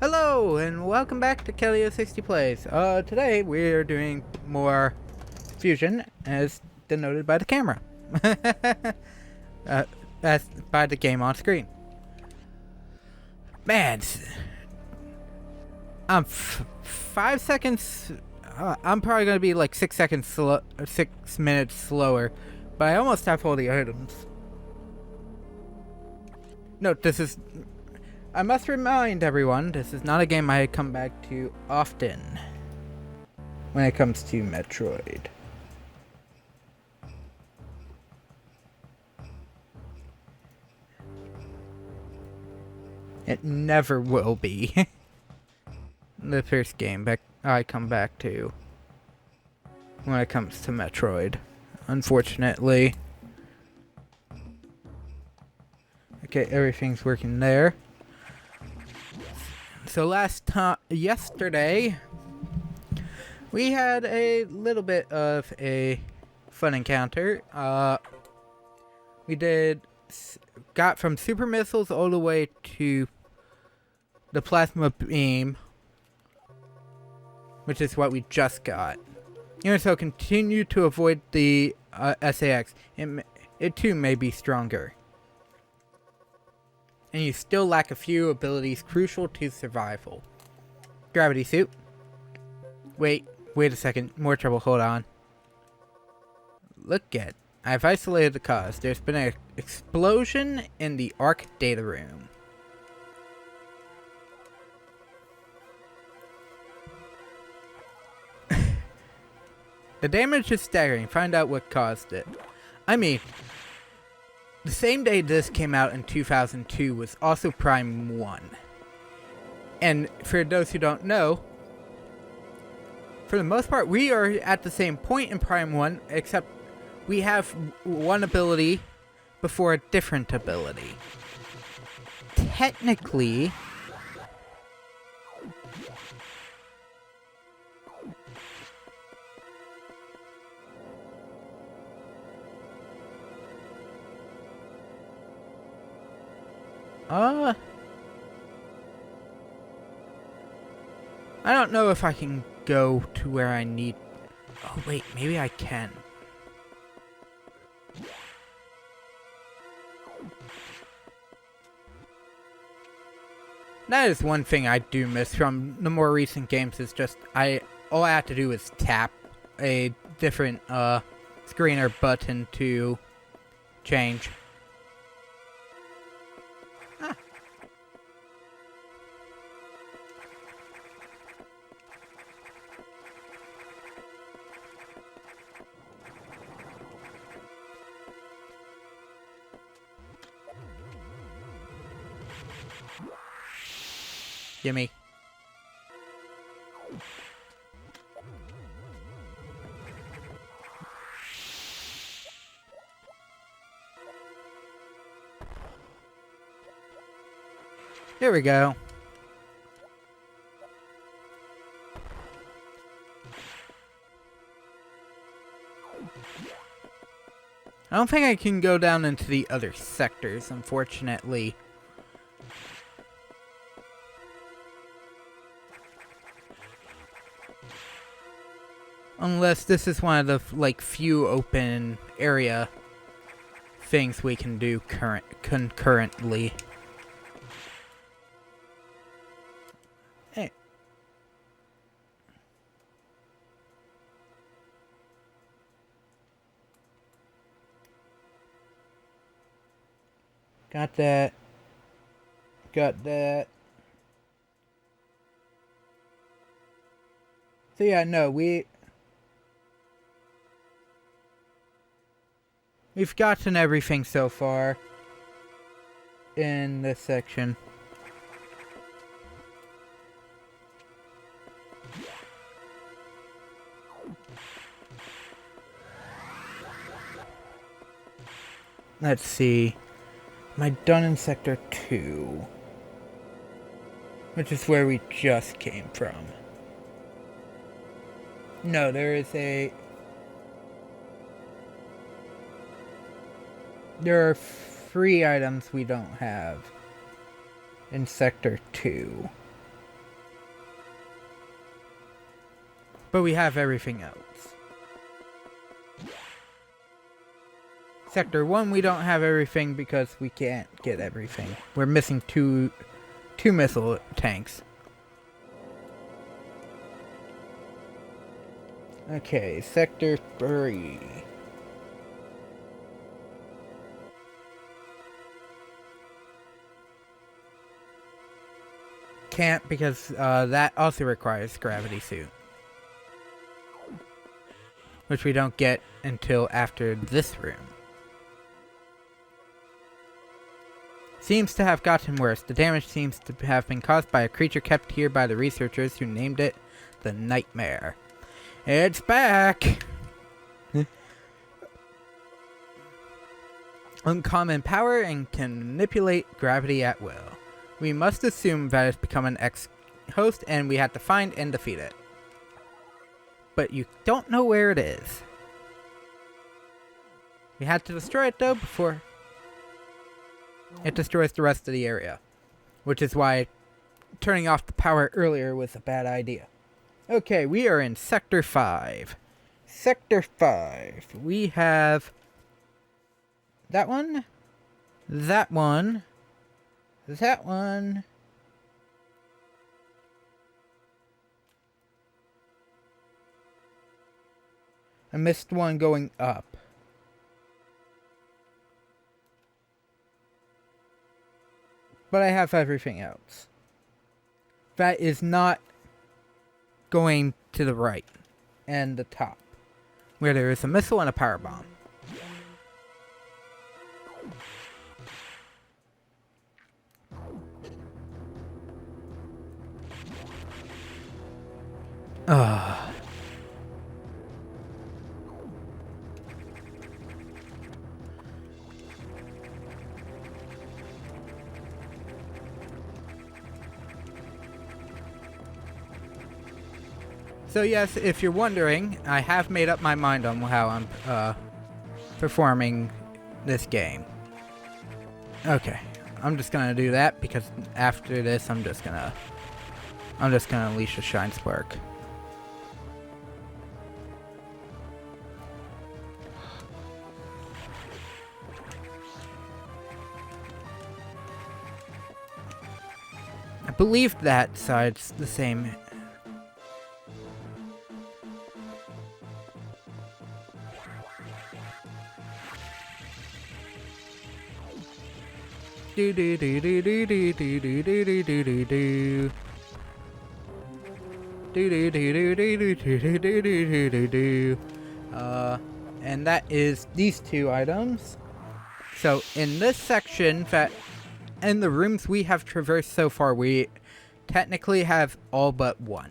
Hello, and welcome back to Kelly60 Plays. Today we're doing more fusion, as denoted by the camera. That's by the game on screen. Man, I'm 5 seconds. I'm probably gonna be like 6 seconds slow, 6 minutes slower, but I almost have all the items. Note, I must remind everyone, this is not a game I come back to often when it comes to Metroid. It never will be. The first game I come back to when it comes to Metroid, unfortunately. Okay, everything's working there. So yesterday, we had a little bit of a fun encounter. We got from super missiles all the way to the plasma beam, which is what we just got. So continue to avoid the SAX. It too may be stronger. And you still lack a few abilities crucial to survival. Gravity suit. Wait a second. More trouble, hold on. I've isolated the cause. There's been an explosion in the ARC data room. The damage is staggering. Find out what caused it. I mean, the same day this came out in 2002 was also Prime 1. And for those who don't know, for the most part, we are at the same point in Prime 1, except we have one ability before a different ability. Technically, I don't know if I can go to where I need. Oh wait, maybe I can. That is one thing I do miss from the more recent games, is just all I have to do is tap a different screen or button to change. Gimme. Here we go. I don't think I can go down into the other sectors, unfortunately. Unless this is one of the few open area things we can do concurrently. Hey. Got that. So yeah, no, We've gotten everything so far in this section. Let's see. Am I done in Sector 2? Which is where we just came from. No, there are 3 items we don't have in Sector 2. But we have everything else. Sector 1, we don't have everything because we can't get everything. We're missing two missile tanks. Okay, Sector 3. Can't because that also requires gravity suit. Which we don't get until after this room. Seems to have gotten worse. The damage seems to have been caused by a creature kept here by the researchers who named it the Nightmare. It's back! Uncommon power and can manipulate gravity at will. We must assume that it's become an ex-host and we have to find and defeat it. But you don't know where it is. We had to destroy it though before it destroys the rest of the area. Which is why turning off the power earlier was a bad idea. Okay, we are in Sector 5. Sector 5. We have that one, that one, that one. I missed one going up. But I have everything else. That is not going to the right and the top, where there is a missile and a power bomb. So yes, if you're wondering, I have made up my mind on how I'm performing this game. Okay, I'm just gonna do that because after this, I'm just gonna unleash a shine spark. I believe that side's the same. Do do do do do do do do do do do do. Do do do do do do do do do do do. And that is these two items. So in this section, in the rooms we have traversed so far, we technically have all but one.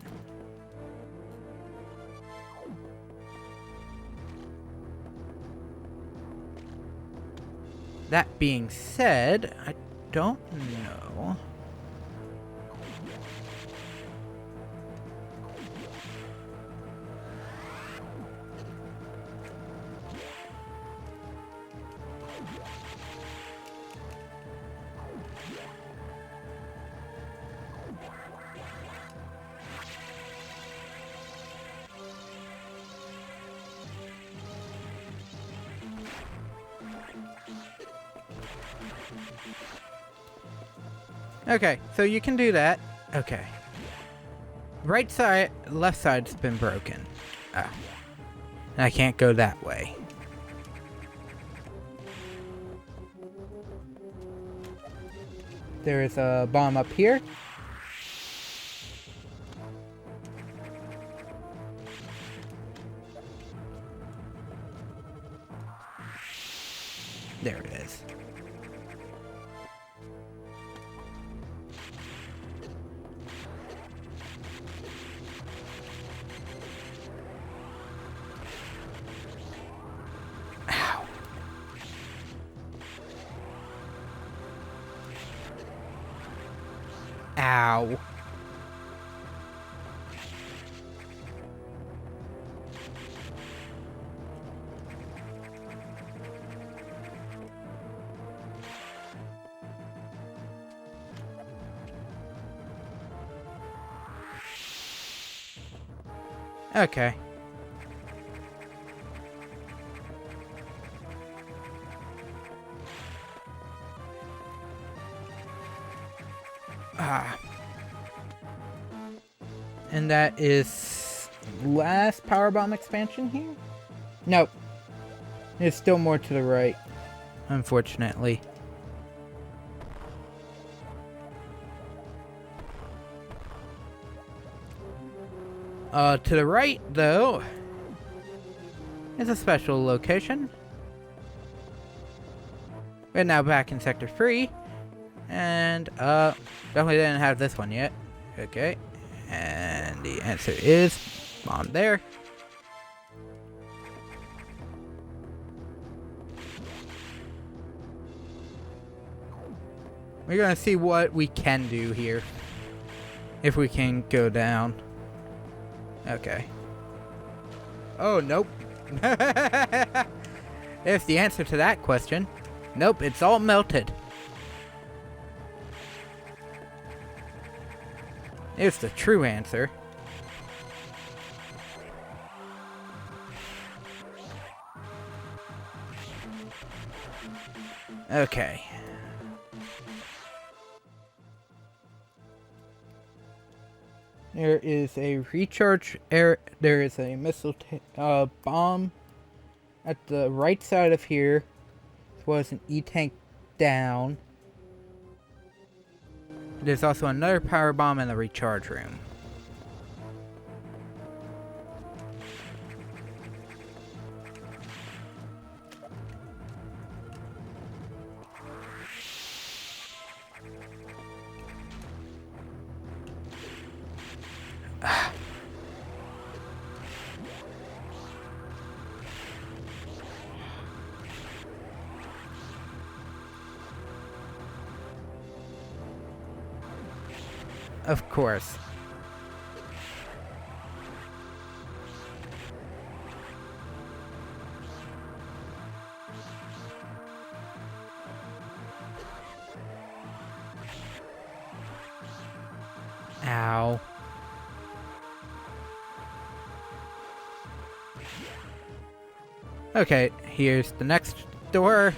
That being said, I don't know. Okay, so you can do that. Okay. Right side, left side's been broken. Ah. And I can't go that way. There is a bomb up here. There it is. Ow. Okay. Ah. And that is last power bomb expansion here? Nope. There's still more to the right, unfortunately. To the right, though, is a special location. We're now back in Sector 3. And, definitely didn't have this one yet. Okay. And the answer is on there. We're gonna see what we can do here. If we can go down. Okay. Oh, nope. There's the answer to that question. Nope, it's all melted. Here's the true answer. Okay. There is a recharge air. There is a missile bomb at the right side of here. There was an E-tank down. There's also another power bomb in the recharge room. Of course. Ow. Okay, here's the next door.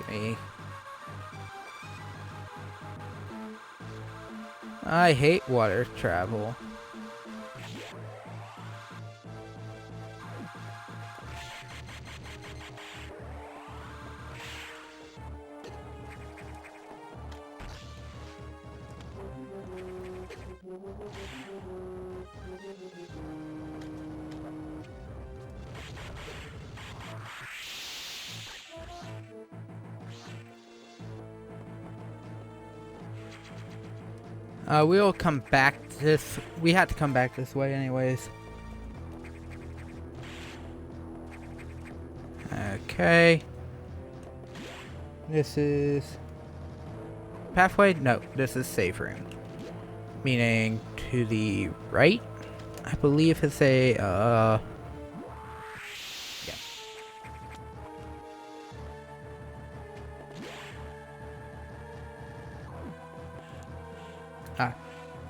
Okay. I hate water travel. We'll come back this. We had to come back this way, anyways. Okay. This is pathway. No, this is safe room. Meaning to the right. I believe it's a yeah. Ah,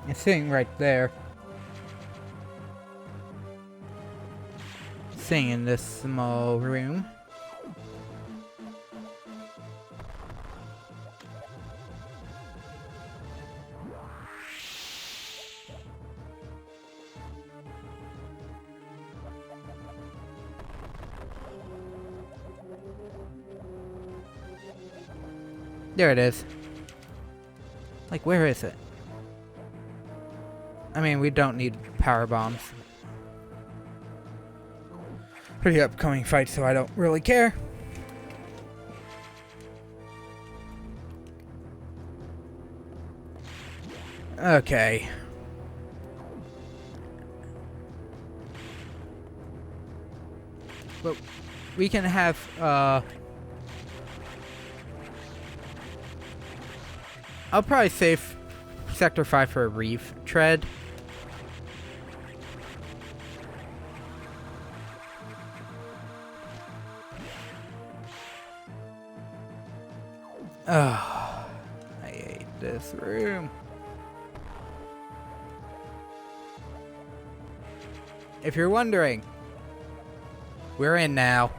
it's sitting right there. Sitting in this small room. There it is. Like, where is it? I mean, we don't need power bombs for the upcoming fight, so I don't really care. Okay. But we can have, I'll probably save Sector 5 for a reef tread. Oh, I hate this room. if you're wondering, we're in now.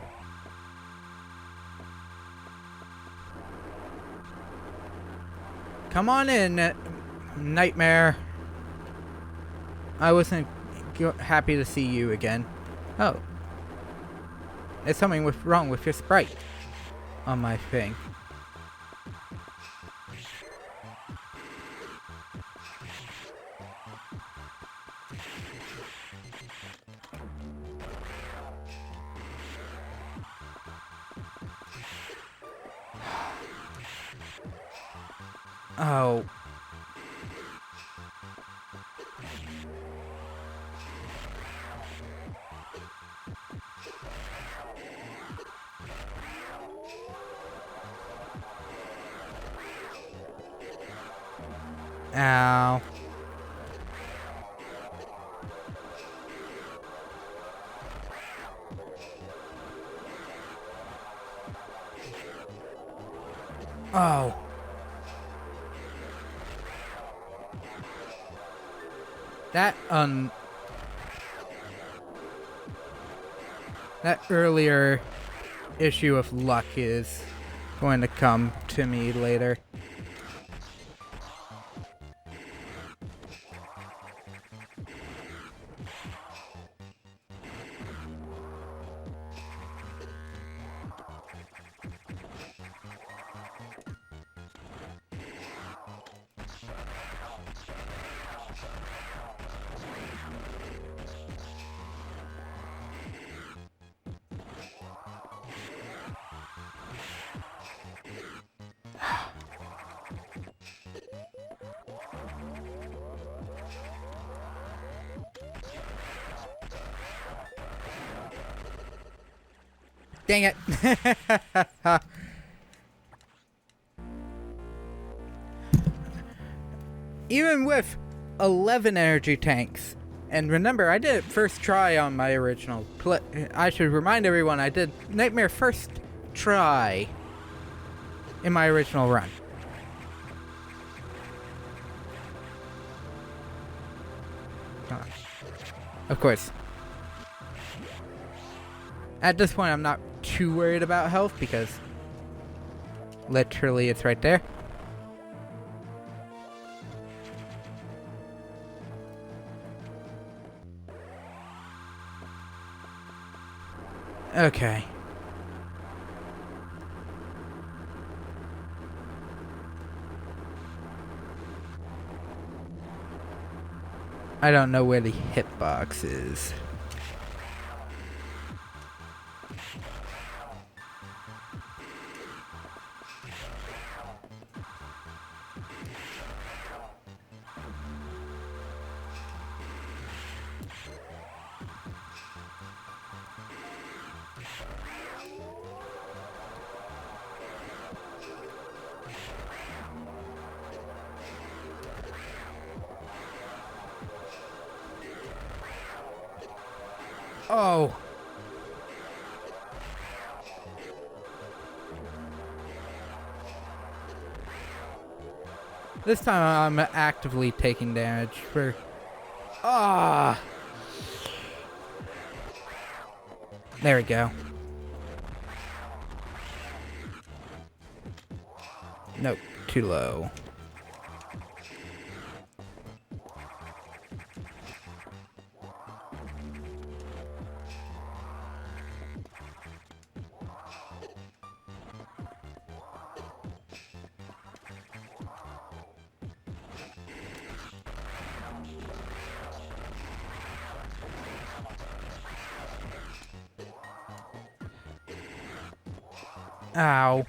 Come on in, Nightmare. I wasn't happy to see you again. Oh. There's something wrong with your sprite on my thing. Oh. Ow. Oh. That earlier issue of luck is going to come to me later. Dang it. Even with 11 energy tanks, and remember, I did it first try on my original play. I should remind everyone I did Nightmare first try in my original run. Of course. At this point, I'm not too worried about health because literally it's right there. Okay. I don't know where the hitbox is. Oh. This time I'm actively taking damage for... Ah. There we go. Nope, too low. Ow.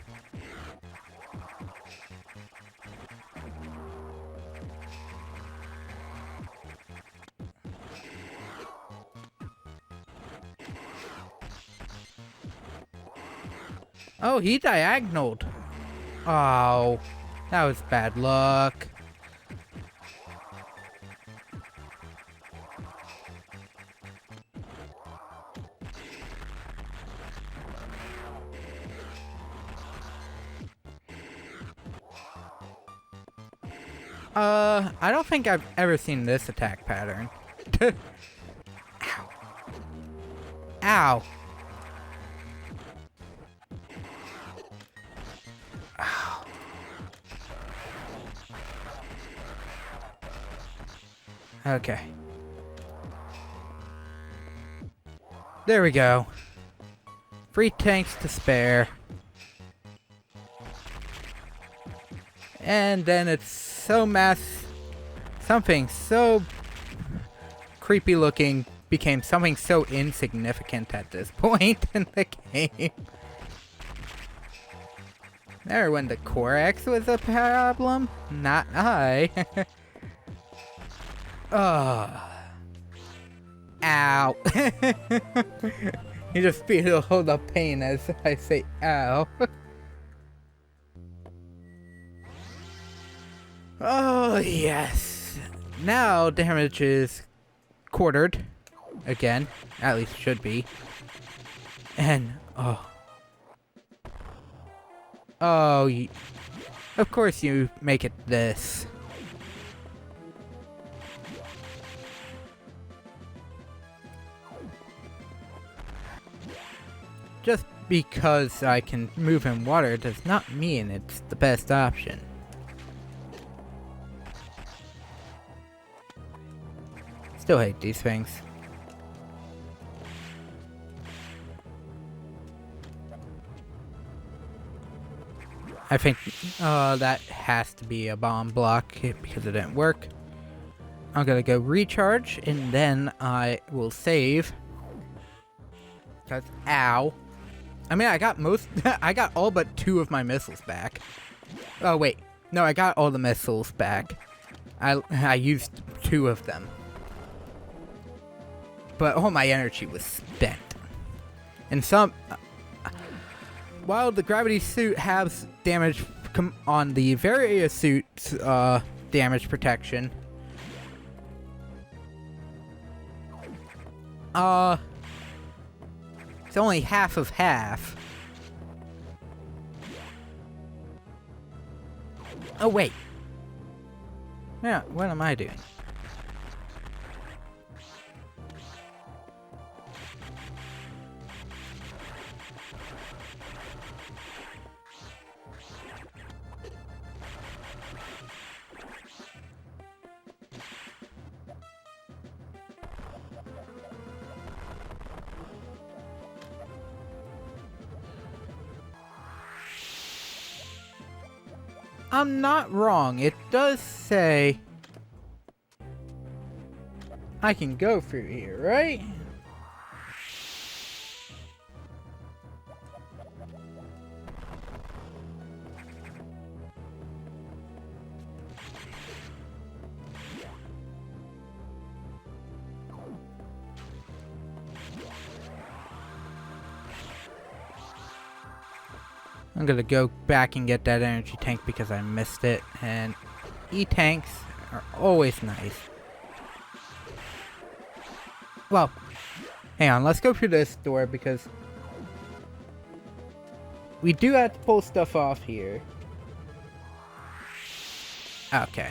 Oh, he diagonaled. Oh, that was bad luck. I don't think I've ever seen this attack pattern. Ow. Ow. Ow. Okay. There we go. 3 tanks to spare. And then it's something so creepy looking became something so insignificant at this point in the game. Remember when the Corex was a problem? Not I. Oh. Ow. You just feel the pain as I say ow. Oh, yes. Now damage is quartered. Again. At least should be. And, oh. Oh, of course you make it this. Just because I can move in water does not mean it's the best option. Still hate these things. I think that has to be a bomb block because it didn't work. I'm gonna go recharge and then I will save. Cause ow. I mean, I got I got all but 2 of my missiles back. Oh wait, no, I got all the missiles back. I used 2 of them. But all my energy was spent. And while the gravity suit has damage on the various suits, damage protection, it's only half of half. Oh wait. Yeah, what am I doing? I'm not wrong. It does say I can go through here, right? I'm gonna go back and get that energy tank because I missed it, and E-tanks are always nice. Well, hang on, let's go through this door because we do have to pull stuff off here. Okay.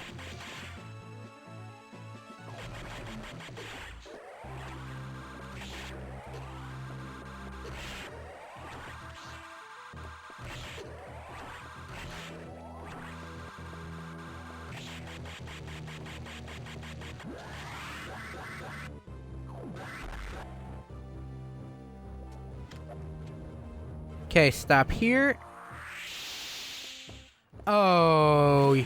Okay, stop here. Oh.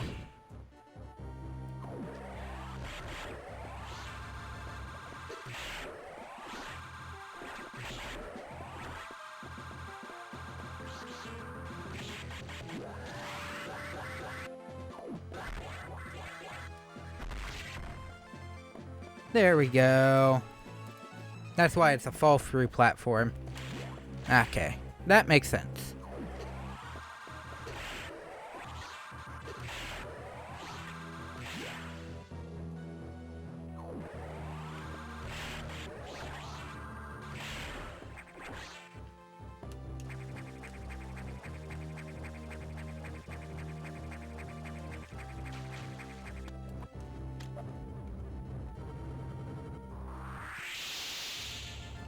There we go. That's why it's a fall-through platform. Okay. That makes sense.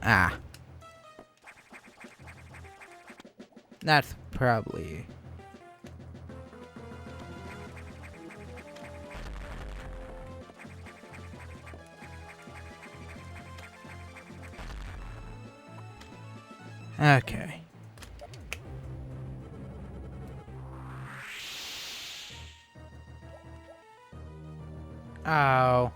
Ah. That's probably... Okay. Oh.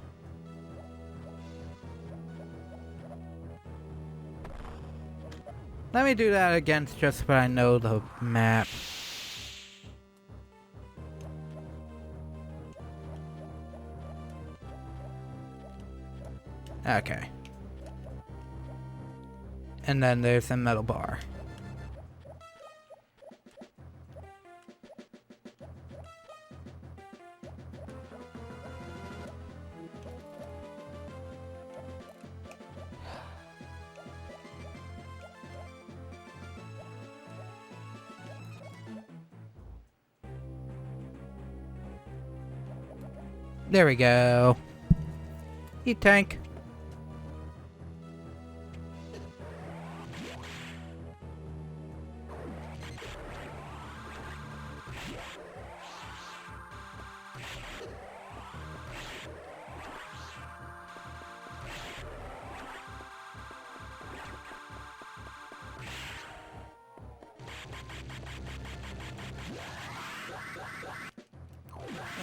Let me do that again just so I know the map. Okay. And then there's a metal bar. There we go. Eat tank.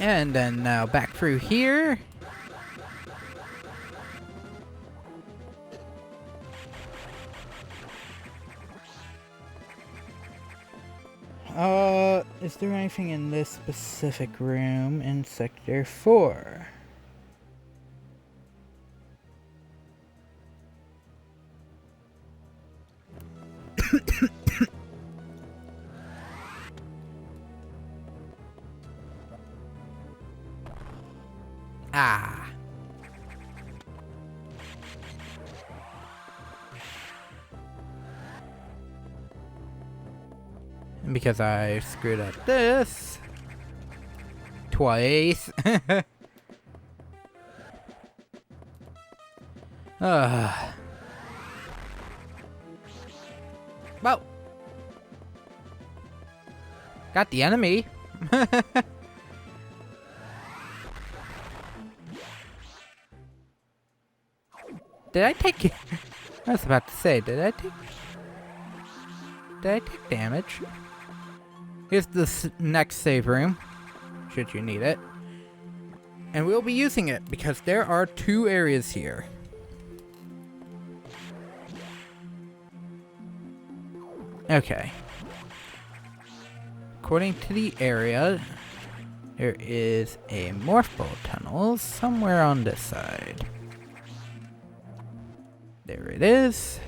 And then now back through here. Is there anything in this specific room in Sector 4? Ah. And because I screwed up this twice. Well, got the enemy. Did I take it? I was about to say, did I take damage? Here's the next save room, should you need it. And we'll be using it because there are 2 areas here. Okay. According to the area, there is a morph ball tunnel somewhere on this side. There it is.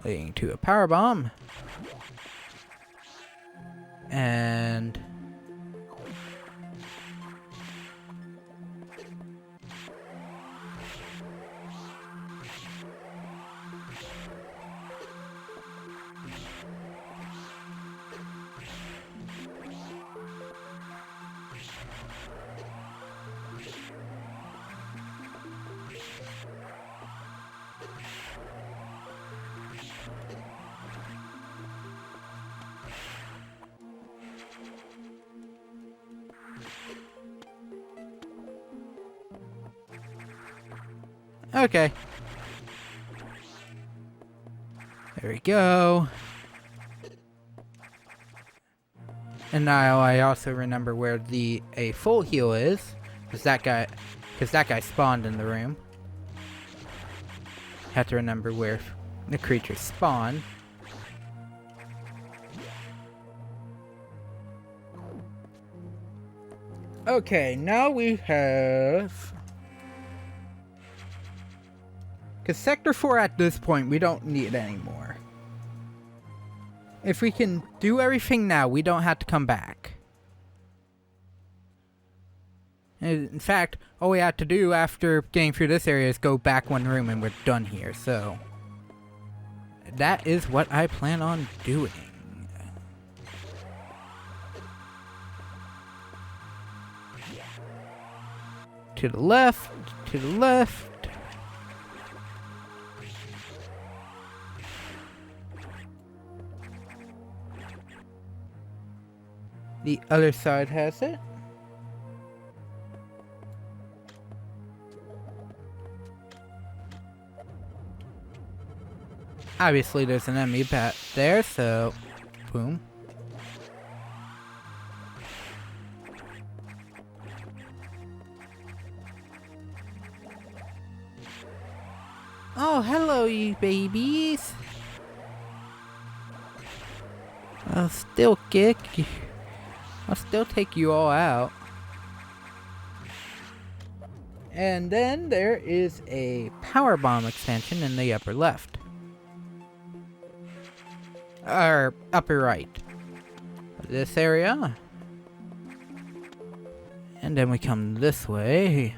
Leading to a power bomb. And okay. There we go. And now I also remember where a full heal is, because that guy spawned in the room. Have to remember where the creatures spawn. Okay, now we have... Because Sector 4 at this point, we don't need anymore. If we can do everything now, we don't have to come back. In fact, all we have to do after getting through this area is go back 1 room and we're done here, so... That is what I plan on doing. To the left, to the left. The other side has it. Obviously there's an enemy back there, so boom. Oh, hello you babies. I'll still kick you. I'll still take you all out. And then there is a power bomb expansion in the upper left. Or upper right. This area. And then we come this way.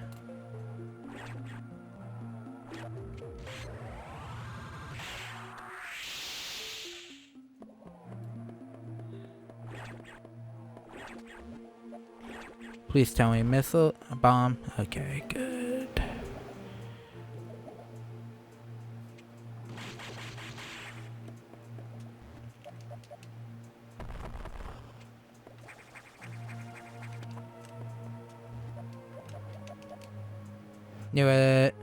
Please tell me missile, a bomb. Okay, good. Knew it.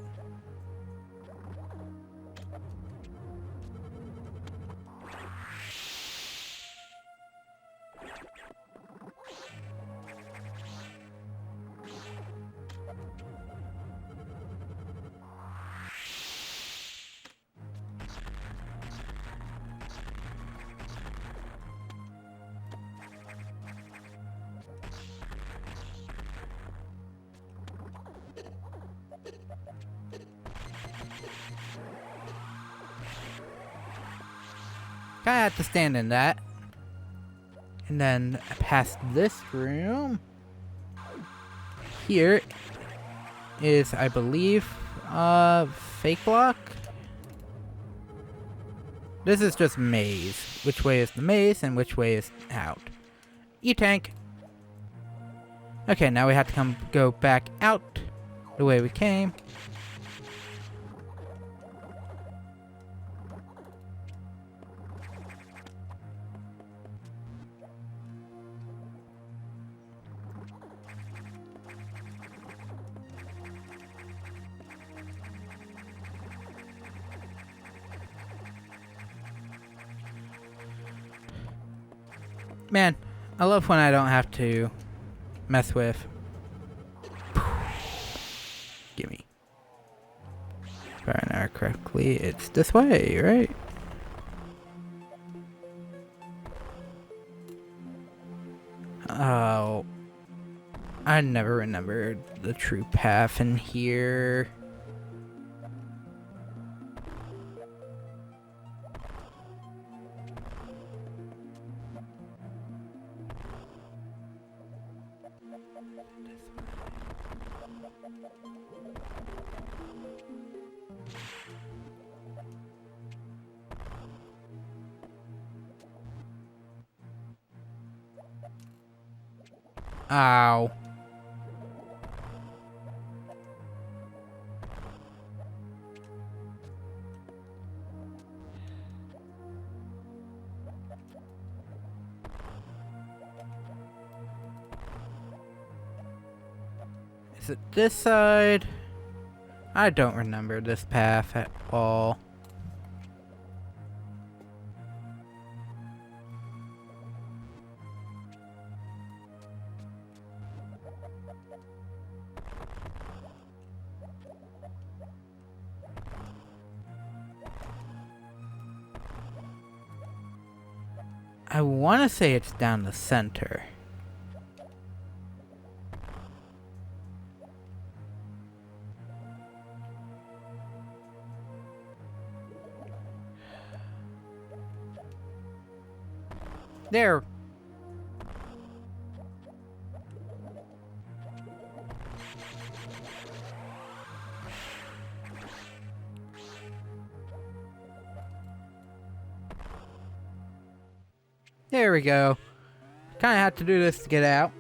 I have to stand in that. And then past this room. Here is, I believe, fake block. This is just maze. Which way is the maze and which way is out? E-tank. Okay, now we have to go back out the way we came. Man, I love when I don't have to mess with. Gimme. If I remember correctly, it's this way, right? Oh. I never remembered the true path in here. Ow. Is it this side? I don't remember this path at all. I want to say it's down the center. There. There we go. Kinda have to do this to get out.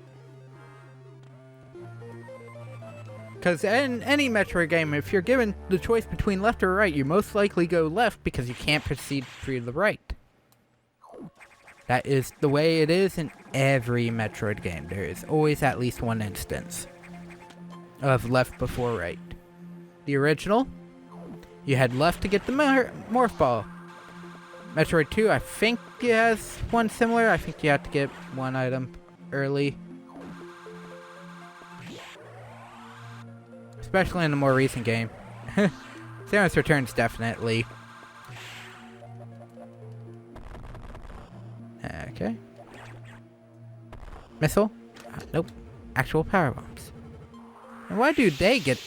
Because in any Metroid game, if you're given the choice between left or right, you most likely go left because you can't proceed through the right. That is the way it is in every Metroid game. There is always at least one instance of left before right. The original, you had left to get the Morph Ball. Metroid 2, I think it has one similar. I think you have to get one item early. Especially in the more recent game. Samus Returns, definitely. Okay. Missile? Nope. Actual power bombs. And why do they get...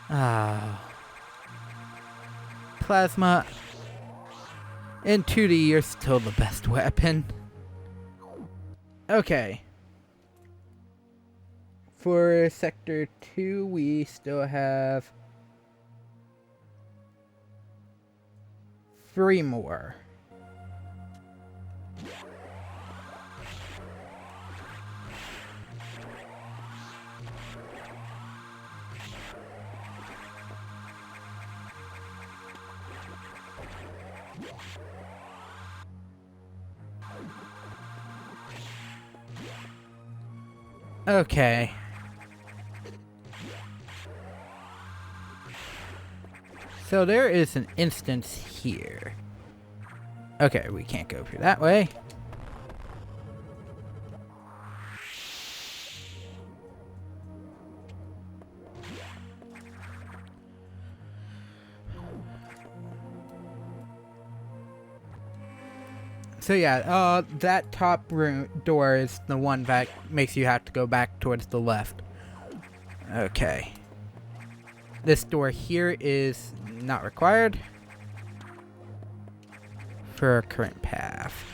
Ah. Plasma. In 2D, you're still the best weapon. Okay. For Sector 2, we still have 3 more. Okay. So there is an instance here. Okay, we can't go through that way. So yeah, that top room door is the one that makes you have to go back towards the left. Okay. This door here is not required for our current path.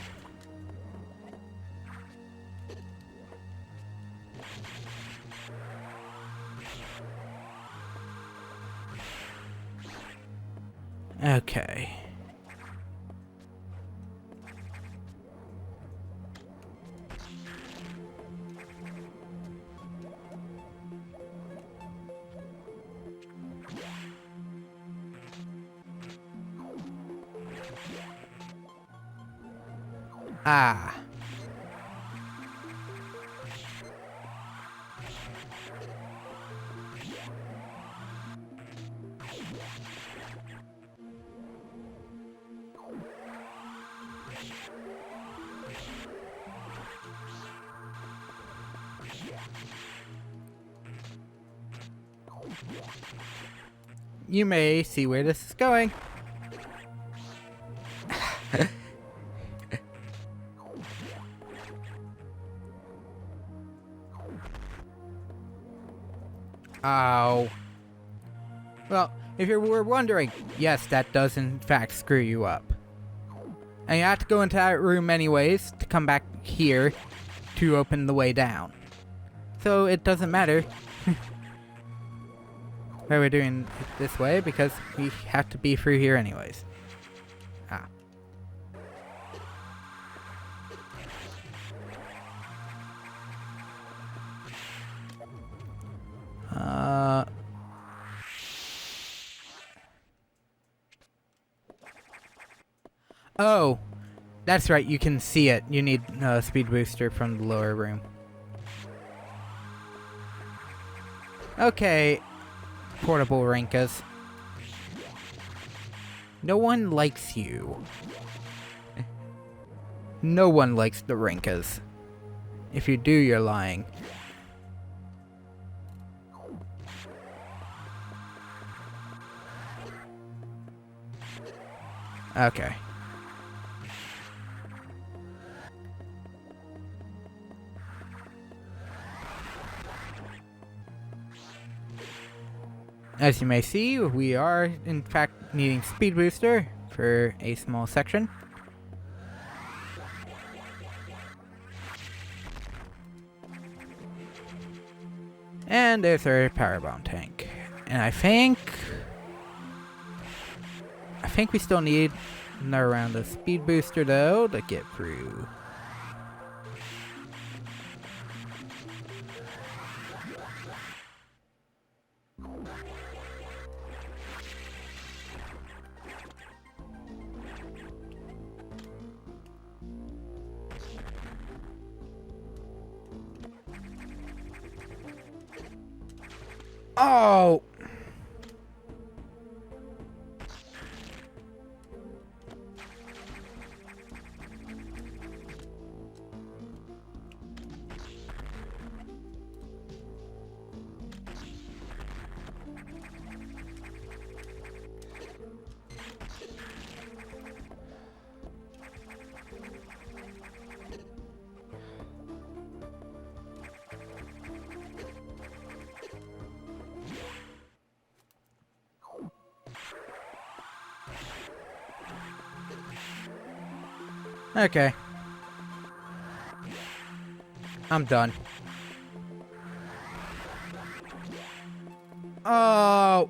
Okay. Ah. You may see where this is going. Ow. Well, if you were wondering, yes, that does in fact screw you up. And you have to go into that room anyways to come back here to open the way down. So it doesn't matter why we're doing it this way, because we have to be through here anyways. Ah. Oh, that's right, you can see it. You need a speed booster from the lower room. Okay, portable Rinkas. No one likes you. No one likes the Rinkas. If you do, you're lying. Okay. As you may see, we are in fact needing speed booster for a small section. And there's our power bomb tank. And I think we still need another round of speed booster though to get through. Oh! Okay. I'm done. Oh!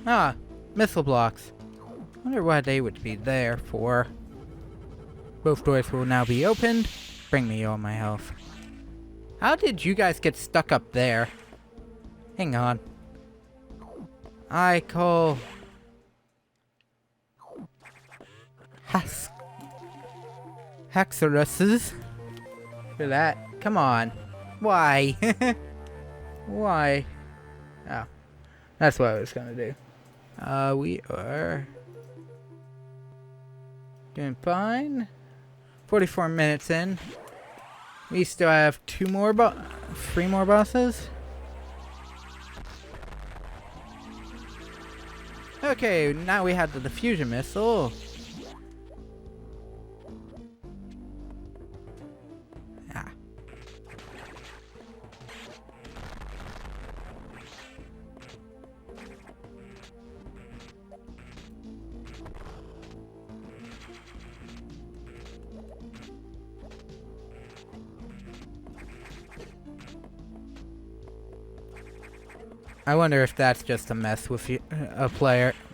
Ah, missile blocks. Wonder why they would be there for. Both doors will now be opened. Bring me all my health. How did you guys get stuck up there? Hang on. I call... Haxoruses. For that. Come on. Why? Why? Oh. That's what I was gonna do. We are... doing fine. 44 minutes in. We still have 3 more bosses. Okay, now we have the diffusion missile. Ah. I wonder if that's just a mess with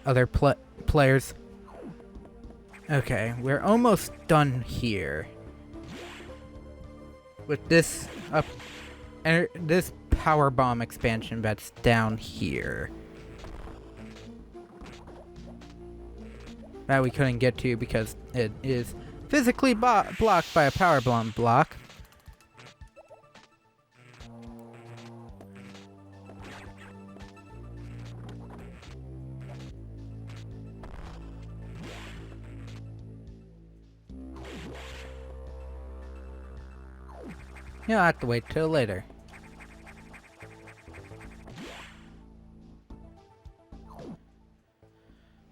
other players. Okay, we're almost done here. With this this power bomb expansion that's down here. That we couldn't get to because it is physically blocked by a power bomb block. You'll have to wait till later.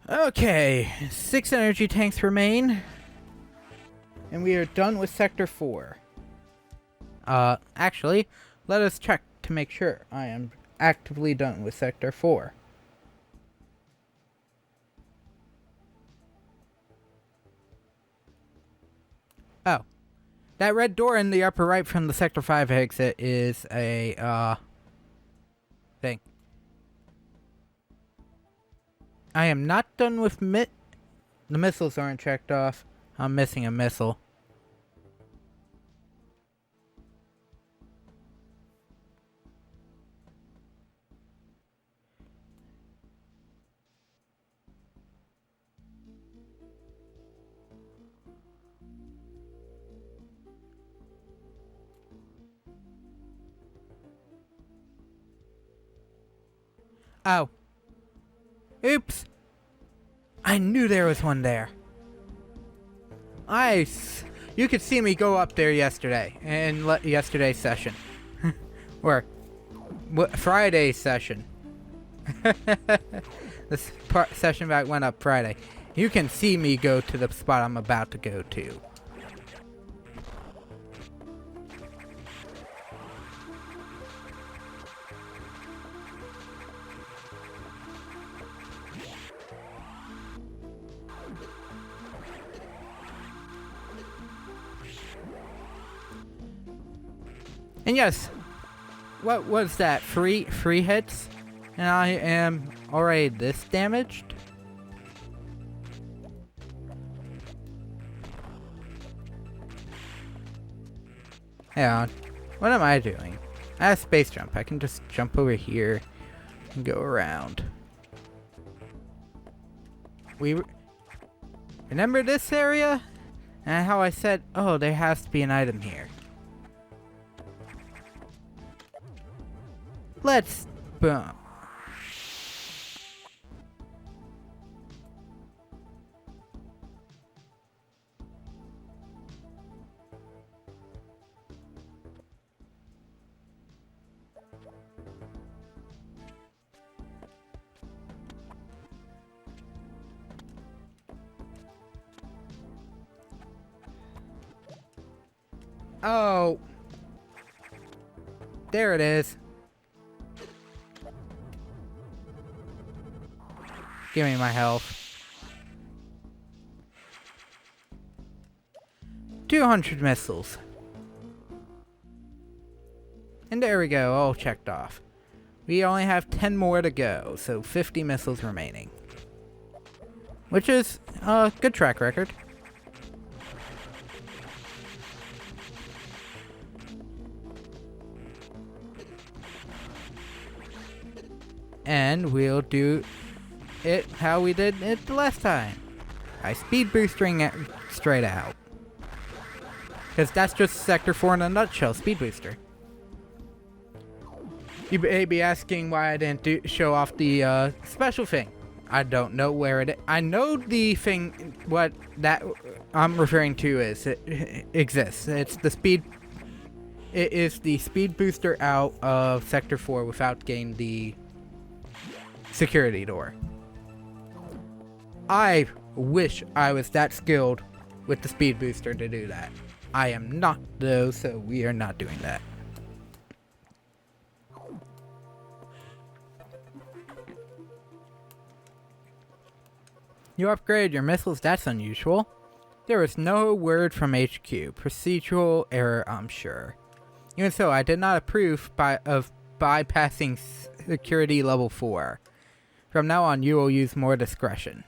Okay, 6 energy tanks remain. And we are done with Sector 4. Actually, let us check to make sure I am actively done with Sector 4. Oh. That red door in the upper right from the Sector 5 exit is a, thing. I am not done with the missiles aren't checked off. I'm missing a missile. Oh. Oops. I knew there was one there. You could see me go up there yesterday, in yesterday's session. Or, Friday's session. This session that went up Friday. You can see me go to the spot I'm about to go to. And yes, what was that? Free hits? And I am already this damaged? Hang on. What am I doing? I have space jump. I can just jump over here and go around. Remember this area? And how I said, oh, there has to be an item here. Let's boom. Oh. There it is. Give me my health. 200 missiles. And there we go, all checked off. We only have 10 more to go, so 50 missiles remaining. Which is a good track record. And we'll do it how we did it the last time. By speed boosting it straight out. Because that's just Sector 4 in a nutshell, speed booster. You may be asking why I didn't show off the special thing. I don't know where it is. I know the thing, what that I'm referring to is, it exists. It's the speed, it is the speed booster out of Sector 4 without getting the security door. I wish I was that skilled with the speed booster to do that. I am not though, so we are not doing that. You upgraded your missiles, that's unusual. There was no word from HQ. Procedural error, I'm sure. Even so, I did not approve of bypassing security level 4. From now on, you will use more discretion.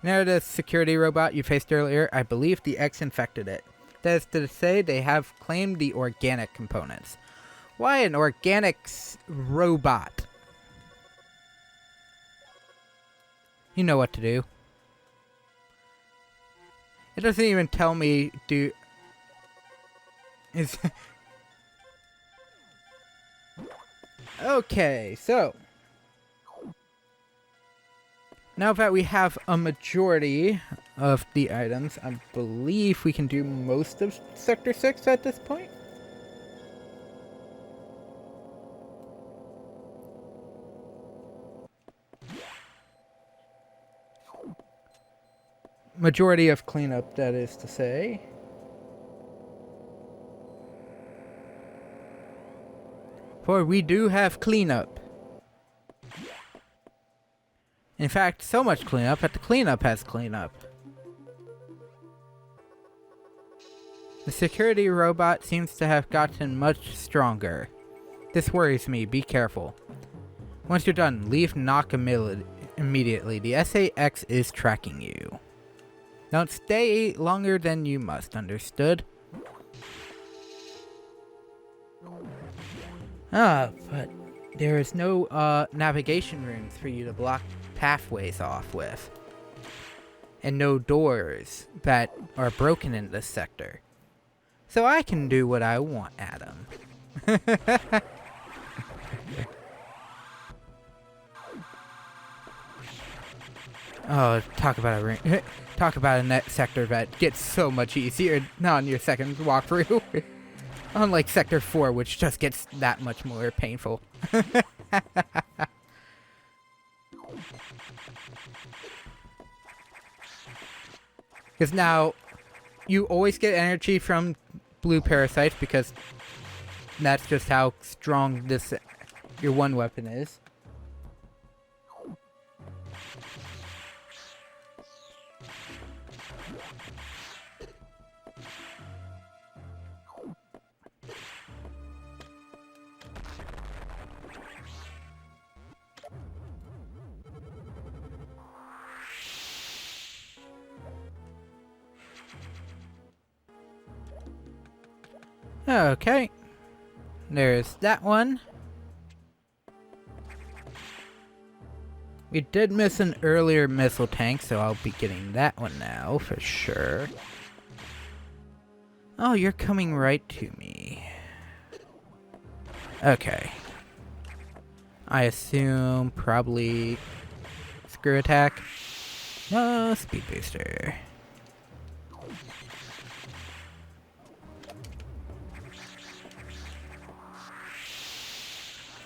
Now the security robot you faced earlier, I believe the X infected it. That is to say, they have claimed the organic components. Why an organics robot? You know what to do. It doesn't even tell me Okay, so now that we have a majority of the items, I believe we can do most of Sector 6 at this point. Majority of cleanup, that is to say. For we do have cleanup. In fact, so much cleanup that the cleanup has cleanup. The security robot seems to have gotten much stronger. This worries me, be careful. Once you're done, leave knock immediately. The SAX is tracking you. Don't stay longer than you must, understood? But there is no navigation rooms for you to block pathways off with. And no doors that are broken in this sector. So I can do what I want, Adam. Oh, talk about a ring. Talk about a net sector that gets so much easier on your second walkthrough. Unlike Sector 4, which just gets that much more painful. Because now, you always get energy from blue parasites, because that's just how strong your one weapon is. Okay. There's that one. We did miss an earlier missile tank, so I'll be getting that one now for sure. Oh, you're coming right to me. Okay. I assume probably screw attack. No, speed booster.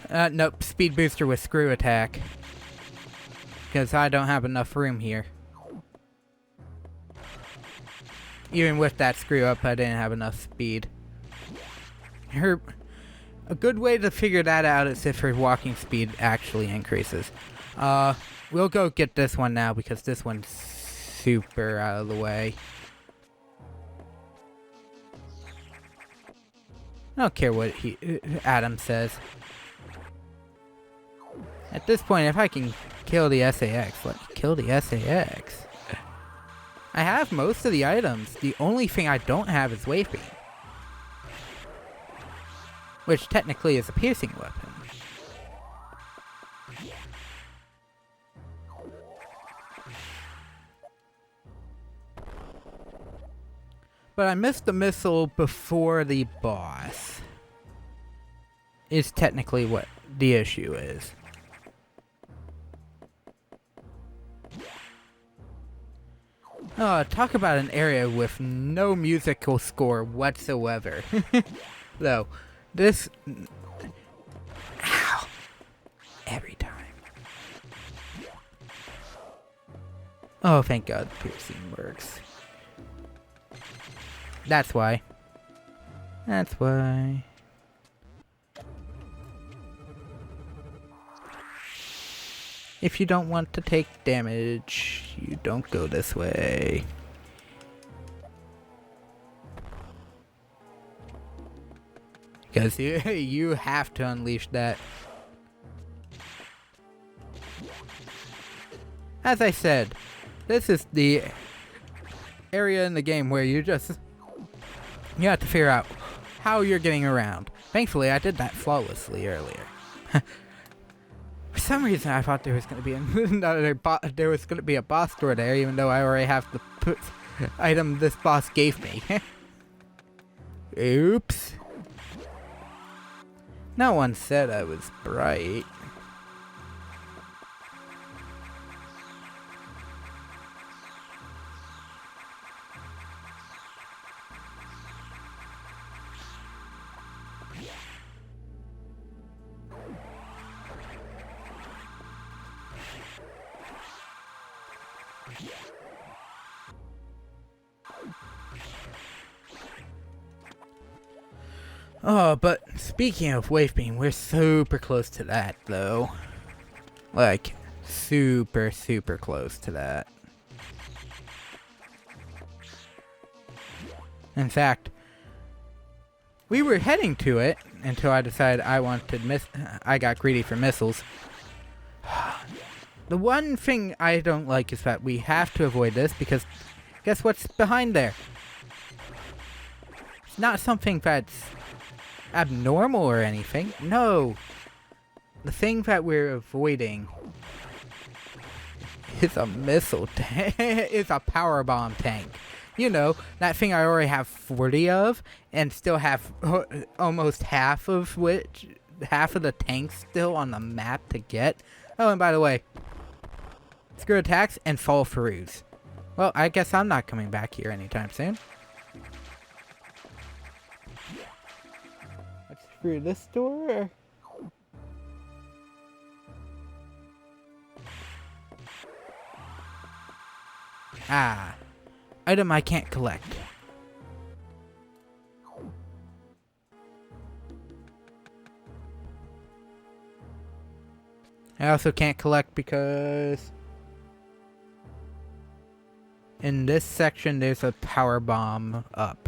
Nope, speed booster with screw attack. Because I don't have enough room here. Even with that screw up, I didn't have enough speed. A good way to figure that out is if her walking speed actually increases. We'll go get this one now because this one's super out of the way. I don't care what Adam says. At this point, if I can kill the SAX, let me kill the SAX. I have most of the items. The only thing I don't have is Wave Beam. Which technically is a piercing weapon. But I missed the missile before the boss. Is technically what the issue is. Talk about an area with no musical score whatsoever. Though, this... Ow! Every time. Oh, thank God piercing works. That's why. That's why. If you don't want to take damage, you don't go this way. Because you have to unleash that. As I said, this is the area in the game where you have to figure out how you're getting around. Thankfully, I did that flawlessly earlier. For some reason, I thought there was going to be a boss door there, even though I already have the item this boss gave me. Oops. No one said I was bright. Oh, but speaking of Wave Beam, we're super close to that, though. Like, super, super close to that. In fact, we were heading to it until I decided I got greedy for missiles. The one thing I don't like is that we have to avoid this because guess what's behind there? It's not something that's abnormal or anything. No. The thing that we're avoiding is a missile tank. It's a power bomb tank. You know, that thing I already have 40 of and still have almost half of the tanks still on the map to get. Oh, and by the way, screw attacks and fall throughs. Well, I guess I'm not coming back here anytime soon. Let's screw this door. Ah. Item I can't collect. I also can't collect because in this section there's a power bomb up.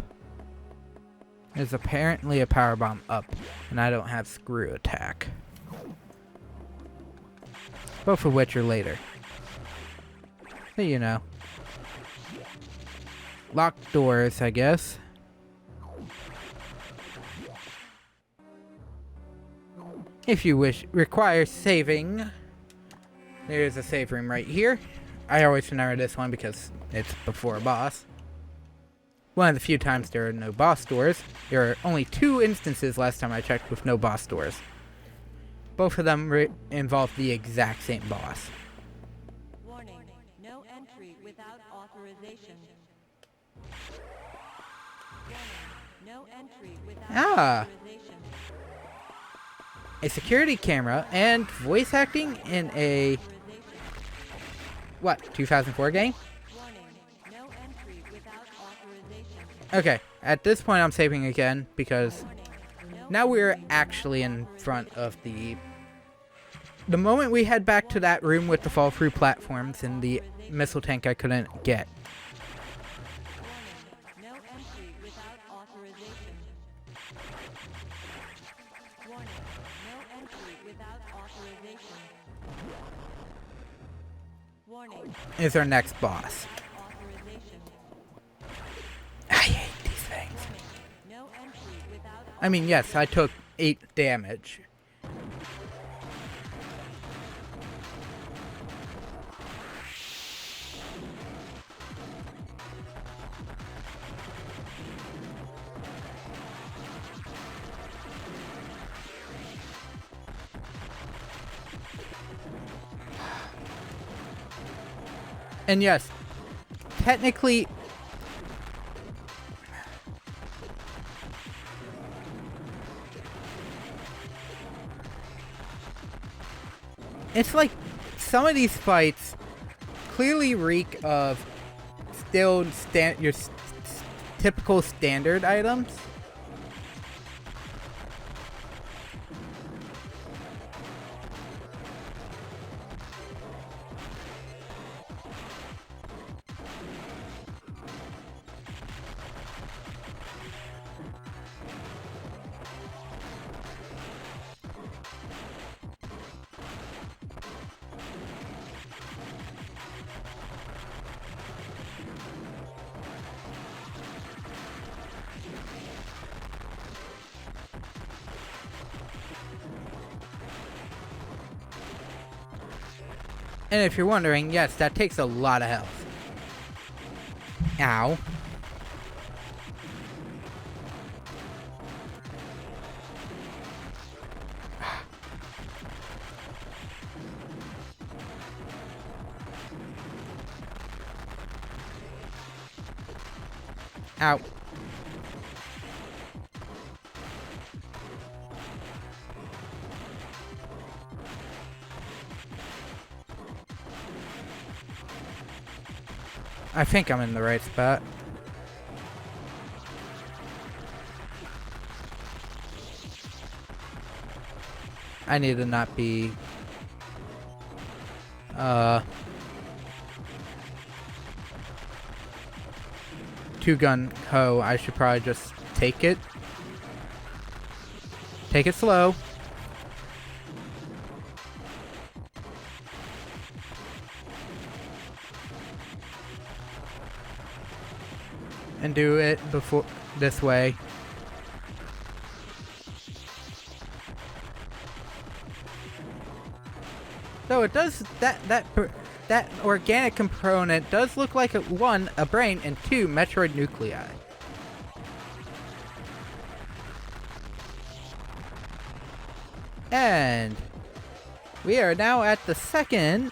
There's apparently a power bomb up, and I don't have screw attack. Both of which are later. But you know. Locked doors, I guess. If you require saving, there's a save room right here. I always remember this one because it's before a boss. One of the few times there are no boss doors. There are only 2 instances last time I checked with no boss doors. Both of them involve the exact same boss. Warning, no entry without authorization. Warning, no entry without authorization. A security camera and voice acting in a, what, 2004 game? Warning, no entry without authorization. Okay, at this point I'm saving again because now we're actually in front of the moment we head back to that room with the fall through platforms and the missile tank I couldn't get. Warning, no entry without authorization. Warning, no entry without authorization. Warning, Is our next boss. authorization. I hate these things. No entry without I mean, yes, I took 8 damage. And yes, technically, it's like some of these fights clearly reek of still your typical standard items. And if you're wondering, yes, that takes a lot of health. Ow. Ow. I think I'm in the right spot. I need to not be too gung-ho. I should probably just take it. Take it slow. And do it before this way. So it does that organic component does look like one, a brain, and 2, Metroid nuclei. And we are now at the second,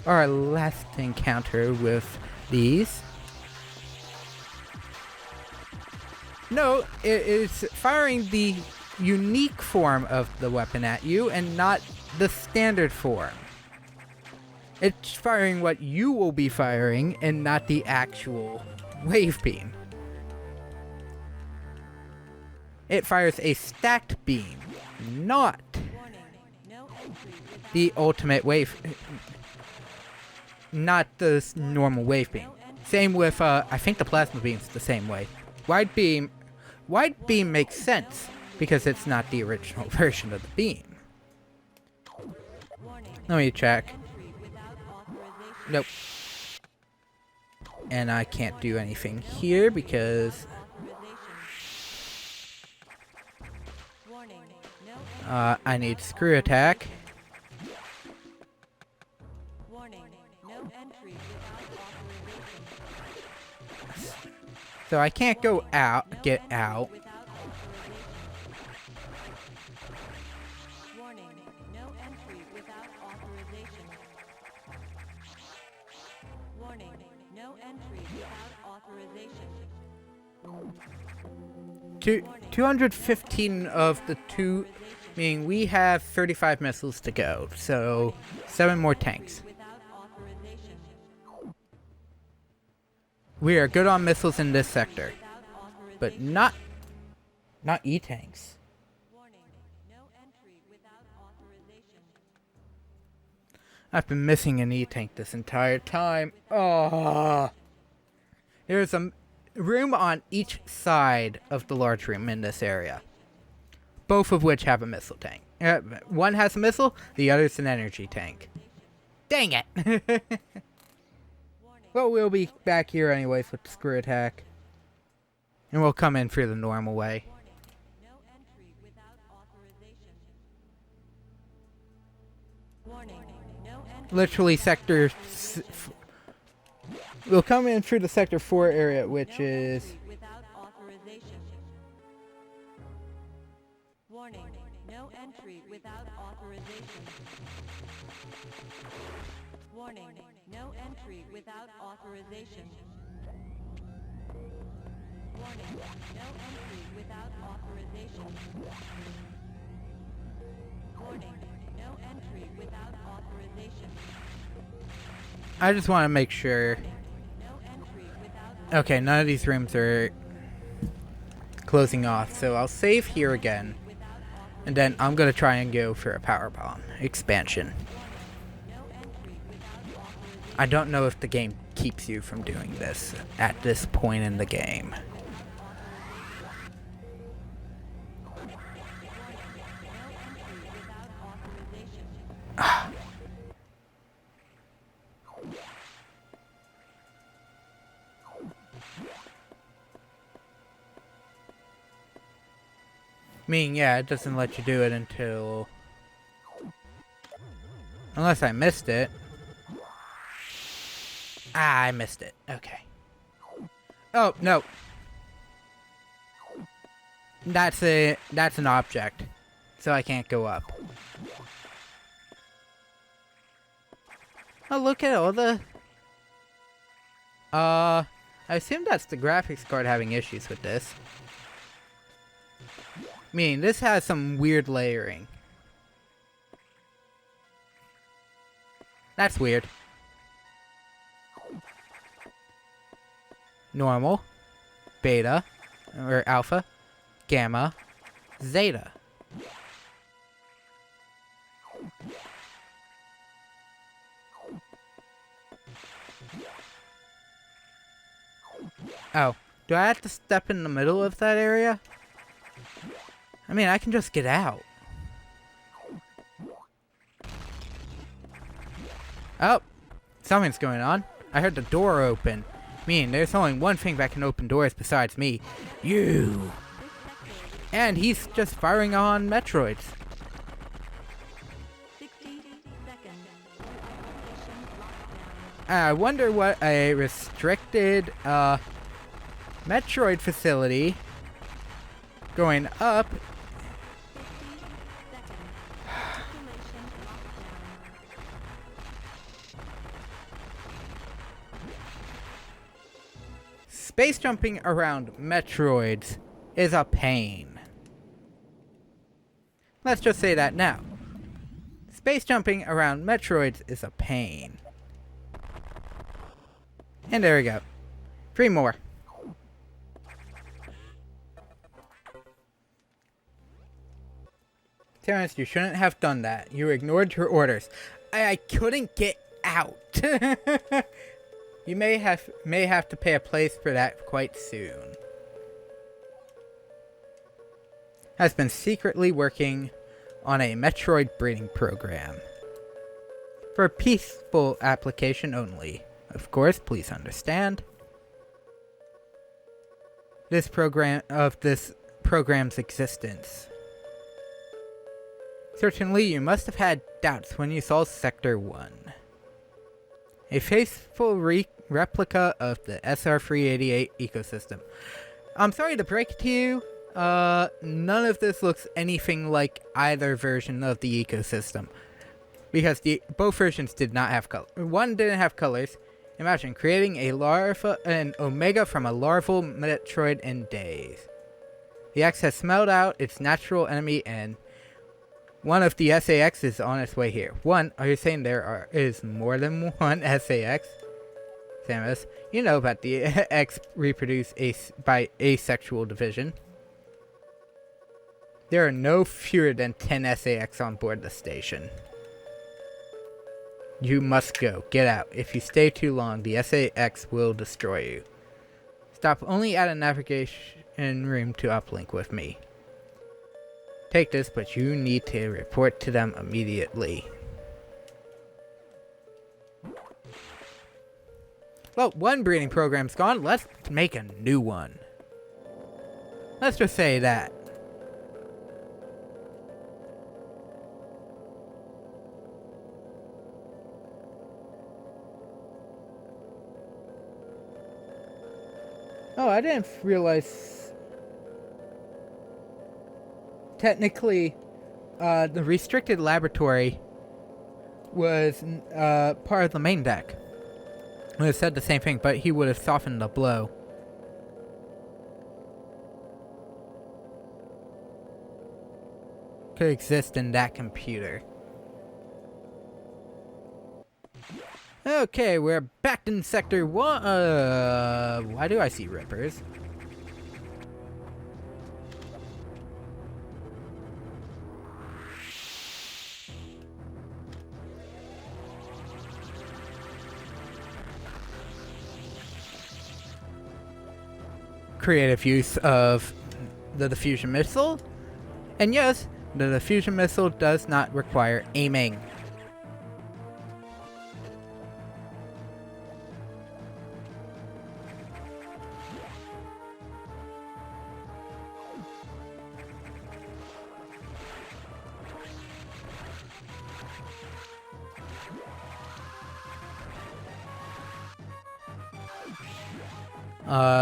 or last encounter with these. No, it is firing the unique form of the weapon at you and not the standard form. It's firing what you will be firing and not the actual wave beam. It fires a stacked beam, not the ultimate wave, not the normal wave beam. Same with, I think the plasma beam's the same way. Wide beam makes sense because it's not the original version of the beam. Let me check. Nope. And I can't do anything here because I need screw attack. Warning, no entry without authorization. So I can't go out, get out. Without authorization. Warning, no entry without authorization. Warning, no entry without authorization. 215 of the two, meaning we have 35 missiles to go, so 7 more tanks. Without authorization. We are good on missiles in this sector, Without authorization. but not E-tanks. Warning, no entry without authorization. I've been missing an E-tank this entire time. Oh, there's a room on each side of the large room in this area, both of which have a missile tank. One has a missile, the other's an energy tank. Dang it! Well, we'll be back here anyways with the screw attack, and we'll come in through the normal way. Warning, no entry without authorization. Warning, no entry. Literally we'll come in through the sector 4 area, which No is entry without authorization. Warning, no entry without authorization. Warning, no entry without authorization. Warning, no entry without authorization. Warning, no entry without authorization. I just want to make sure. No entry without Okay, none of these rooms are closing off, so I'll save here again, and then I'm gonna try and go for a power bomb expansion. I don't know if the game keeps you from doing this at this point in the game. Meaning, yeah, it doesn't let you do it until... Unless I missed it. Ah, I missed it. Okay. Oh, no. That's an object. So I can't go up. Oh, look at all the... I assume that's the graphics card having issues with this. Meaning, this has some weird layering. That's weird. Normal, beta, or alpha, gamma, zeta. Oh, do I have to step in the middle of that area? I mean, I can just get out. Oh, something's going on. I heard the door open. Meaning, there's only one thing that can open doors besides me. You! And he's just firing on Metroids. 60 seconds. Operation lockdown. I wonder what a restricted, Metroid facility going up. 50 seconds. Operation lockdown. Space jumping around Metroids is a pain. Let's just say that now. Space jumping around Metroids is a pain. And there we go. 3 more. Terrence, you shouldn't have done that. You ignored your orders. I couldn't get out. You may have to pay a place for that quite soon. Has been secretly working on a Metroid breeding program. For peaceful application only. Of course, please understand. This program's existence. Certainly, you must have had doubts when you saw Sector 1. A faithful replica of the SR-388 ecosystem. I'm sorry to break it to you, none of this looks anything like either version of the ecosystem. Because both versions did not have color. One didn't have colors. Imagine creating an Omega from a larval Metroid in days. The X has smelled out its natural enemy, and one of the SAX is on its way here. One, are you saying there is more than one SAX? Samus, you know that the X reproduce by asexual division. There are no fewer than 10 SAX on board the station. You must go. Get out. If you stay too long, the SAX will destroy you. Stop only at a navigation room to uplink with me. Take this, but you need to report to them immediately. Well, one breeding program's gone. Let's make a new one. Let's just say that. Oh, I didn't realize. Technically, the restricted laboratory was part of the main deck. I would have said the same thing, but he would have softened the blow. Could exist in that computer. Okay, we're back in Sector 1. Why do I see rippers? Creative use of the diffusion missile. And yes, the diffusion missile does not require aiming.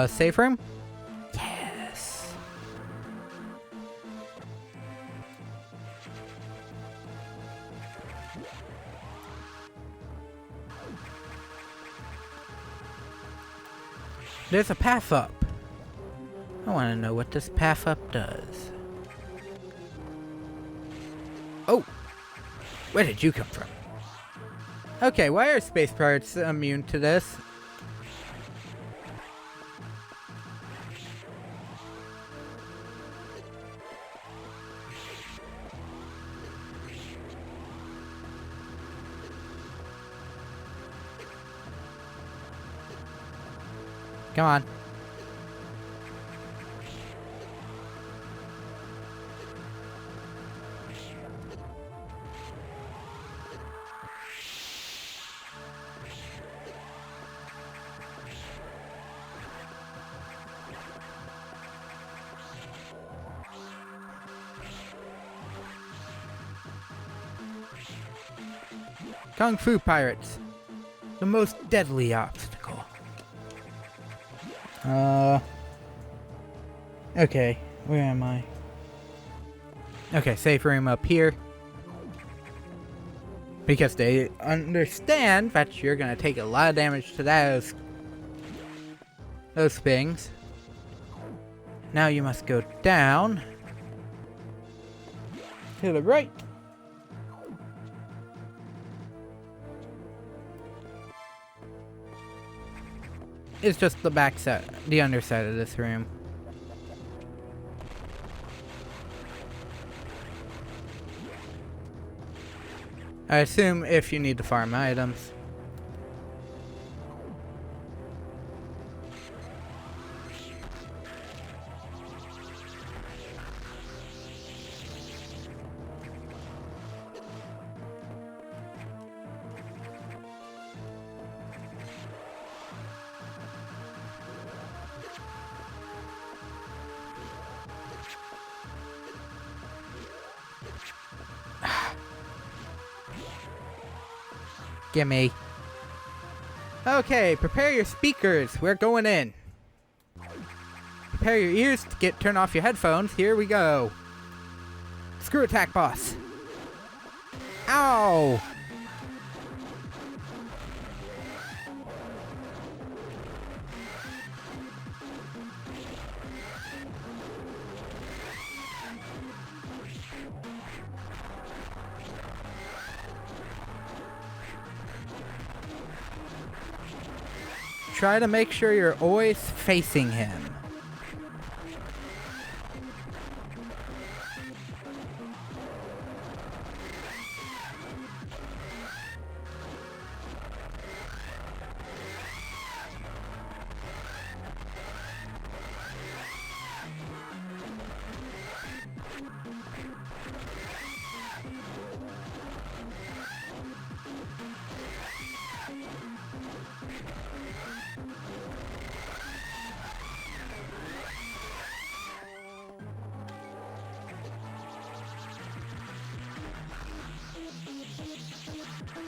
Safe room? Yes. There's a path up. I want to know what this path up does. Oh! Where did you come from? Okay, why are space pirates immune to this? Come on. Kung Fu Pirates. The most deadly obstacle. Okay, where am I? Okay, safe room up here. Because they understand that you're gonna take a lot of damage to those things. Now you must go down to the right. It's just the back side, the underside of this room. I assume if you need to farm items. Gimme. Okay, prepare your speakers. We're going in. Prepare your ears to turn off your headphones. Here we go. Screw attack, boss. Ow! Try to make sure you're always facing him.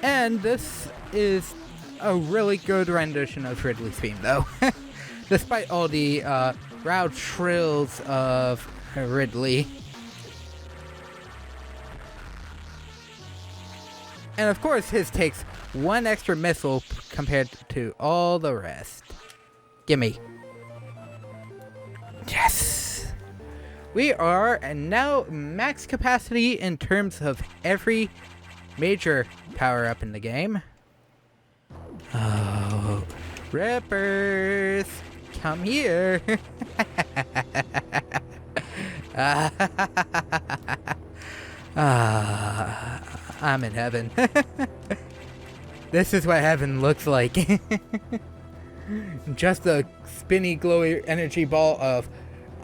And this is a really good rendition of Ridley's theme, though. Despite all the loud trills of Ridley. And of course, his takes one extra missile compared to all the rest. Gimme. Yes! We are now max capacity in terms of every major power-up in the game. Oh, Rippers, come here. I'm in heaven. This is what heaven looks like. Just a spinny, glowy energy ball of,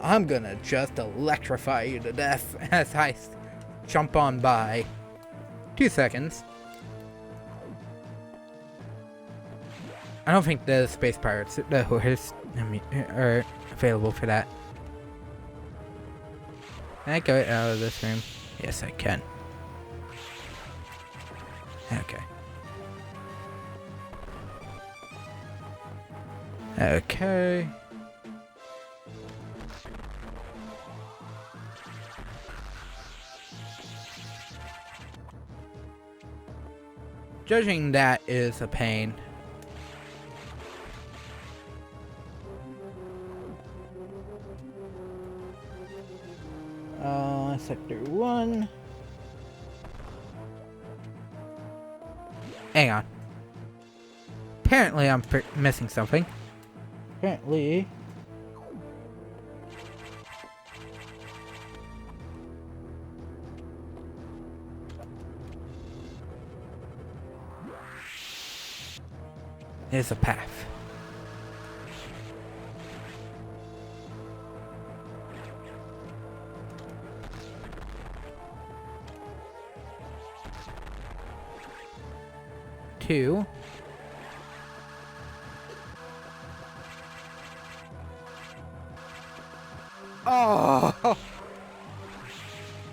I'm gonna just electrify you to death as I jump on by. 2 seconds. I don't think the Space Pirates, the horse, are available for that. Can I go out of this room? Yes, I can. Okay. Okay. Judging that is a pain. Sector 1. Hang on. Apparently I'm missing something. Apparently... there's a path. Two. Oh!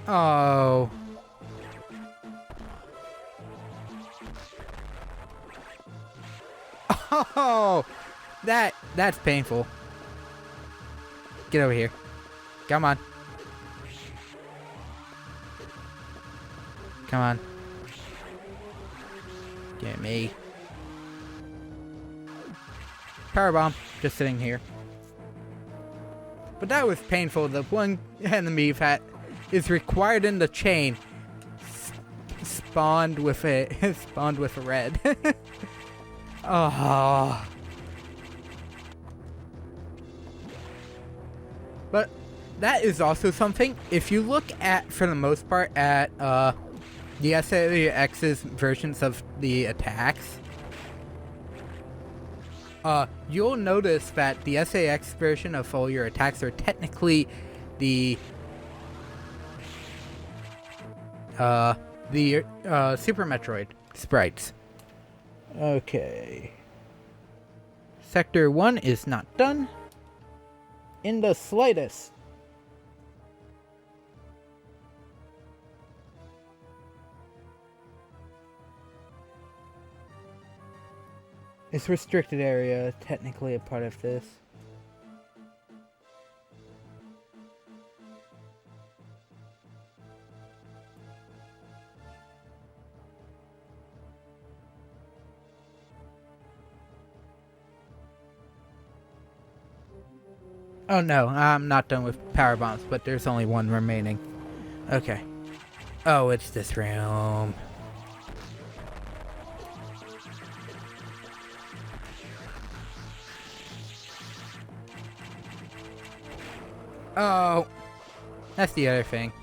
Oh. Oh! That's painful. Get over here. Come on. Come on. Get me. Powerbomb. Just sitting here. But that was painful. The one enemy that is required in the chain spawned with a red. Oh. But that is also something. If you look at, for the most part, at the SAX's versions of the attacks, you'll notice that the SAX version of all your attacks are technically the Super Metroid sprites. Okay. Sector 1 is not done in the slightest. Is restricted area technically a part of this? Oh no, I'm not done with power bombs, but there's only one remaining. Okay. Oh, it's this room. Oh, that's the other thing.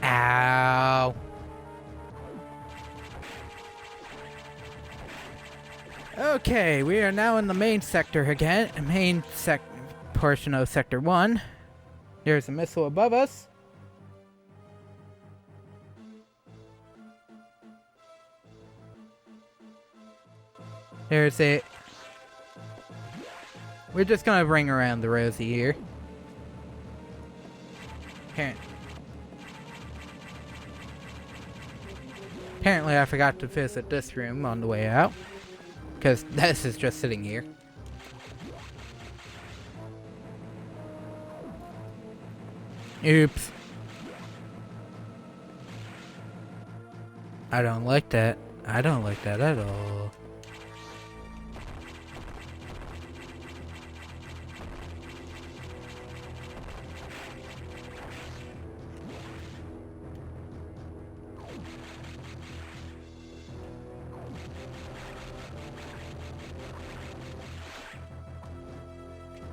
Ow. Okay, we are now in the main sector again. Portion of Sector 1. There's a missile above us. There's a... We're just gonna bring around the Rosie here. Apparently I forgot to visit this room on the way out. Because this is just sitting here. Oops. I don't like that. I don't like that at all.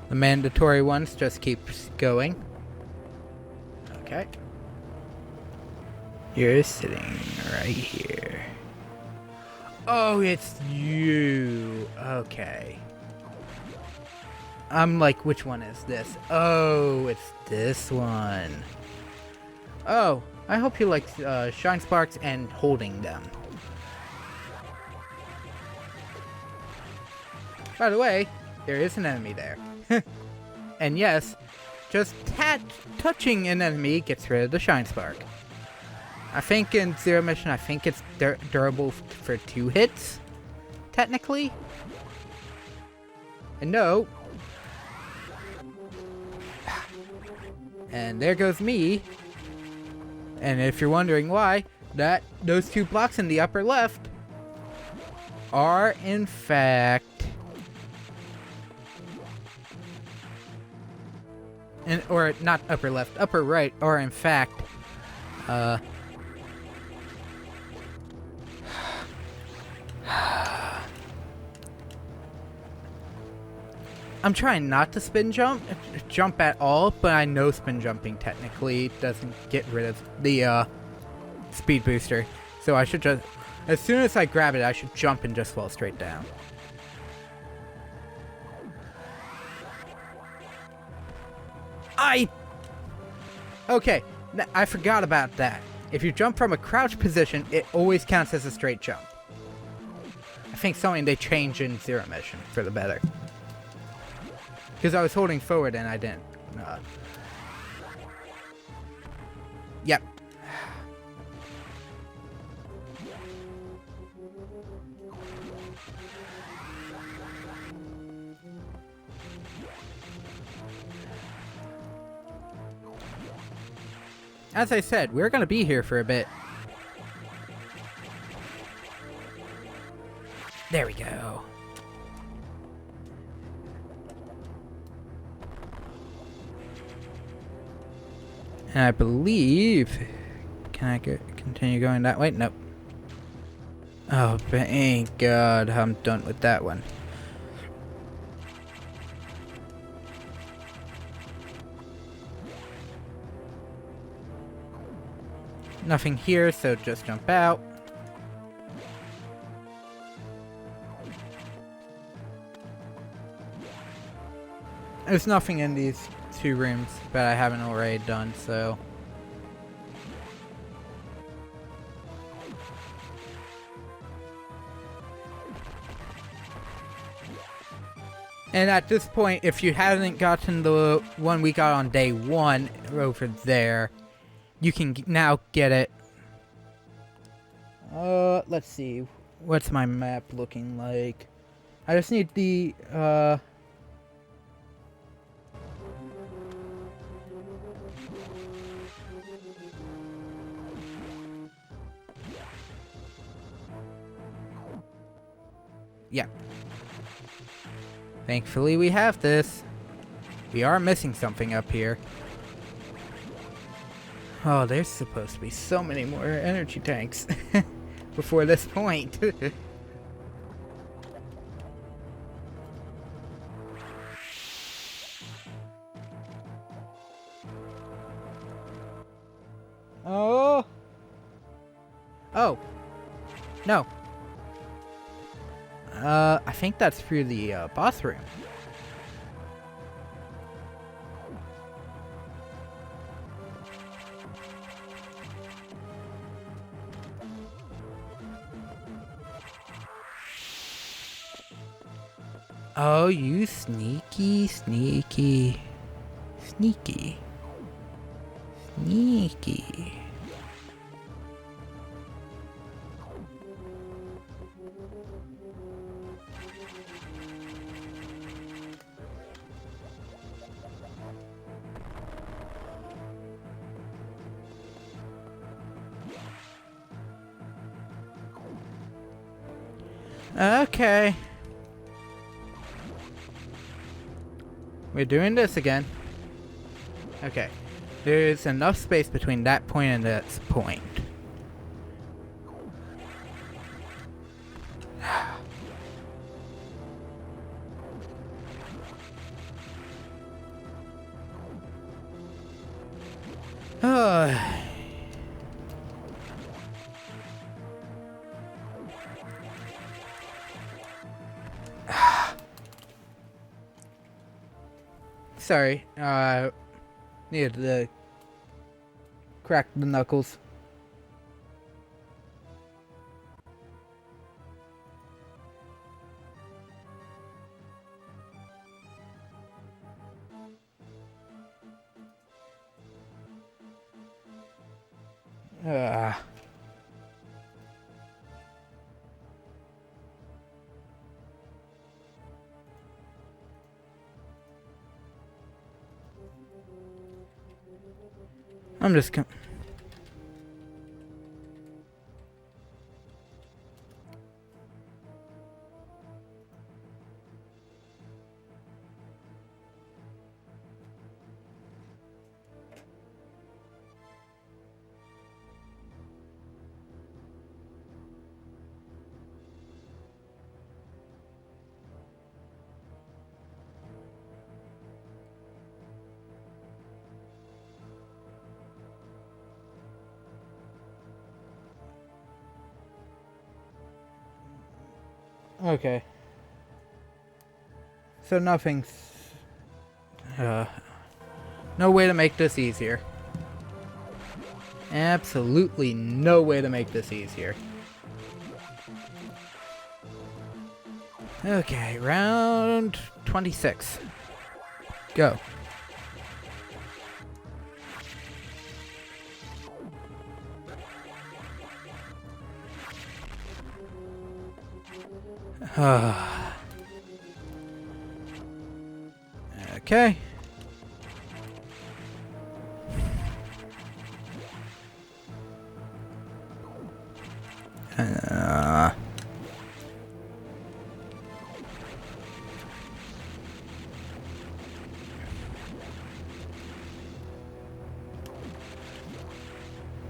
The mandatory ones just keep going. Okay. You're sitting right here. Oh, it's you. Okay. I'm like, which one is this? Oh, it's this one. Oh, I hope you like Shine Sparks and holding them. By the way, there is an enemy there. And yes, just touching an enemy gets rid of the Shine Spark. I think in Zero Mission, I think it's durable for 2 hits, technically. And no. And there goes me. And if you're wondering why, those 2 blocks in the upper left are in fact... or not upper left, upper right, or in fact, I'm trying not to spin jump at all, but I know spin jumping technically doesn't get rid of the speed booster. So I should just, as soon as I grab it, I should jump and just fall straight down. Okay, I forgot about that. If you jump from a crouch position, it always counts as a straight jump. I think something they changed in Zero Mission for the better. Because I was holding forward and I didn't. Yep. As I said, we're gonna be here for a bit. There we go. And I believe... Can I continue going that way? Nope. Oh, thank God, I'm done with that one. Nothing here, so just jump out. There's nothing in these 2 rooms that I haven't already done, so... And at this point, if you haven't gotten the one we got on day 1 over there, you can now get it. Let's see. What's my map looking like? I just need the, yeah. Thankfully we have this. We are missing something up here. Oh, there's supposed to be so many more energy tanks before this point. Oh. Oh. No. I think that's through the boss room. Oh, you sneaky, sneaky, sneaky, sneaky. Okay. We're doing this again. Okay. There's enough space between that point and this point. Sorry, needed to crack the knuckles. I'm just okay. So nothing's... no way to make this easier. Absolutely no way to make this easier. Okay, round 26. Go. Okay.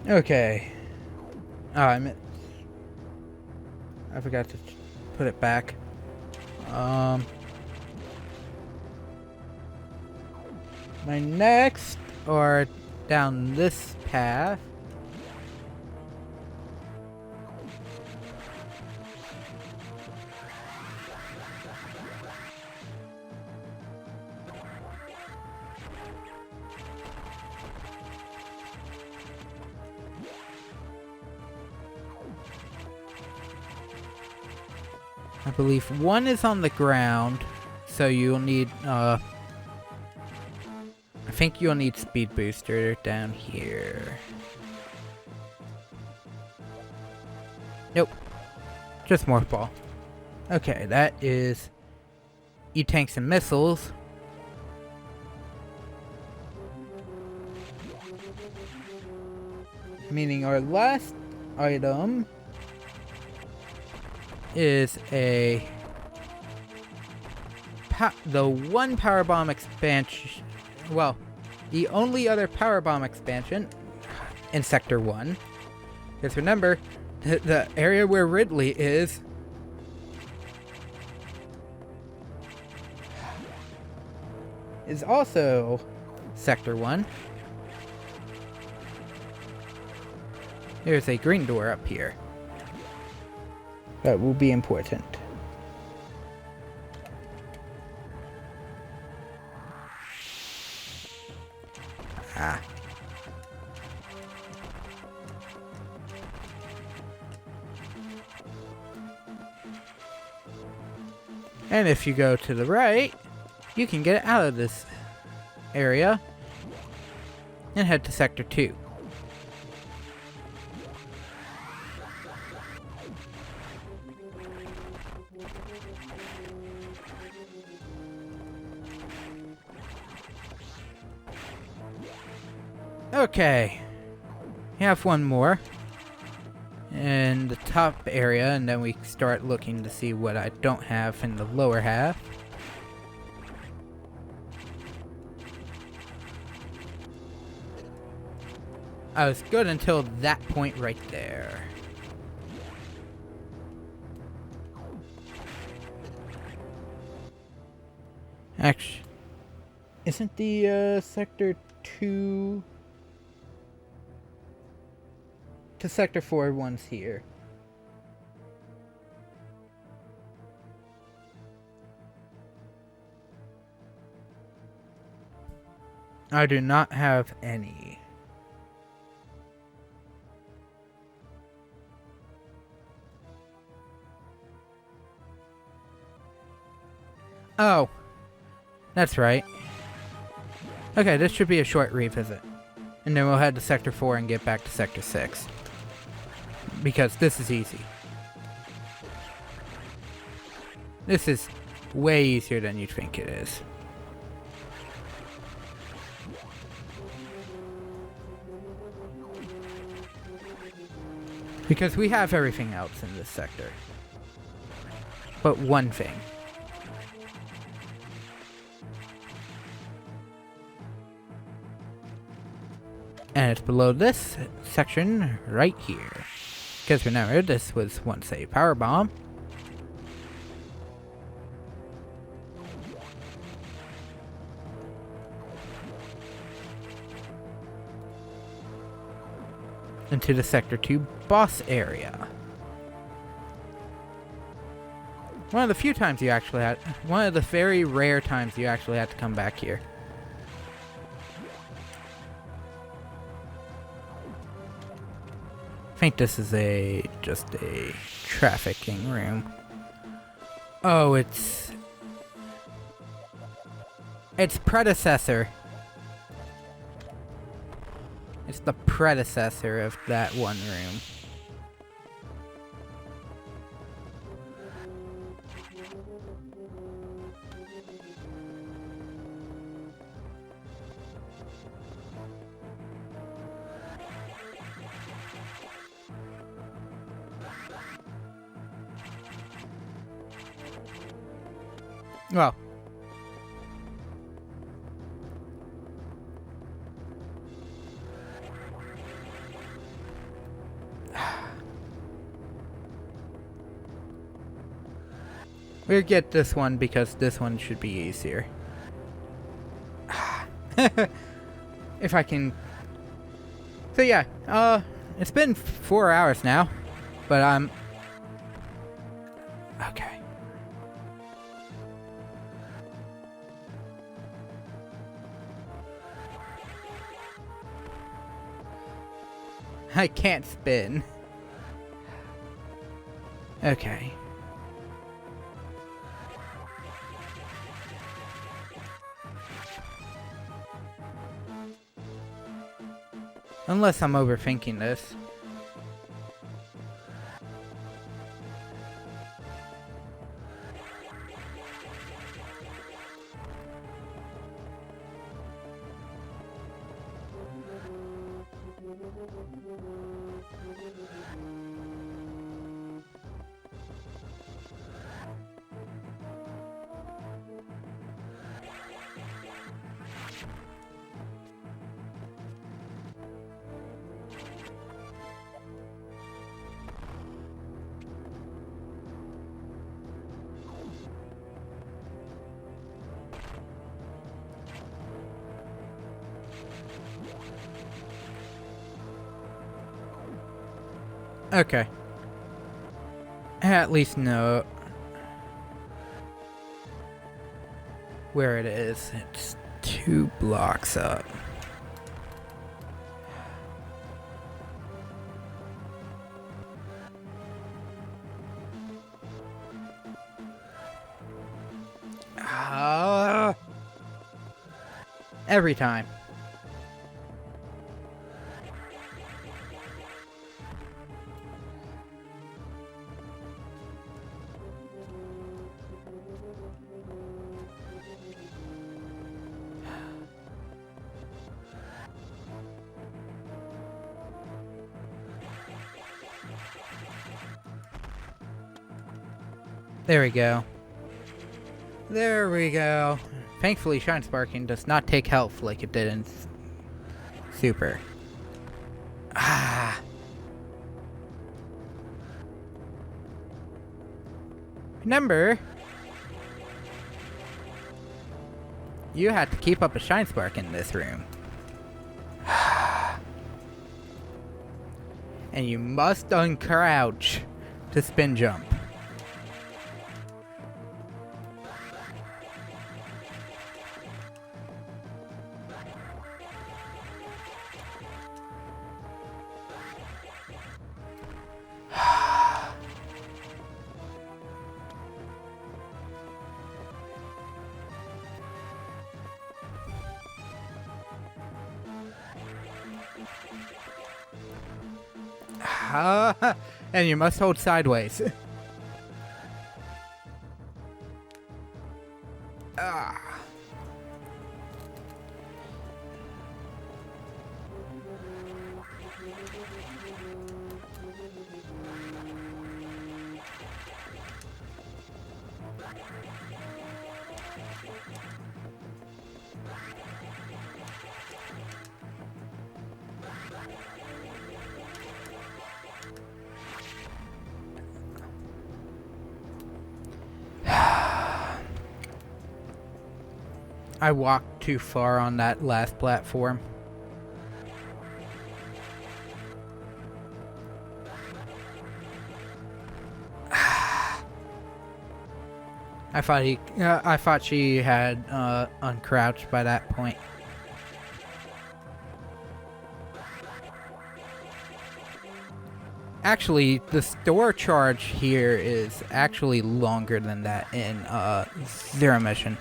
Okay. Oh, I forgot to put it back. My next, or down this path. I believe one is on the ground, So you'll need, I think you'll need speed booster down here. Nope. Just morph ball. Okay, that is E-tanks and missiles. Meaning our last item is the one power bomb expansion. Well, the only other power bomb expansion in Sector 1. Because remember, the area where Ridley is also Sector 1. There's a green door up here. That will be important. Ah. And if you go to the right, you can get out of this area and head to Sector 2. Okay, we have one more in the top area, and then we start looking to see what I don't have in the lower half. I was good until that point right there. Actually, isn't the Sector 2 to Sector 4 ones here? I do not have any. Oh, that's right. Okay, this should be a short revisit. And then we'll head to Sector 4 and get back to Sector 6. Because this is easy. This is way easier than you think it is. Because we have everything else in this sector. But one thing. And it's below this section right here. Because remember, this was once a power bomb. Into the Sector 2 boss area. One of the few times you actually had, one of the very rare times you actually had to come back here. I think this is just a trafficking room. Oh, it's predecessor. It's the predecessor of that one room. Well, we'll get this one because this one should be easier. If I can. So yeah, it's been 4 hours now, but I'm okay. I can't spin. Unless I'm overthinking this. Okay. At least know where it is. It's 2 blocks up. Every time. There we go. There we go. Thankfully, Shine Sparking does not take health like it did in Super. Ah. Remember, you have to keep up a Shine Spark in this room. And you must uncrouch to spin jump. And you must hold sideways. I walked too far on that last platform. I thought she had uncrouched by that point. Actually, the store charge here is actually longer than that in Zero Mission.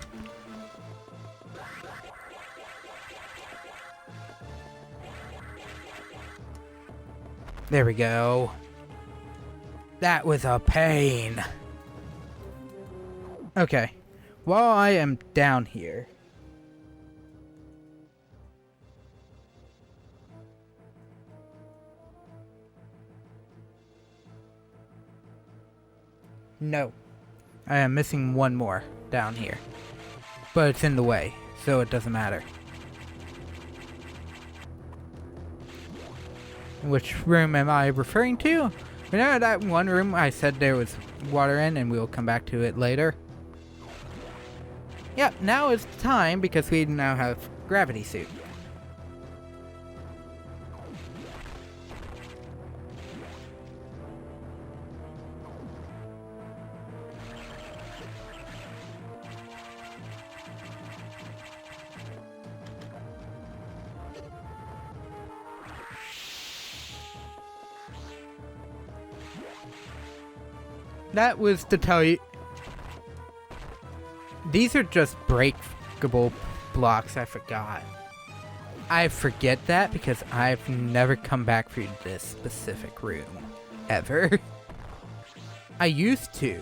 There we go. That was a pain. Okay. While I am down here. No. I am missing one more down here. But it's in the way, so it doesn't matter. Which room am I referring to? Remember that one room I said there was water in, and we'll come back to it later? Yep, now is the time because we now have gravity suit. That was to tell you. These are just breakable blocks, I forgot. I forget that because I've never come back through this specific room. Ever. I used to.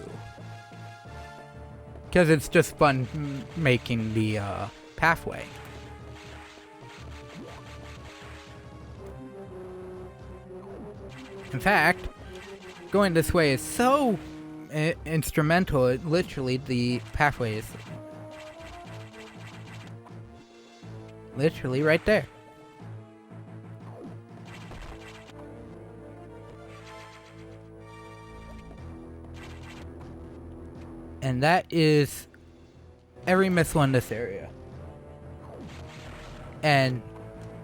Because it's just fun making the pathway. In fact, going this way is so instrumental, literally the pathway is literally right there. And that is every missile in this area. And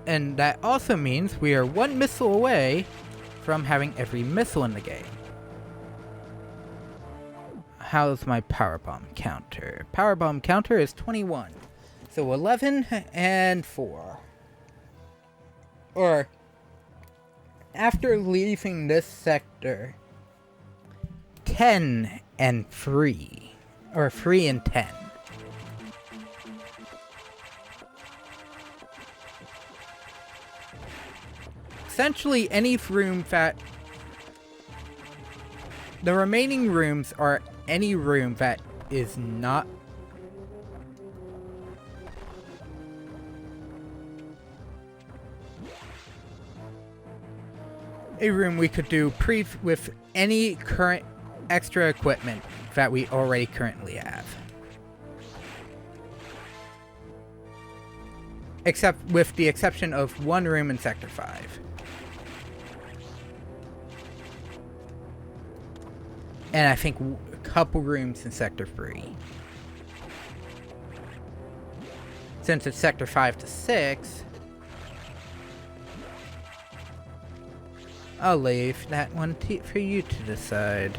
that also means we are one missile away from having every missile in the game. How's my power bomb counter? Power bomb counter is 21. So 11 and 4. Or after leaving this sector, 10 and 3. Or 3 and 10. Essentially, any room that... The remaining rooms are any room that is not... a room we could do with any current extra equipment that we already currently have. Except with the exception of one room in Sector 5. And I think a couple rooms in Sector 3. Since it's Sector 5 to 6, I'll leave that one for you to decide.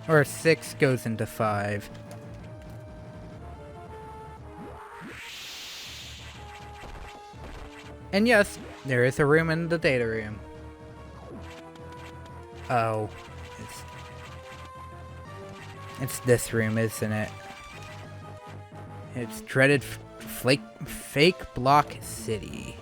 Or 6 goes into 5. And yes, there is a room in the data room. Oh. It's this room, isn't it? It's dreaded fake block city.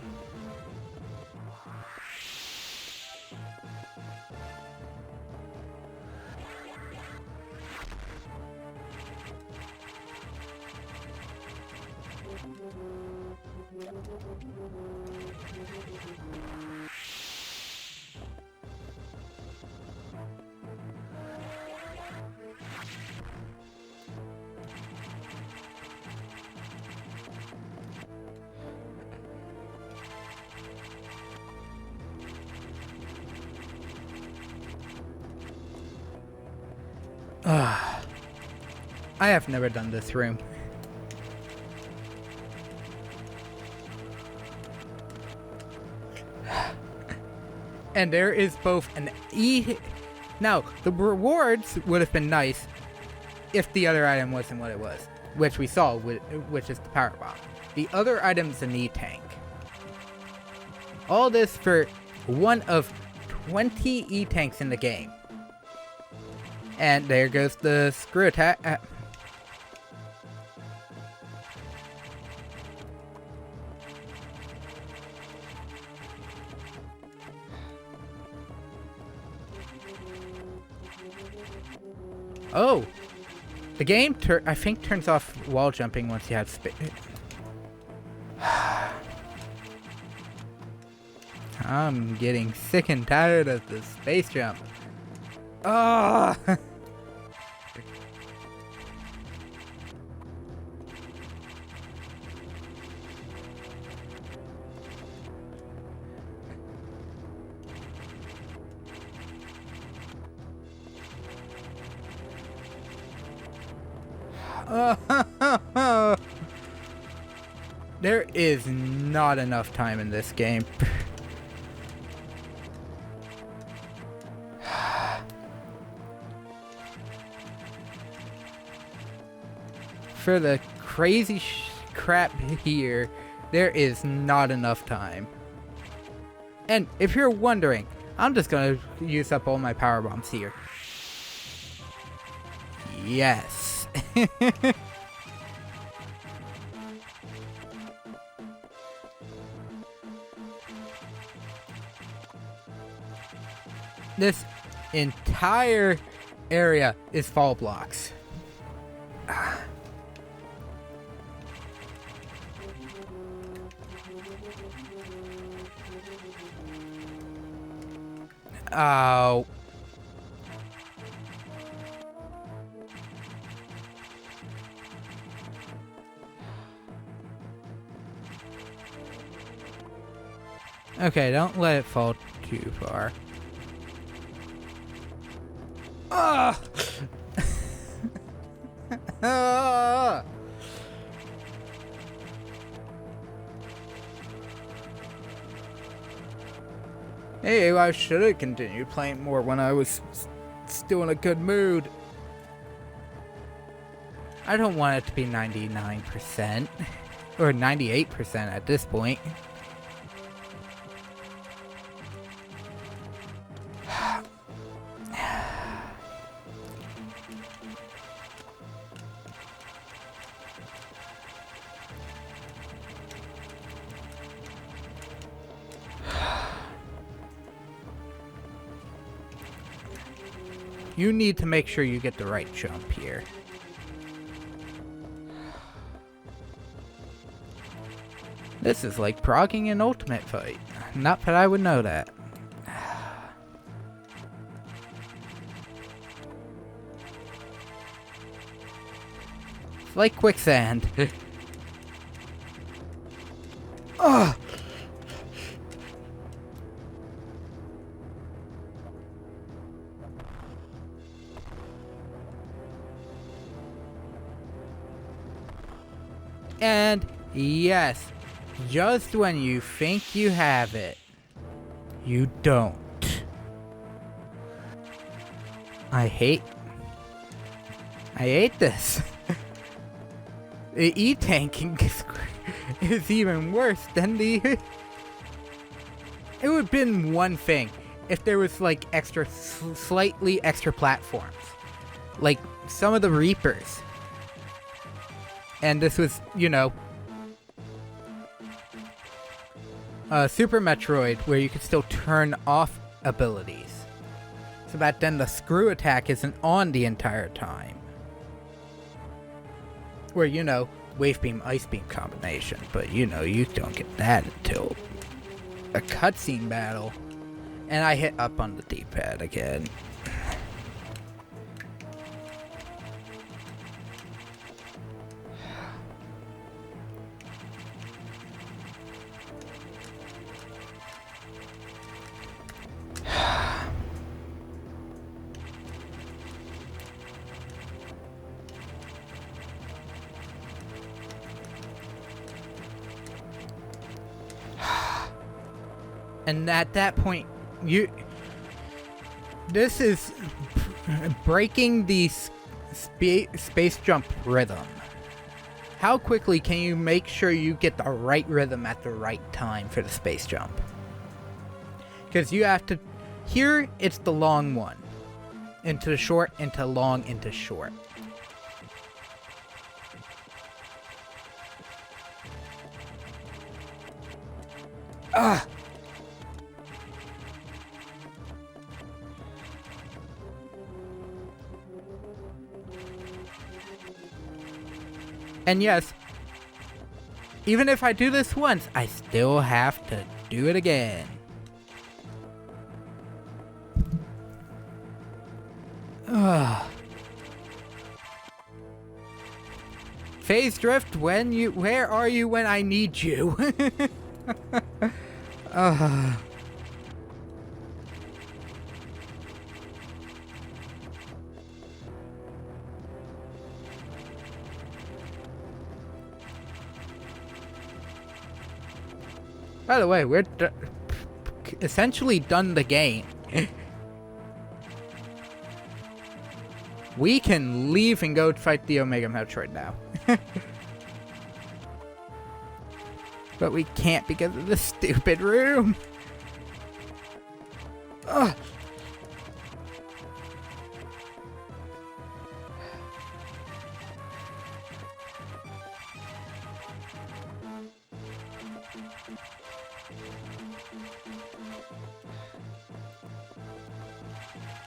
I have never done this room. And there is both an E... Now, the rewards would have been nice if the other item wasn't what it was, which we saw, which is the power bomb. The other item's an E-tank. All this for one of 20 E-tanks in the game. And there goes the screw attack. Oh! The game, I think, turns off wall jumping once you have space. I'm getting sick and tired of the space jump. Oh! There is not enough time in this game. For the crazy crap here, there is not enough time. And if you're wondering, I'm just gonna use up all my power bombs here. Yes. This entire area is fall blocks. Oh. Okay, don't let it fall too far. Ah! Ah! Hey, I should have continued playing more when I was still in a good mood. I don't want it to be 99% or 98% at this point. You need to make sure you get the right jump here. This is like progging an ultimate fight. Not that I would know that. It's like quicksand. Ugh! And yes, just when you think you have it, you don't. I hate this. The E-tanking is even worse than the... It would have been one thing if there was like slightly extra platforms. Like some of the Reapers. And this was, you know, Super Metroid, where you could still turn off abilities. So that then the screw attack isn't on the entire time. Where, you know, Wave Beam, Ice Beam combination. But, you know, you don't get that until a cutscene battle. And I hit up on the D-pad again. And at that point, this is breaking the space jump rhythm. How quickly can you make sure you get the right rhythm at the right time for the space jump? Because you have to... Here, it's the long one. Into the short, into long, into short. Ugh! And yes, even if I do this once, I still have to do it again. Ugh. Phase drift where are you when I need you? By the way, we're essentially done the game. We can leave and go fight the Omega Metroid now. But we can't because of the stupid room. Ugh.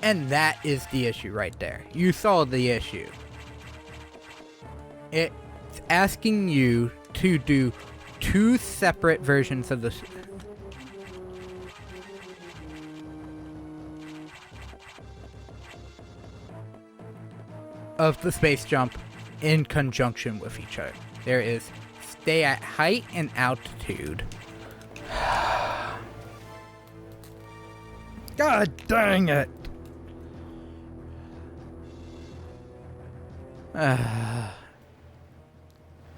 And that is the issue right there. You saw the issue. It's asking you to do two separate versions of the space jump in conjunction with each other. There is stay at height and altitude. God dang it! I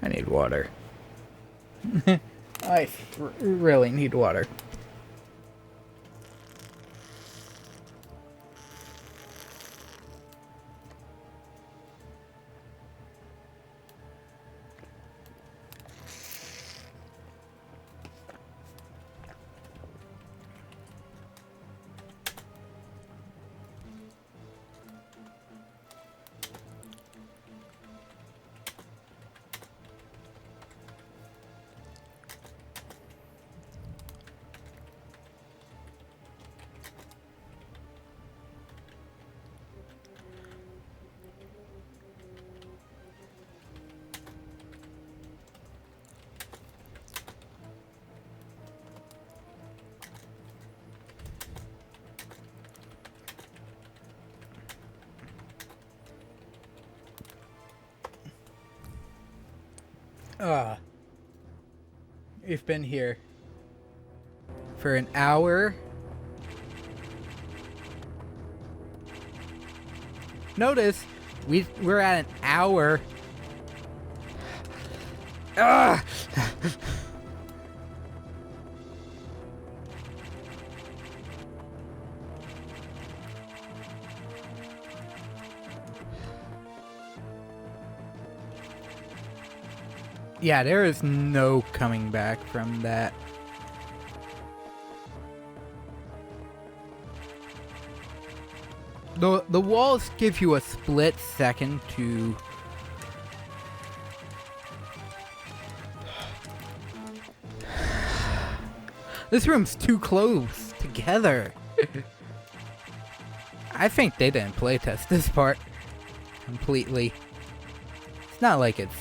need water. I really need water. We've been here for an hour. Notice we're at an hour. Ah! Yeah, there is no coming back from that. The walls give you a split second to... This room's too close together. I think they didn't playtest this part completely. It's not like it's...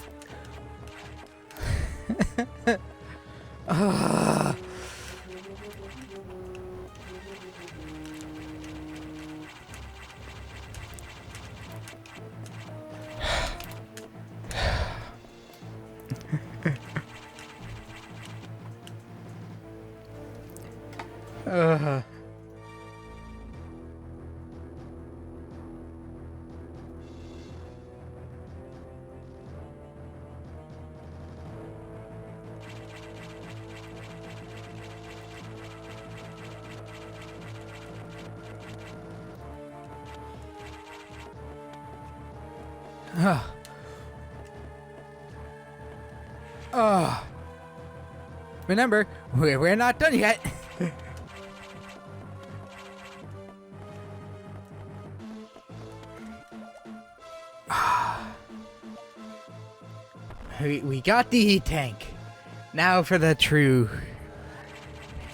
Remember, we're not done yet. We got the heat tank. Now for the true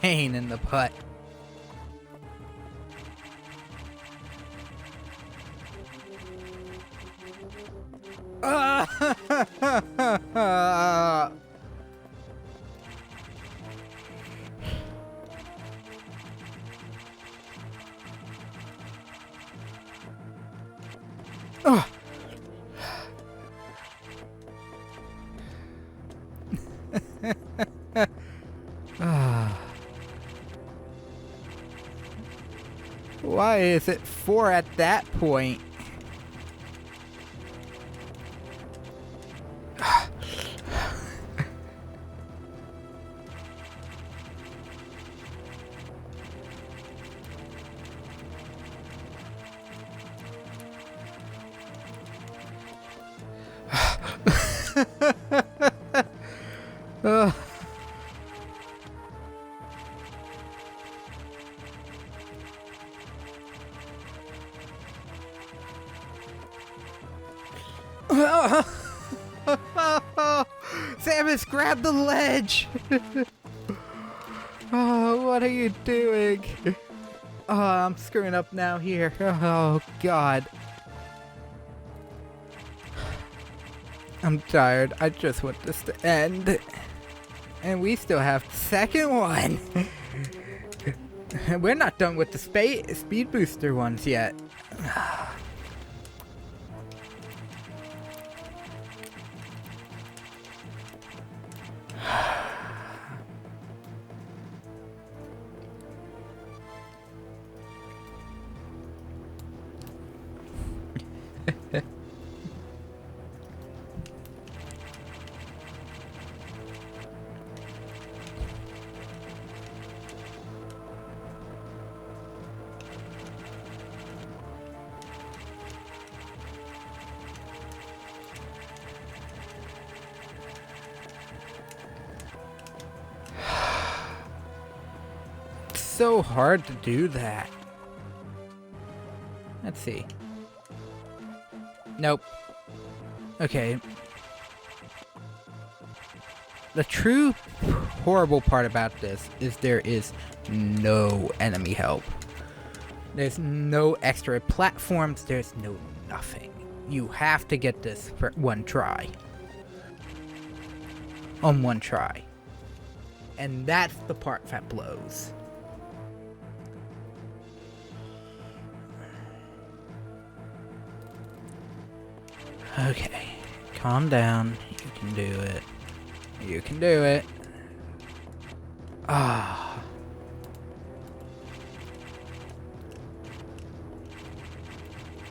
pain in the butt. Why is it 4 at that point? Samus, grab the ledge! Oh, what are you doing? Oh, I'm screwing up now here. Oh, God. I'm tired. I just want this to end. And we still have the second one. We're not done with the speed booster ones yet. So hard to do that. Let's see. Nope. Okay. The true horrible part about this is there is no enemy help. There's no extra platforms, there's no nothing. You have to get this for one try. On one try. And that's the part that blows. Okay, calm down. You can do it. You can do it. Ah.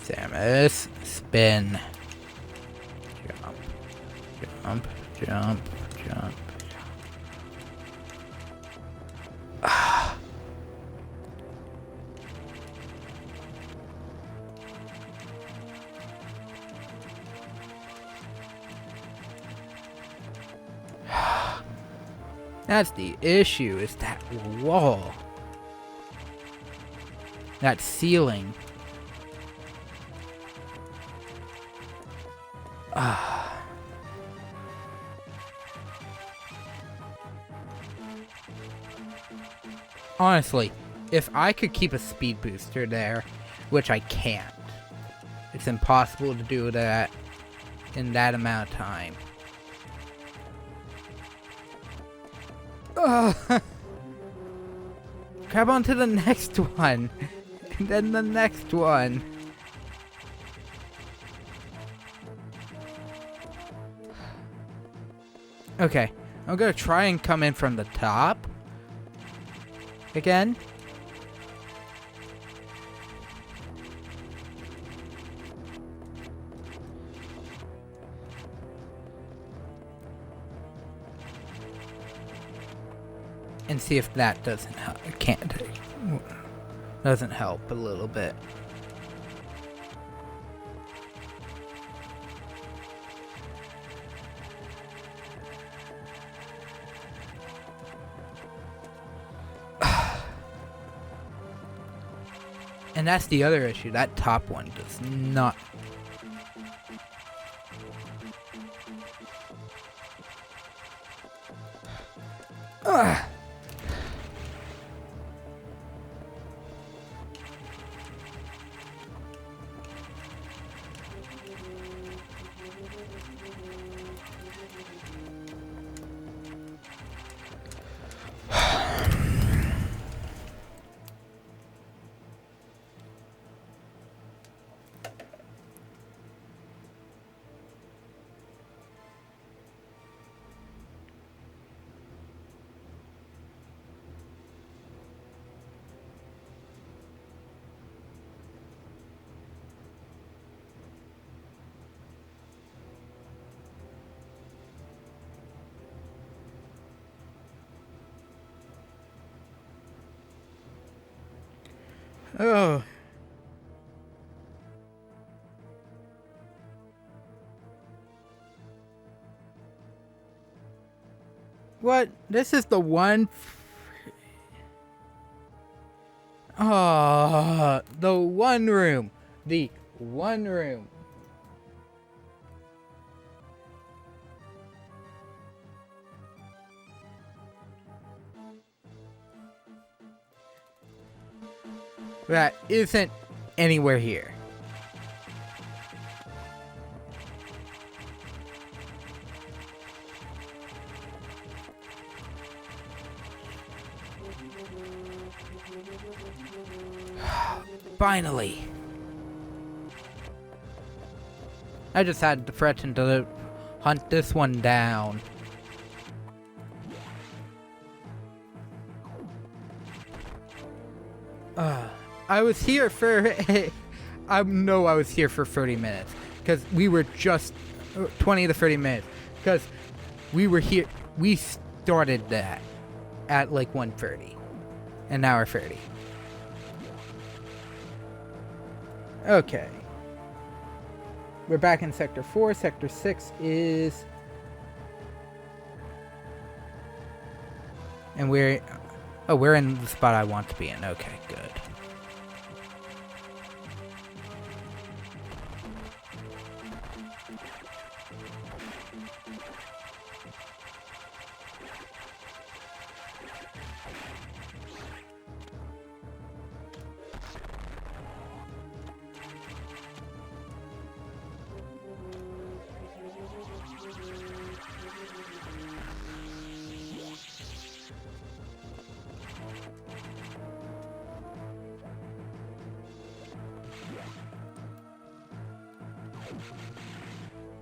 Samus, spin. Jump, jump, jump, jump. Ah. That's the issue, is that wall. That ceiling. Ah. Honestly, if I could keep a speed booster there, which I can't. It's impossible to do that in that amount of time. Grab onto the next one. And then the next one. Okay, I'm gonna try and come in from the top. Again. And see if that doesn't help. Doesn't help a little bit. And that's the other issue. That top one does not. Ugh. Oh. What? This is the one. Oh, the one room. The one room. that isn't anywhere here. Finally. I just had to threaten to hunt this one down. I was here for I know I was here for 30 minutes because we were just 20 to 30 minutes because we were here. We started that at like 1:30, an hour 30. Okay, we're back in Sector 4. Sector 6 is, and we're in the spot I want to be in. Okay, good.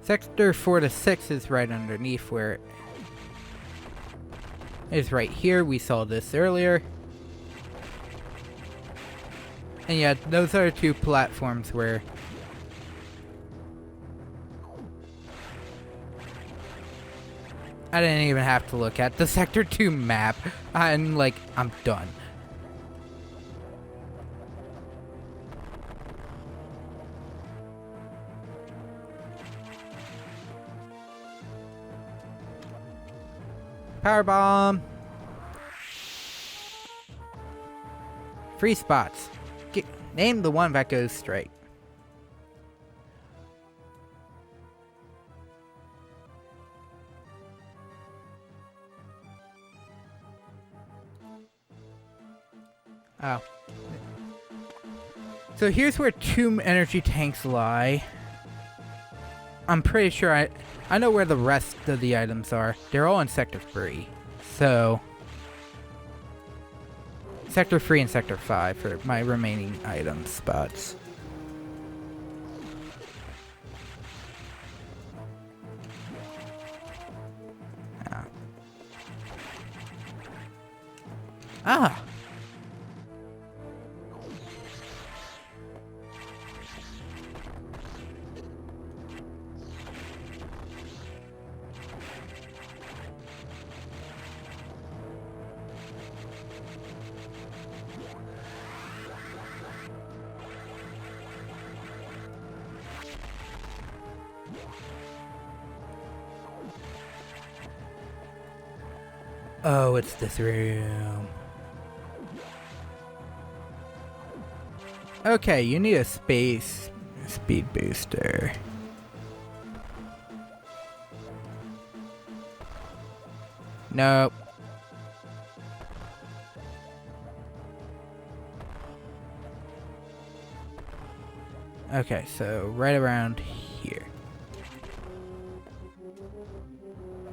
Sector 4 to 6 is right underneath where it is right here. We saw this earlier. And yeah, those are two platforms where I didn't even have to look at the Sector 2 map. I'm done. Power bomb. Free spots. Name the one that goes straight. Oh. So here's where two energy tanks lie. I'm pretty sure I know where the rest of the items are. They're all in Sector 3. So Sector 3 and Sector 5 for my remaining item spots. Ah! Oh, it's this room. Okay, you need a speed booster. Nope. Okay, so right around here.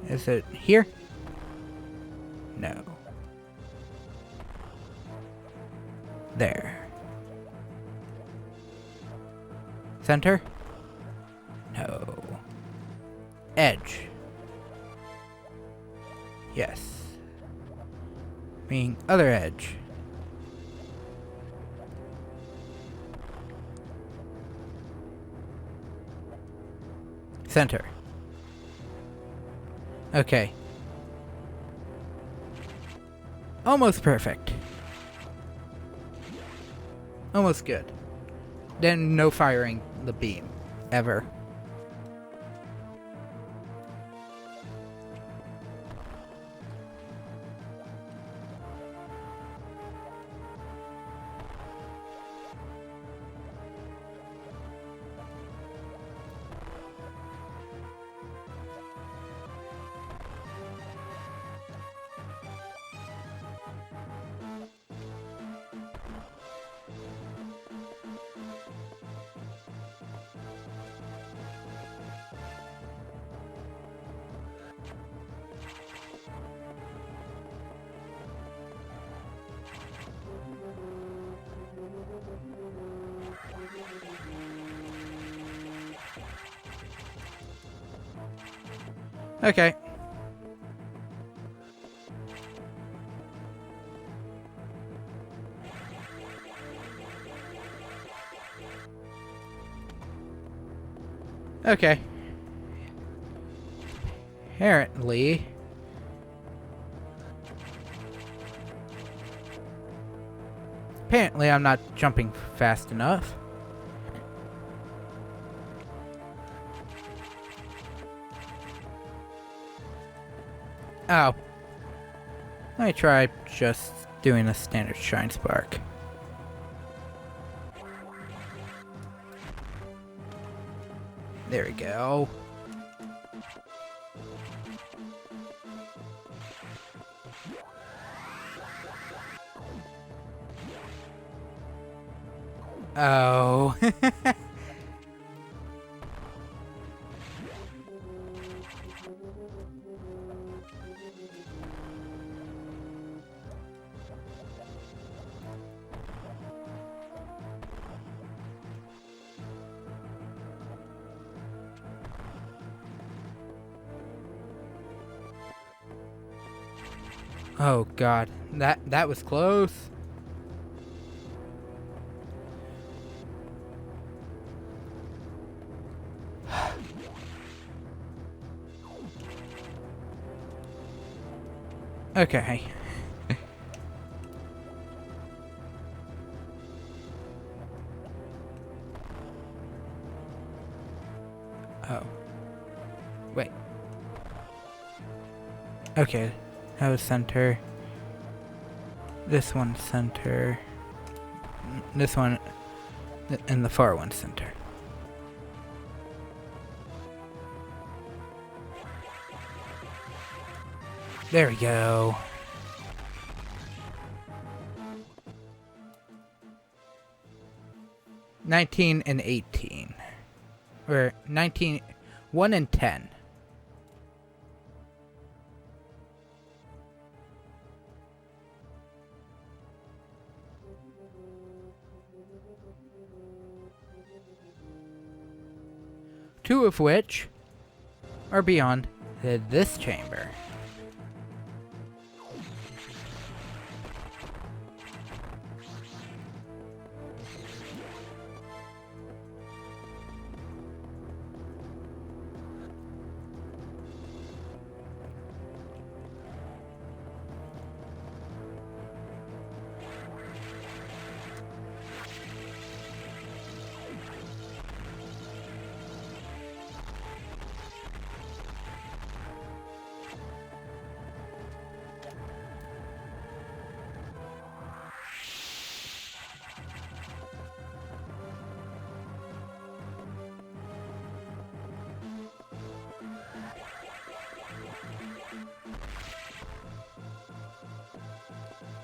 Is it here? No. There. Center? No. Edge. Yes. Meaning other edge. Center. Okay. Almost perfect. Almost good. Then no firing the beam. Ever. Okay. Okay. Apparently. Apparently I'm not jumping fast enough. Oh. Let me try just doing a standard Shine Spark. There we go. Oh. Oh god. That was close. Okay. Oh. Wait. Okay. That was center. This one center. This one. And the far one center. There we go. $19 and $18. Or 19, 1 and 10. Two of which are beyond this chamber.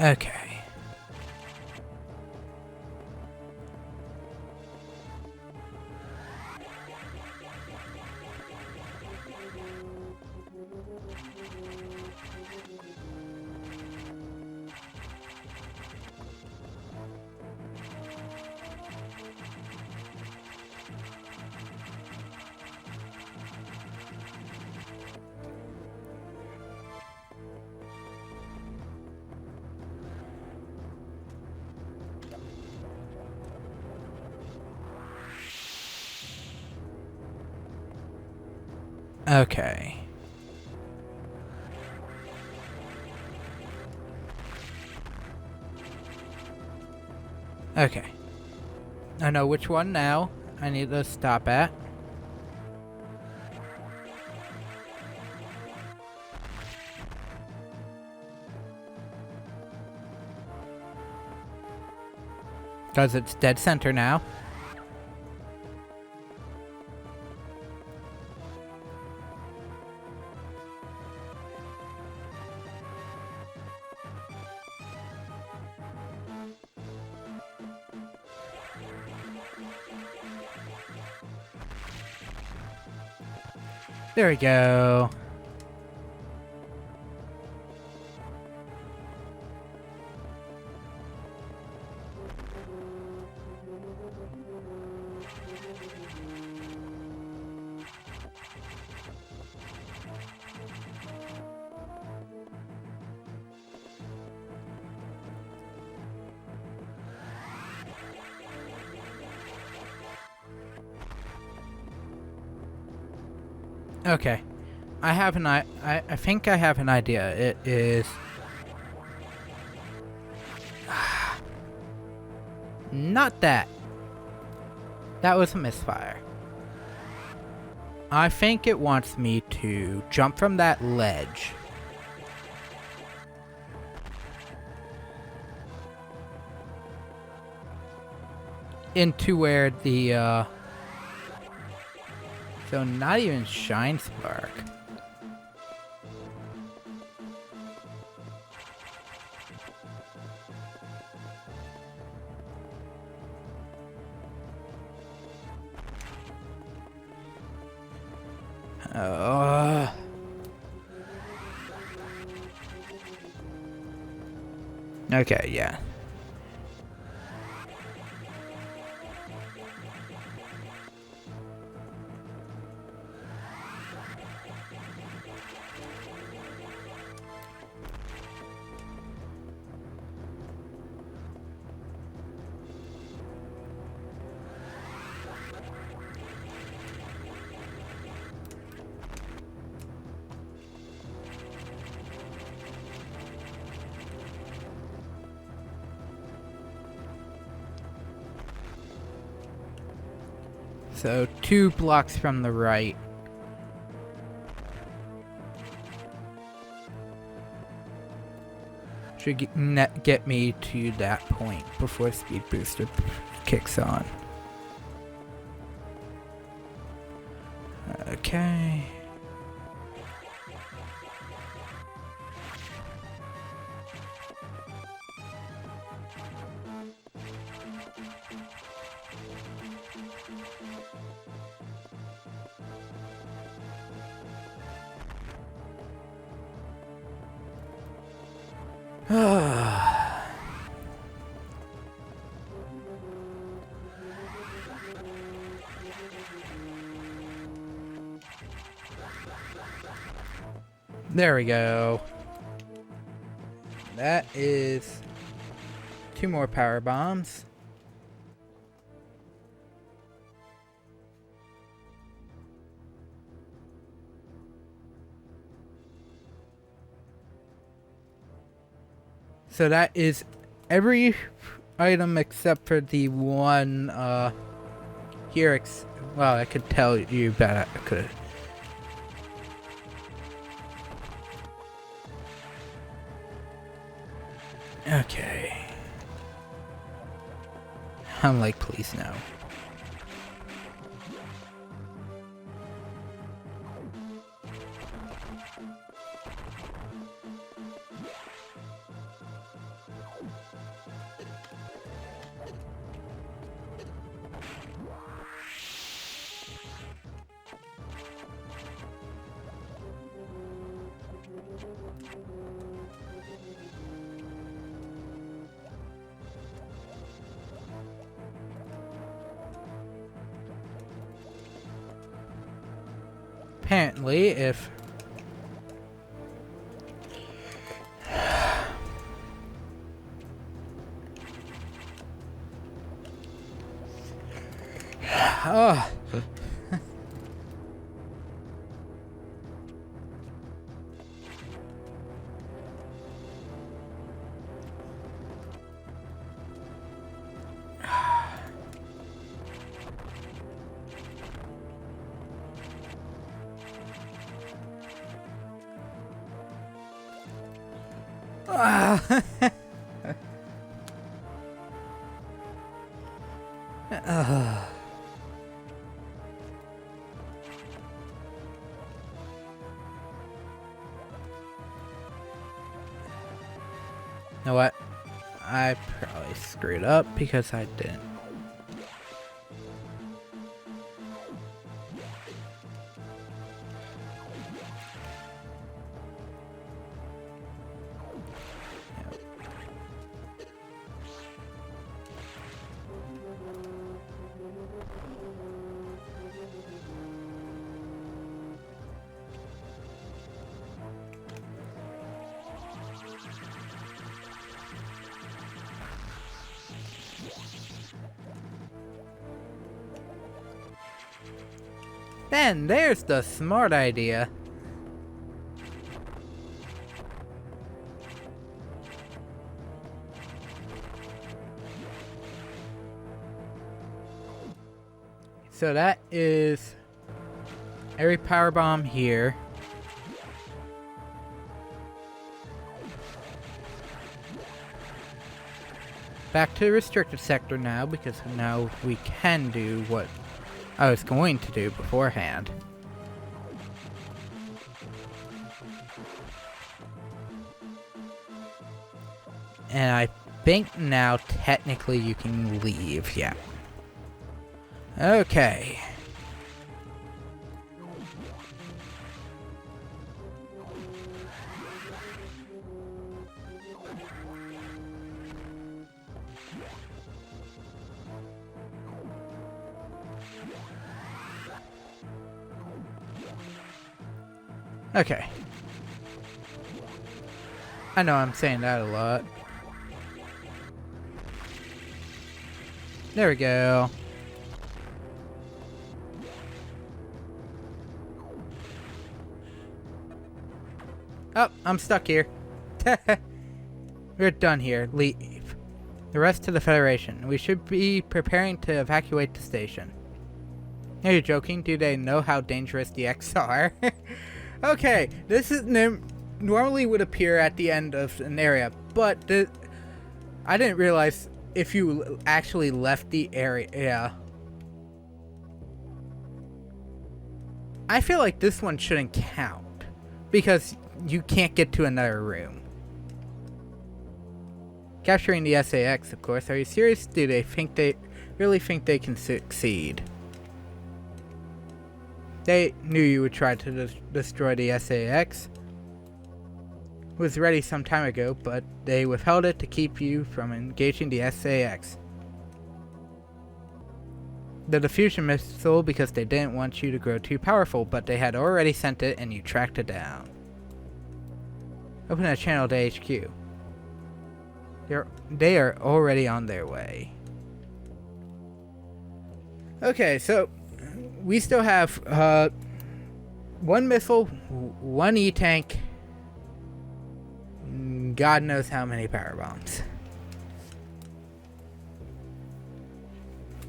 Okay. Okay. Okay. I know which one now I need to stop at. Because it's dead center now. There we go. Okay. I think I have an idea. It is... Not that. That was a misfire. I think it wants me to jump from that ledge. Into where the, So not even Shine Spark. Okay, yeah. So 2 blocks from the right. Should get me to that point before Speed Booster kicks on. Okay. There we go. That is 2 more power bombs. So that is every item except for the one here. Well, I could tell you, but I could. Okay. I'm like, please no. Apparently, if oh. You know what? I probably screwed up because I didn't. Then there's the smart idea. So that is every power bomb here. Back to the restricted sector now, because now we can do what I was going to do beforehand. And I think now technically you can leave, yeah. Okay. Okay. I know I'm saying that a lot. There we go. Oh, I'm stuck here. We're done here. Leave. The rest to the Federation. We should be preparing to evacuate the station. Are you joking? Do they know how dangerous the X are? Okay, this is normally would appear at the end of an area, but I didn't realize if you actually left the area. I feel like this one shouldn't count because you can't get to another room. Capturing the SAX, of course. Are you serious? Do they really think they can succeed? They knew you would try to destroy the SAX. It was ready some time ago, but they withheld it to keep you from engaging the SAX. The diffusion missile because they didn't want you to grow too powerful, but they had already sent it and you tracked it down. Open a channel to HQ. They are already on their way. Okay, so we still have one missile, one E-tank, God knows how many power bombs.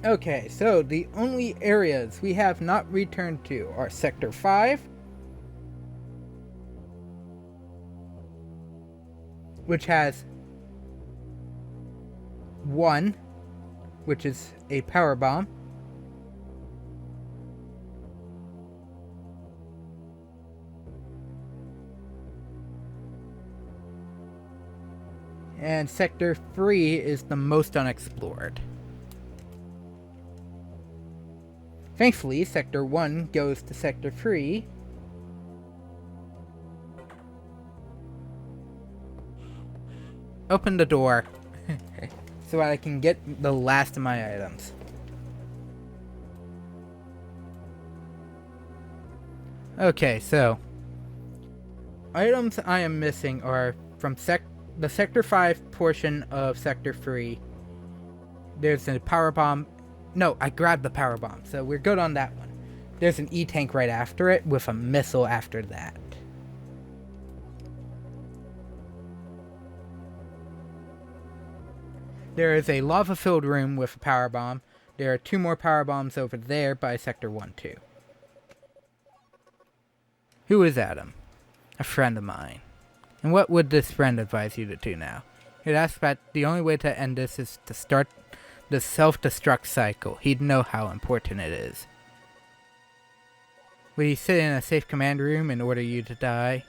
Okay, so the only areas we have not returned to are Sector 5, which has 1, which is a power bomb. And Sector 3 is the most unexplored. Thankfully, Sector 1 goes to Sector 3. Open the door so I can get the last of my items. Okay, so items I am missing are from the Sector 5 portion of Sector 3. There's a power bomb. No, I grabbed the power bomb, so we're good on that one. There's an E-tank right after it with a missile after that. There is a lava-filled room with a power bomb. There are 2 more power bombs over there by Sector 1 too. Who is Adam? A friend of mine. And what would this friend advise you to do now? He'd ask that the only way to end this is to start the self-destruct cycle. He'd know how important it is. Would he sit in a safe command room and order you to die?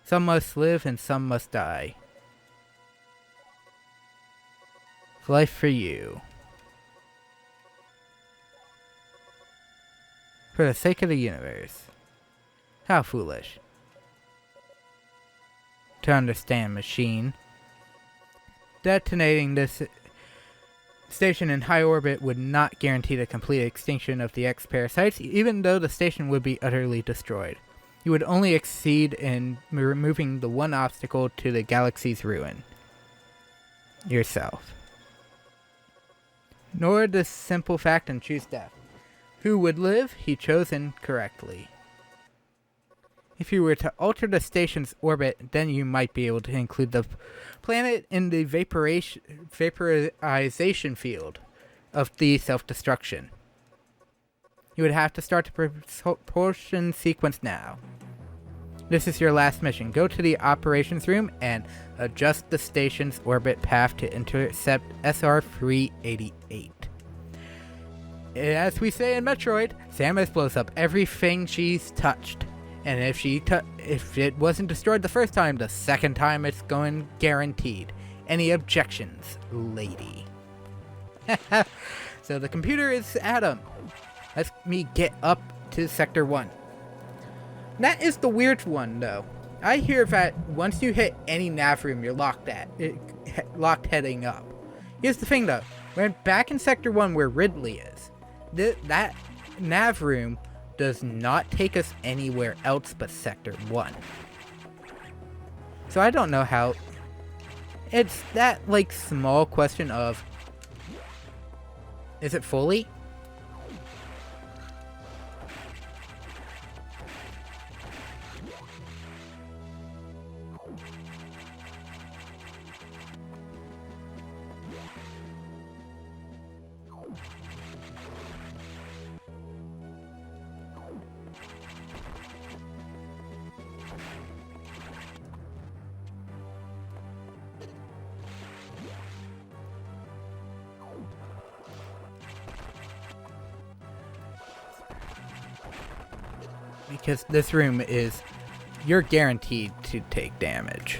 Some must live and some must die. Life for you. For the sake of the universe. How foolish. To understand, machine. Detonating this station in high orbit would not guarantee the complete extinction of the X-parasites, even though the station would be utterly destroyed. You would only exceed in removing the one obstacle to the galaxy's ruin. Yourself. Nor this simple fact and choose death. Who would live? He chose incorrectly. If you were to alter the station's orbit, then you might be able to include the planet in the vaporization field of the self-destruction. You would have to start the propulsion sequence now. This is your last mission. Go to the operations room and adjust the station's orbit path to intercept SR-388. As we say in Metroid, Samus blows up everything she's touched. And if it wasn't destroyed the first time, the second time it's going guaranteed. Any objections, lady? So the computer is Adam. Let me get up to Sector 1. That is the weird one, though. I hear that once you hit any nav room, you're locked heading up. Here's the thing, though. We're back in Sector 1 where Ridley is. That nav room does not take us anywhere else but Sector 1. So I don't know how... It's that, like, small question of... Is it fully? Because this room is, you're guaranteed to take damage.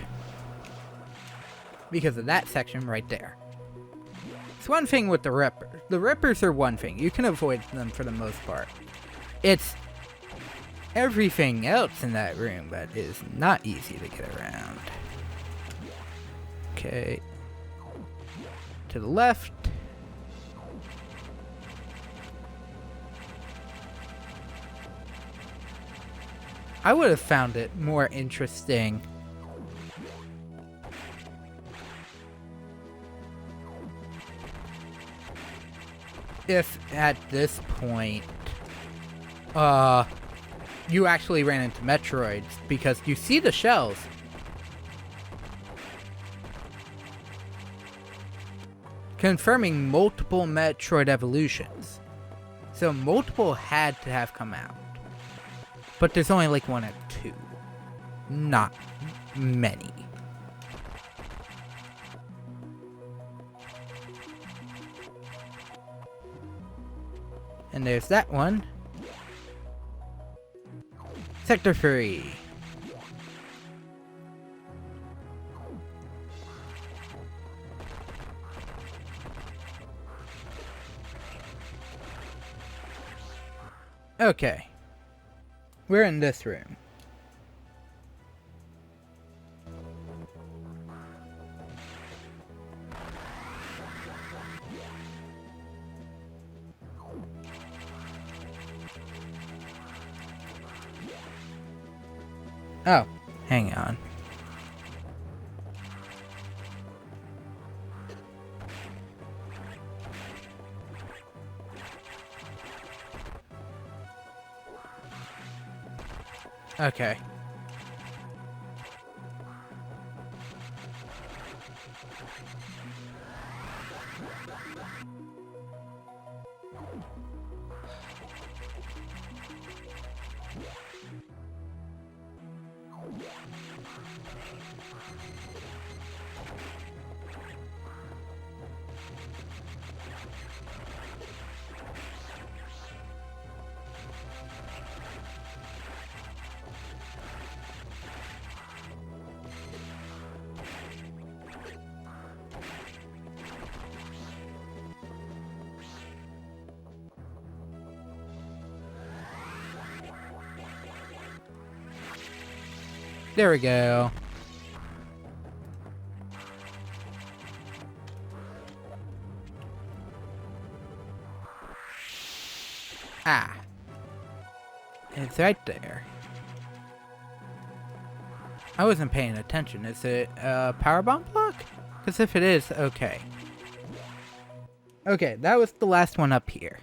Because of that section right there. It's one thing with the Ripper. The Rippers are one thing. You can avoid them for the most part. It's everything else in that room that is not easy to get around. Okay. To the left. I would have found it more interesting if at this point you actually ran into Metroids, because you see the shells. Confirming multiple Metroid evolutions. So multiple had to have come out. But there's only like 1 or 2. Not many. And there's that one. Sector 3. Okay. We're in this room. Oh, hang on. Okay. There we go. Ah. It's right there. I wasn't paying attention. Is it a power bomb block? Because if it is, okay. Okay, that was the last one up here.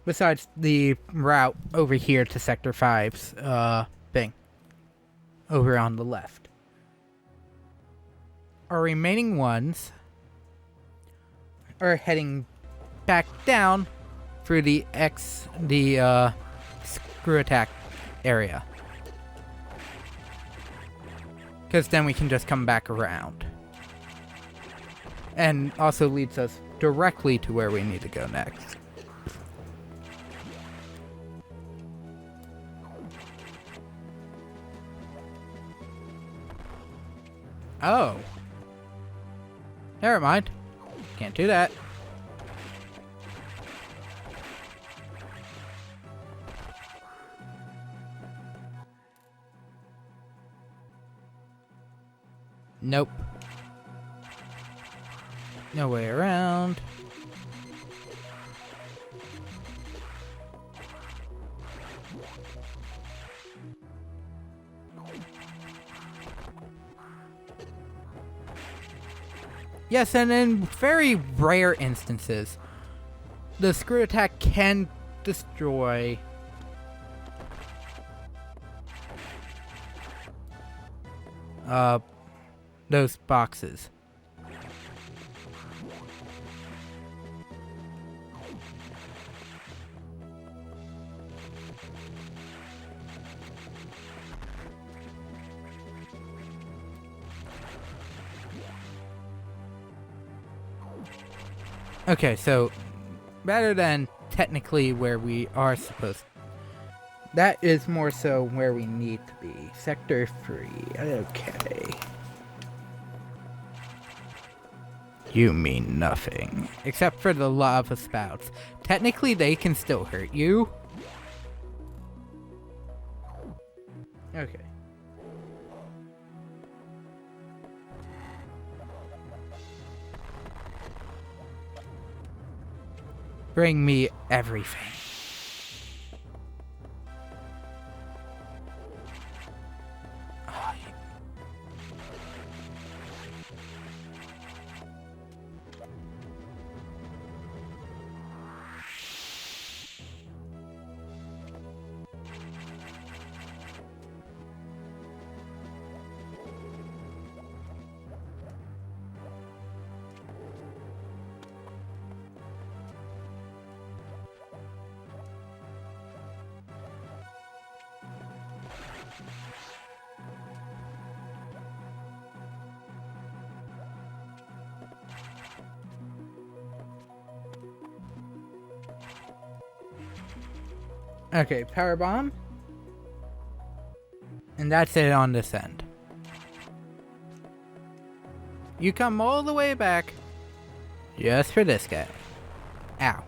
Besides the route over here to Sector 5's thing. Over on the left. Our remaining ones are heading back down through the screw attack area. Because then we can just come back around. And also leads us directly to where we need to go next. Oh. Never mind. Can't do that. Nope. No way around. Yes, and in very rare instances, the screw attack can destroy those boxes. Okay, so rather than technically where we are supposed to, that is more so where we need to be. Sector 3. Okay. You mean nothing. Except for the lava spouts. Technically, they can still hurt you. Okay. Bring me everything. Okay, power bomb. And that's it on this end. You come all the way back just for this guy. Ow.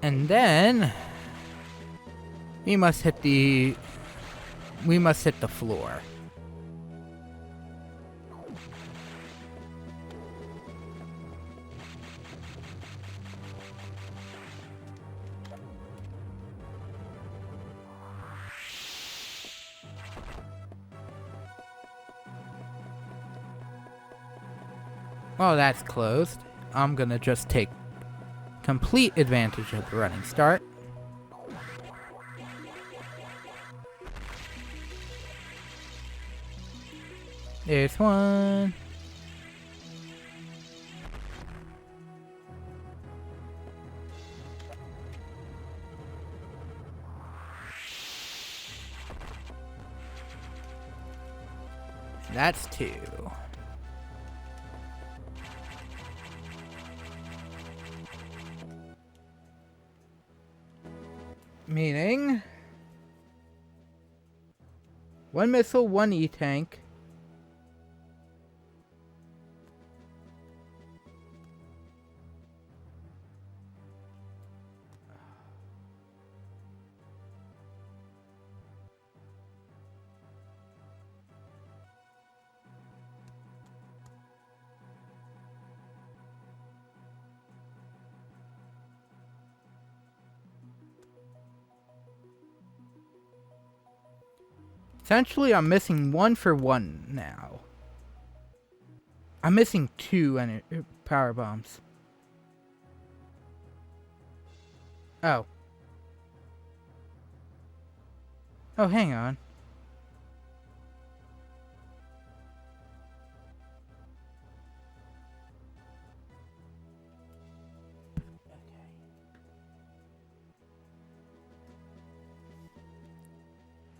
And then we must hit the floor. Well, that's closed. I'm gonna just take complete advantage of the running start. There's one. That's two. Meaning, one missile, one E-tank. Essentially, I'm missing 1 for 1 now. I'm missing 2 power bombs. Oh. Oh, hang on.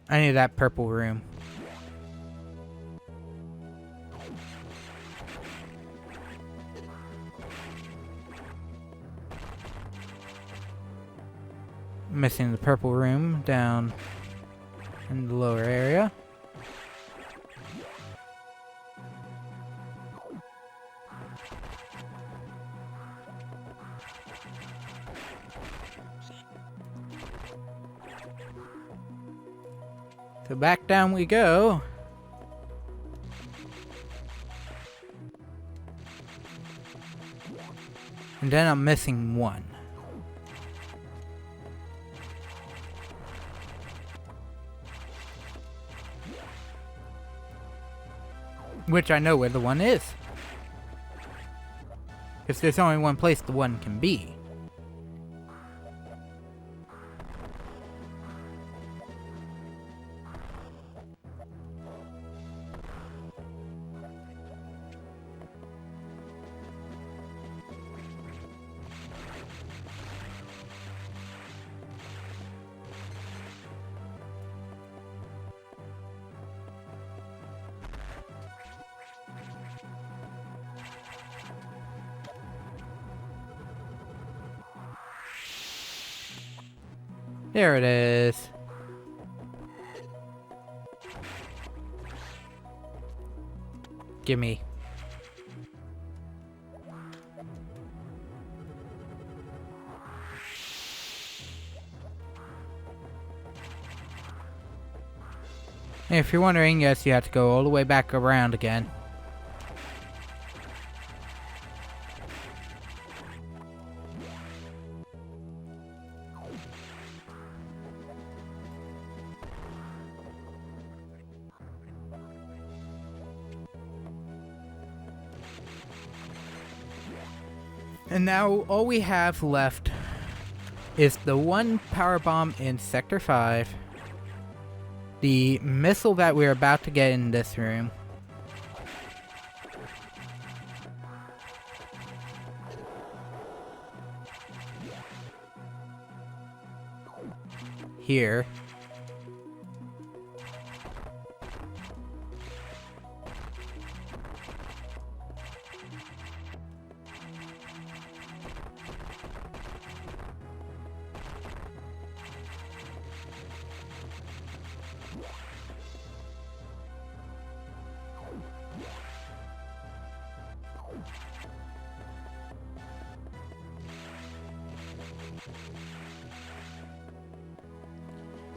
I need that purple room. Missing the purple room down in the lower area. So back down we go. And then I'm missing 1. Which I know where the 1 is. Because there's only one place the 1 can be. There it is. Gimme. And if you're wondering, yes, you have to go all the way back around again. And now all we have left is the 1 power bomb in Sector 5, the missile that we're about to get in this room, here,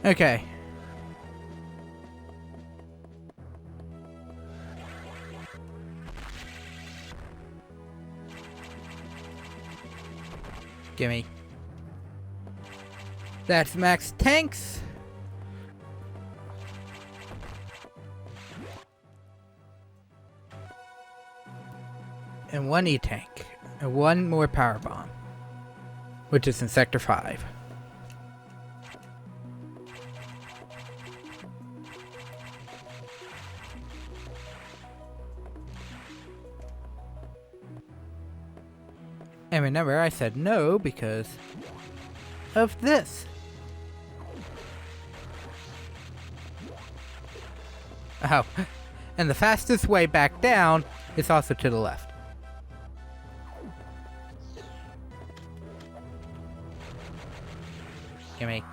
okay. Gimme. That's max tanks. And 1 E-tank. And 1 more power bomb. Which is in Sector 5. And remember, I said no because of this. Oh, and the fastest way back down is also to the left. Gimme.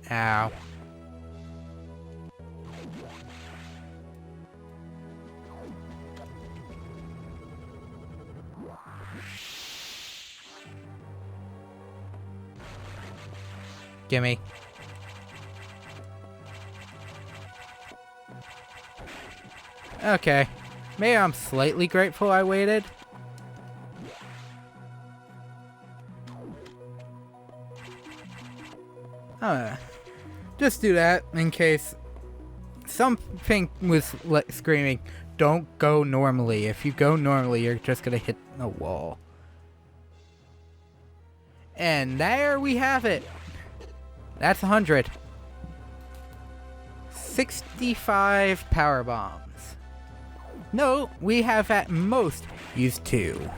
Ow. Gimme. Okay. Maybe I'm slightly grateful I waited. Just do that in case something was screaming, don't go normally. If you go normally, you're just gonna hit a wall. And there we have it. That's 100. 65 power bombs. No, we have at most used 2.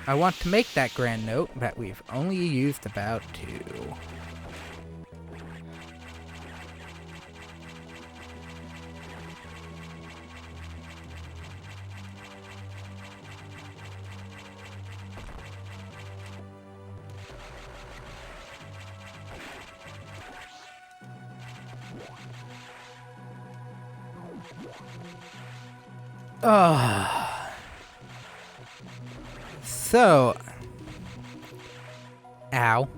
I want to make that grand note that we've only used about 2. So, ow.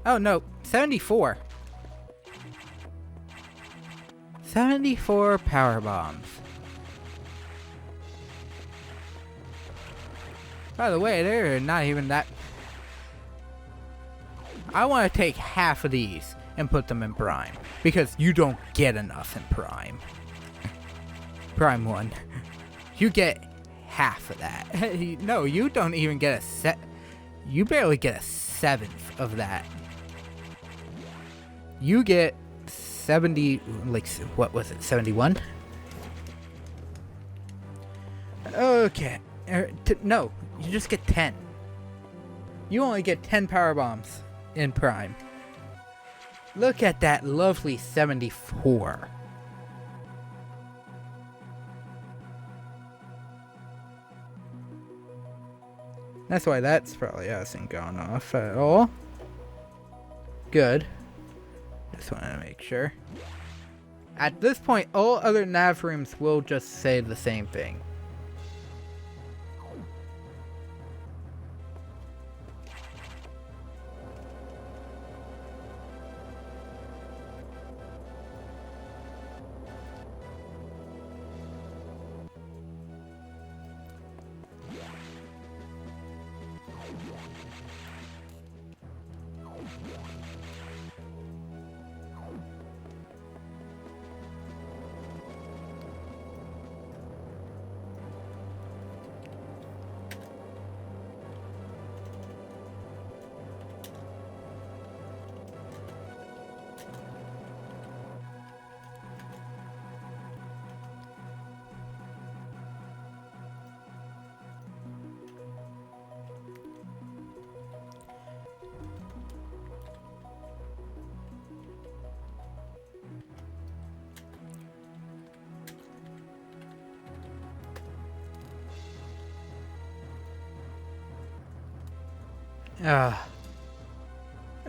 Oh no, 74. 74 power bombs. By the way, they're not even that. I want to take half of these and put them in Prime, because you don't get enough in Prime. Prime 1. You get half of that. No, you don't even get a set. You barely get a 1/7 of that. You get 70, like, what was it, 71? Okay. No, you just get 10. You only get 10 power bombs in Prime. Look at that lovely 74. That's why that's probably hasn't gone off at all. Good. Just wanted to make sure. At this point, all other nav rooms will just say the same thing.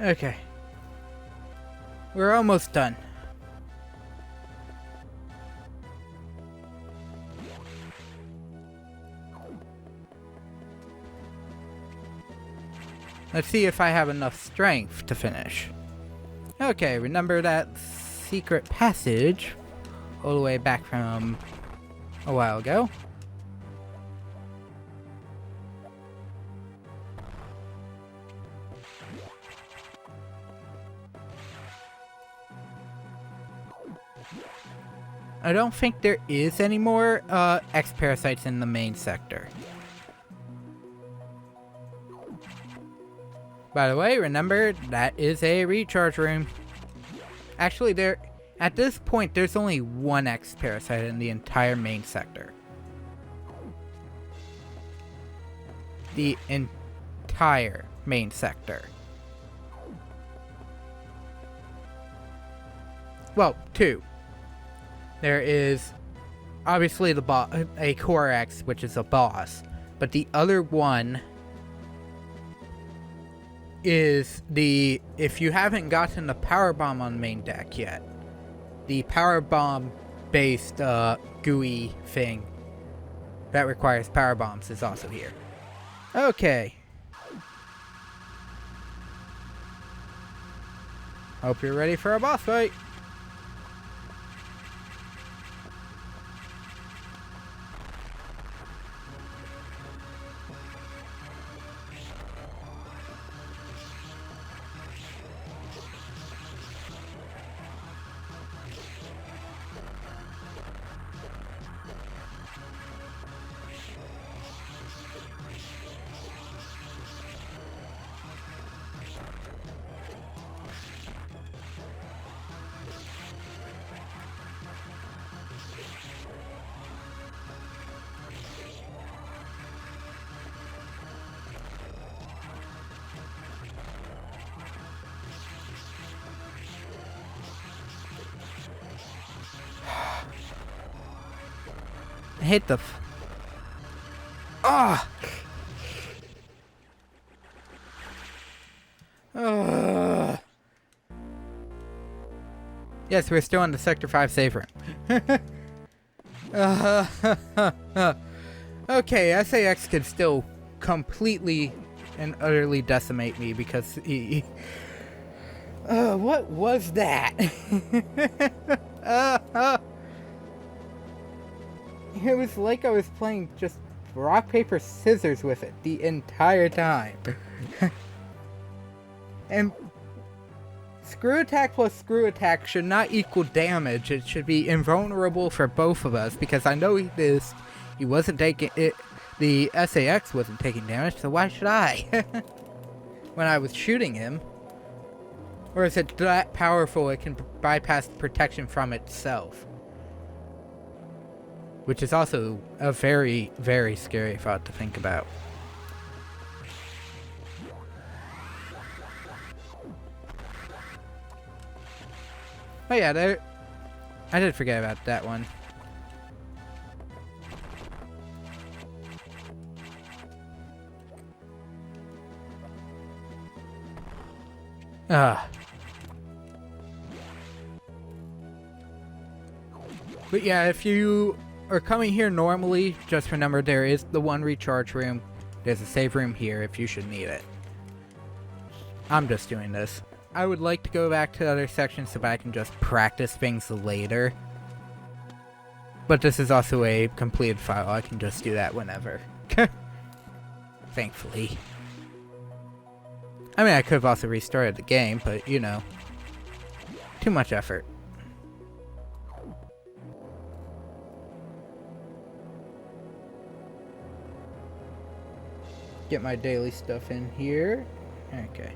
Okay. We're almost done. Let's see if I have enough strength to finish. Okay, remember that secret passage all the way back from a while ago? I don't think there is any more X-Parasites in the main sector. By the way, remember, that is a recharge room. Actually, at this point, there's only one X-Parasite in the entire main sector. The entire main sector. Well, 2. There is obviously a Core X, which is a boss, but the other one is if you haven't gotten the power bomb on main deck yet, the power bomb based GUI thing that requires power bombs is also here. Okay. Hope you're ready for a boss fight. I hate the Ah! Yes, we're still in the Sector 5 save room. Okay, SAX could still completely and utterly decimate me because he... what was that? It was like I was playing just rock, paper, scissors with it the entire time. And screw attack plus screw attack should not equal damage. It should be invulnerable for both of us because I know he missed. He wasn't taking it. The SAX wasn't taking damage, so why should I? When I was shooting him. Or is it that powerful it can bypass protection from itself? Which is also a very, very scary thought to think about. Oh yeah, I did forget about that one. But yeah, if you are coming here normally, just remember there is the one recharge room. There's a save room here if you should need it. I'm just doing this. I would like to go back to other sections so that I can just practice things later. But this is also a completed file. I can just do that whenever. Thankfully. I mean, I could have also restarted the game, but, you know. Too much effort. Get my daily stuff in here. Okay.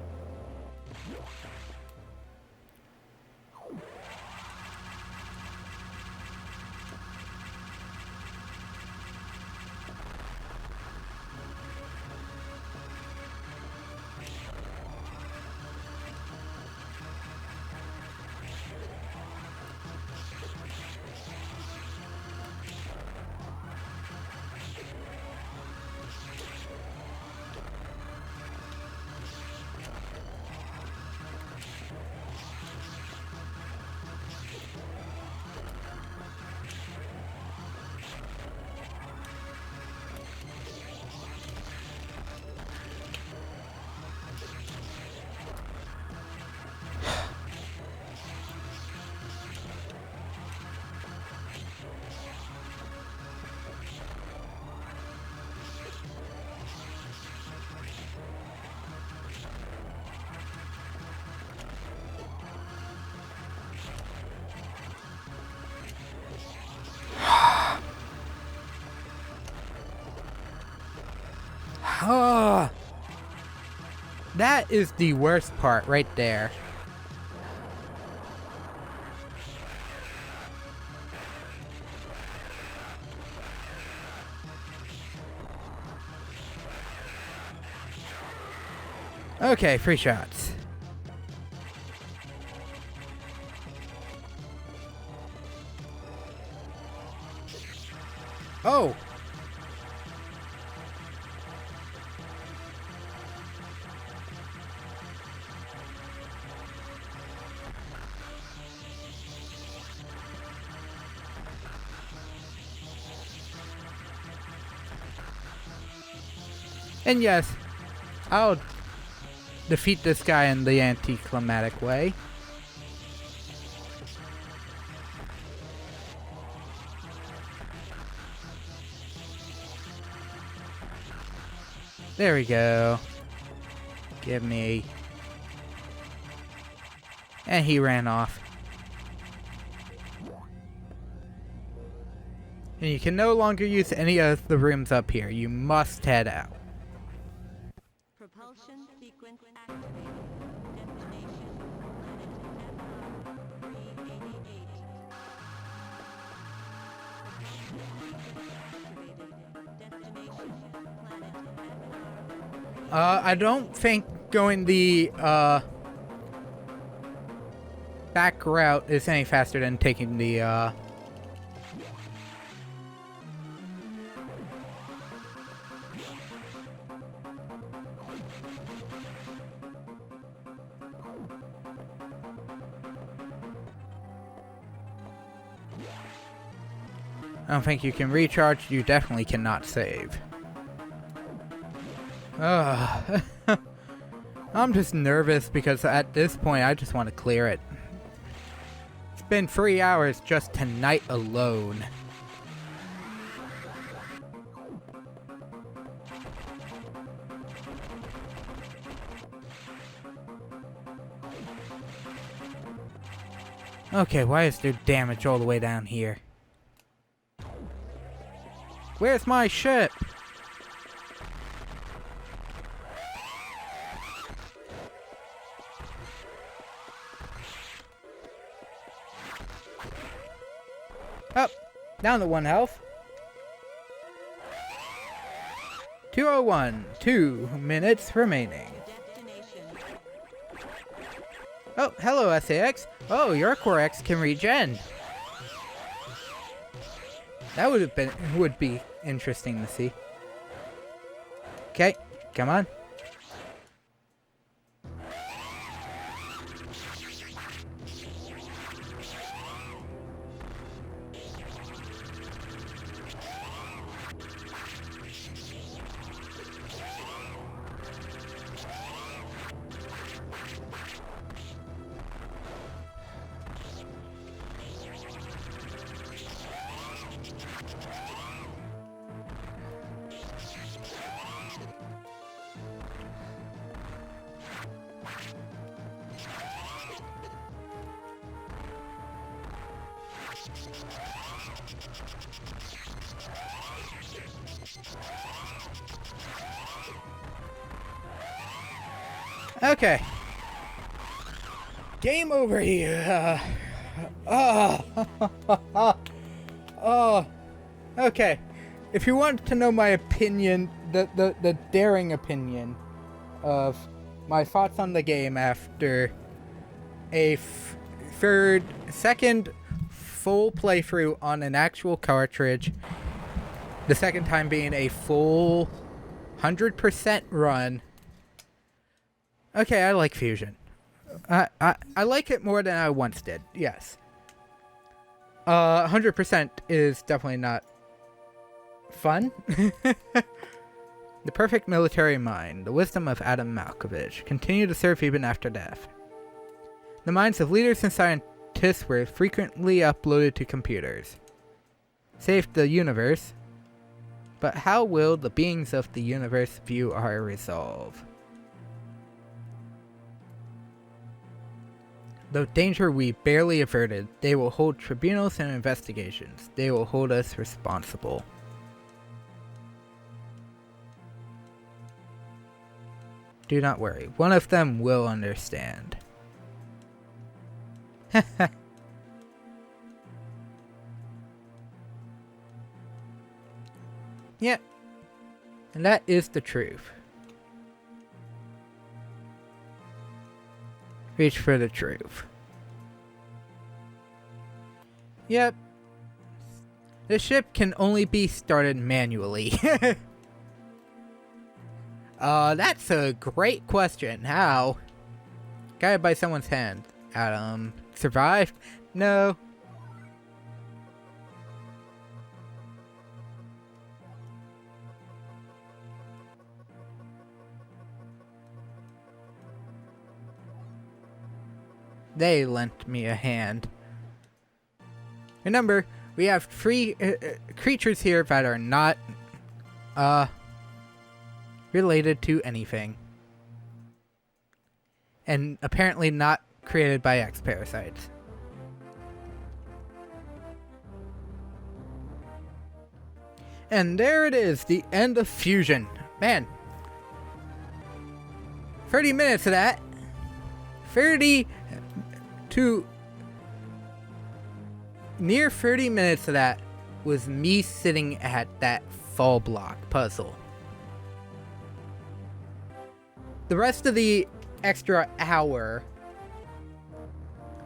Oh, that is the worst part right there. Okay, free shots. Oh! And yes, I'll defeat this guy in the anticlimactic way. There we go. Give me. And he ran off. And you can no longer use any of the rooms up here. You must head out. Propulsion sequence activated. Destination planet FR-388. I don't think going the back route is any faster than taking the I don't think you can recharge. You definitely cannot save. Ugh. I'm just nervous because at this point I just want to clear it. It's been 3 hours just tonight alone. Okay, why is there damage all the way down here? Where's my ship? Oh, down to 1 health. 201, 2 minutes remaining. Oh, hello SAX. Oh, your Core X can regen. That would be interesting to see. Okay, come on. Okay. Game over here. Okay. If you want to know my opinion, the daring opinion of my thoughts on the game after a second full playthrough on an actual cartridge, the second time being a full 100% run. Okay, I like Fusion. I like it more than I once did, yes. 100% is definitely not fun. The perfect military mind, the wisdom of Adam Malkovich, continue to serve even after death. The minds of leaders and scientists were frequently uploaded to computers. Saved the universe, but how will the beings of the universe view our resolve? Though danger we barely averted, they will hold tribunals and investigations. They will hold us responsible. Do not worry, one of them will understand. Yep, and that is the truth. Reach for the truth. Yep. The ship can only be started manually. That's a great question. How? Guided by someone's hand. Adam. Survived? No. They lent me a hand. Remember, we have 3 creatures here that are not related to anything. And apparently not created by X-Parasites. And there it is, the end of Fusion. Man. 30 minutes of that. 30 to near 30 minutes of that was me sitting at that fall block puzzle. The rest of the extra hour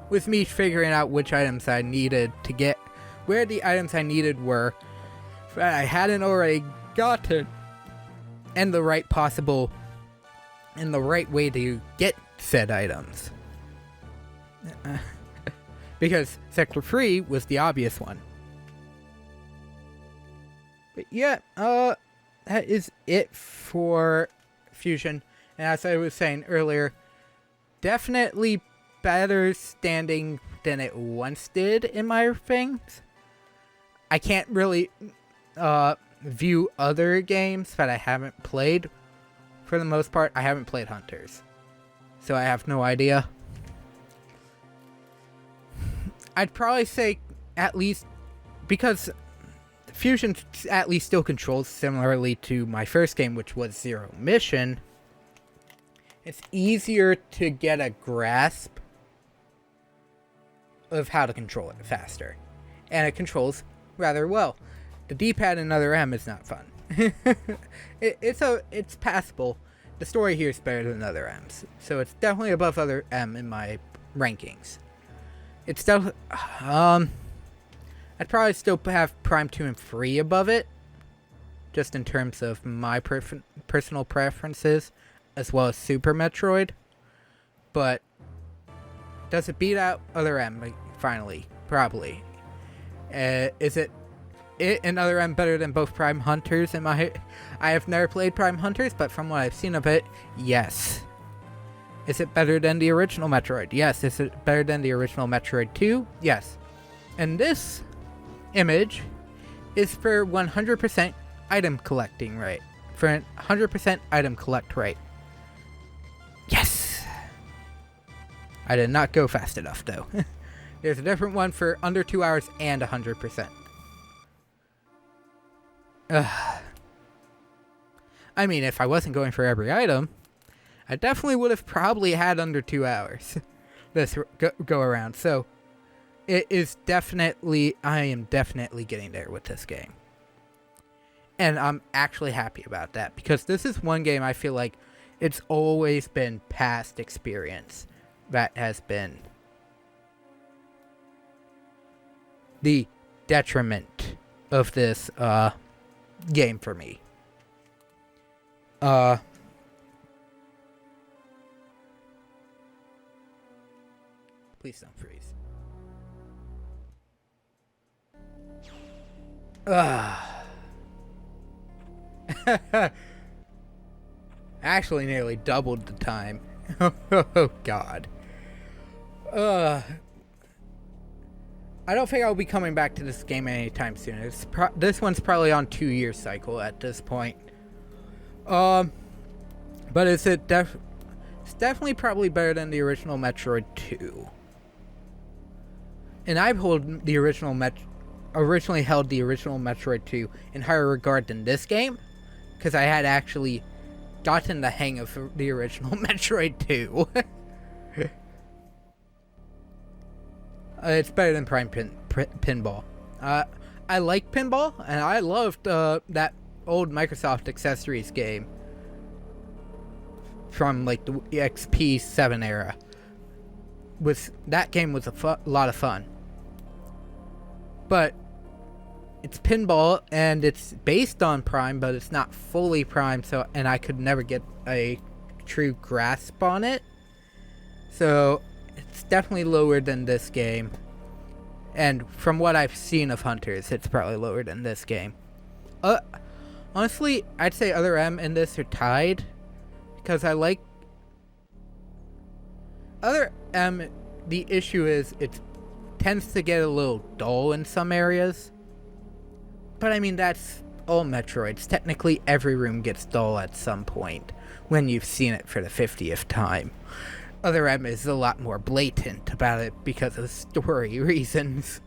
was me figuring out which items I needed to get, where the items I needed were that I hadn't already gotten, and the right possible and the right way to get said items. Because Sector 3 was the obvious one. But yeah, that is it for Fusion. And as I was saying earlier, definitely better standing than it once did in my things. I can't really view other games that I haven't played. For the most part, I haven't played Hunters, so I have no idea. I'd probably say at least, because Fusion at least still controls similarly to my first game, which was Zero Mission. It's easier to get a grasp of how to control it faster. And it controls rather well. The D-pad in Other M is not fun. It's passable. The story here is better than Other M's, so it's definitely above Other M in my rankings. It's definitely I'd probably still have Prime 2 and 3 above it, just in terms of my personal preferences, as well as Super Metroid. But does it beat out Other M? Finally, probably. Is it and Other M better than both Prime Hunters? I have never played Prime Hunters, but from what I've seen of it, yes. Is it better than the original Metroid? Yes. Is it better than the original Metroid 2? Yes. And this image is for 100% item collecting rate. For 100% item collect rate. Yes! I did not go fast enough, though. There's a different one for under 2 hours and 100%. I mean, if I wasn't going for every item, I definitely would have probably had under 2 hours this go around. So, I am definitely getting there with this game. And I'm actually happy about that, because this is one game I feel like it's always been past experience that has been the detriment of this game for me. Please don't freeze. Actually nearly doubled the time. Oh god. I don't think I'll be coming back to this game anytime soon. This one's probably on 2-year cycle at this point. But it's definitely probably better than the original Metroid 2. And I've originally held the original Metroid 2 in higher regard than this game, because I had actually gotten the hang of the original Metroid 2. It's better than Prime Pinball. I like Pinball, and I loved that old Microsoft Accessories game from like the XP7 era. That game was a lot of fun. But it's pinball, and it's based on Prime, but it's not fully Prime, and I could never get a true grasp on it. So it's definitely lower than this game. And from what I've seen of Hunters, it's probably lower than this game. Honestly, I'd say Other M and this are tied, because I like Other M. The issue is it tends to get a little dull in some areas. But I mean, that's all Metroids. Technically, every room gets dull at some point when you've seen it for the 50th time. Other M is a lot more blatant about it because of story reasons.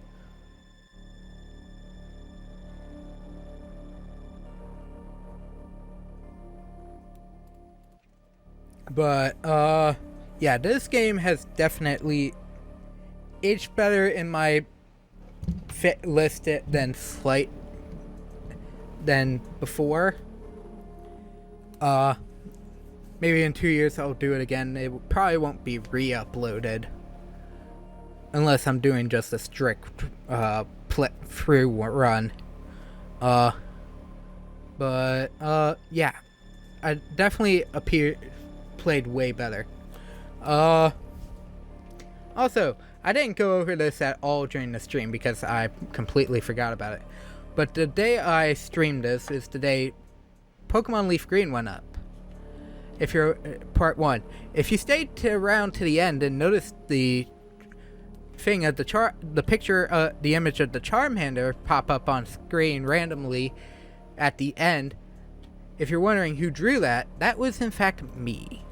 But, yeah, this game has definitely aged better in my list than before. Maybe in 2 years I'll do it again. It probably won't be re-uploaded unless I'm doing just a strict through run. But yeah, I definitely played way better. Also, I didn't go over this at all during the stream because I completely forgot about it. But the day I streamed this is the day Pokemon Leaf Green went up. If you're part 1, if you stayed around to the end and noticed the thing of the picture, the image of the Charmander pop up on screen randomly at the end, if you're wondering who drew that, that was in fact me.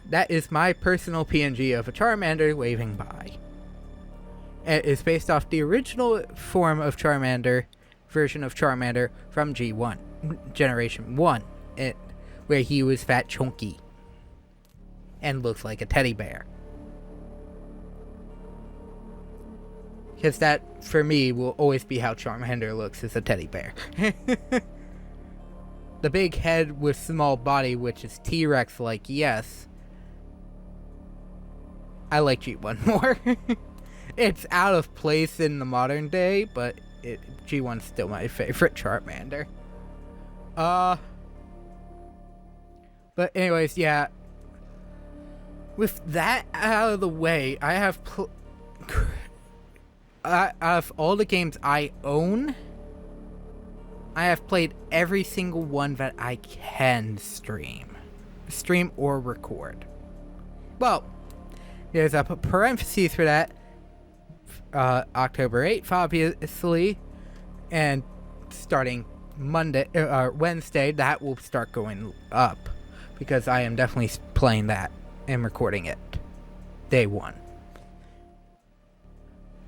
That is my personal PNG of a Charmander waving by. It is based off the original form of Charmander, version of Charmander from G1, Generation 1, where he was fat chunky and looks like a teddy bear. Because that, for me, will always be how Charmander looks, as a teddy bear. The big head with small body, which is T-Rex-like, yes. I like G1 more. It's out of place in the modern day, but G1's still my favorite Charmander. But anyways, yeah. With that out of the way, I have out of all the games I own, I have played every single one that I can stream or record. Well, there's a parenthesis for that. October 8th, obviously, and starting Wednesday, that will start going up because I am definitely playing that and recording it day 1.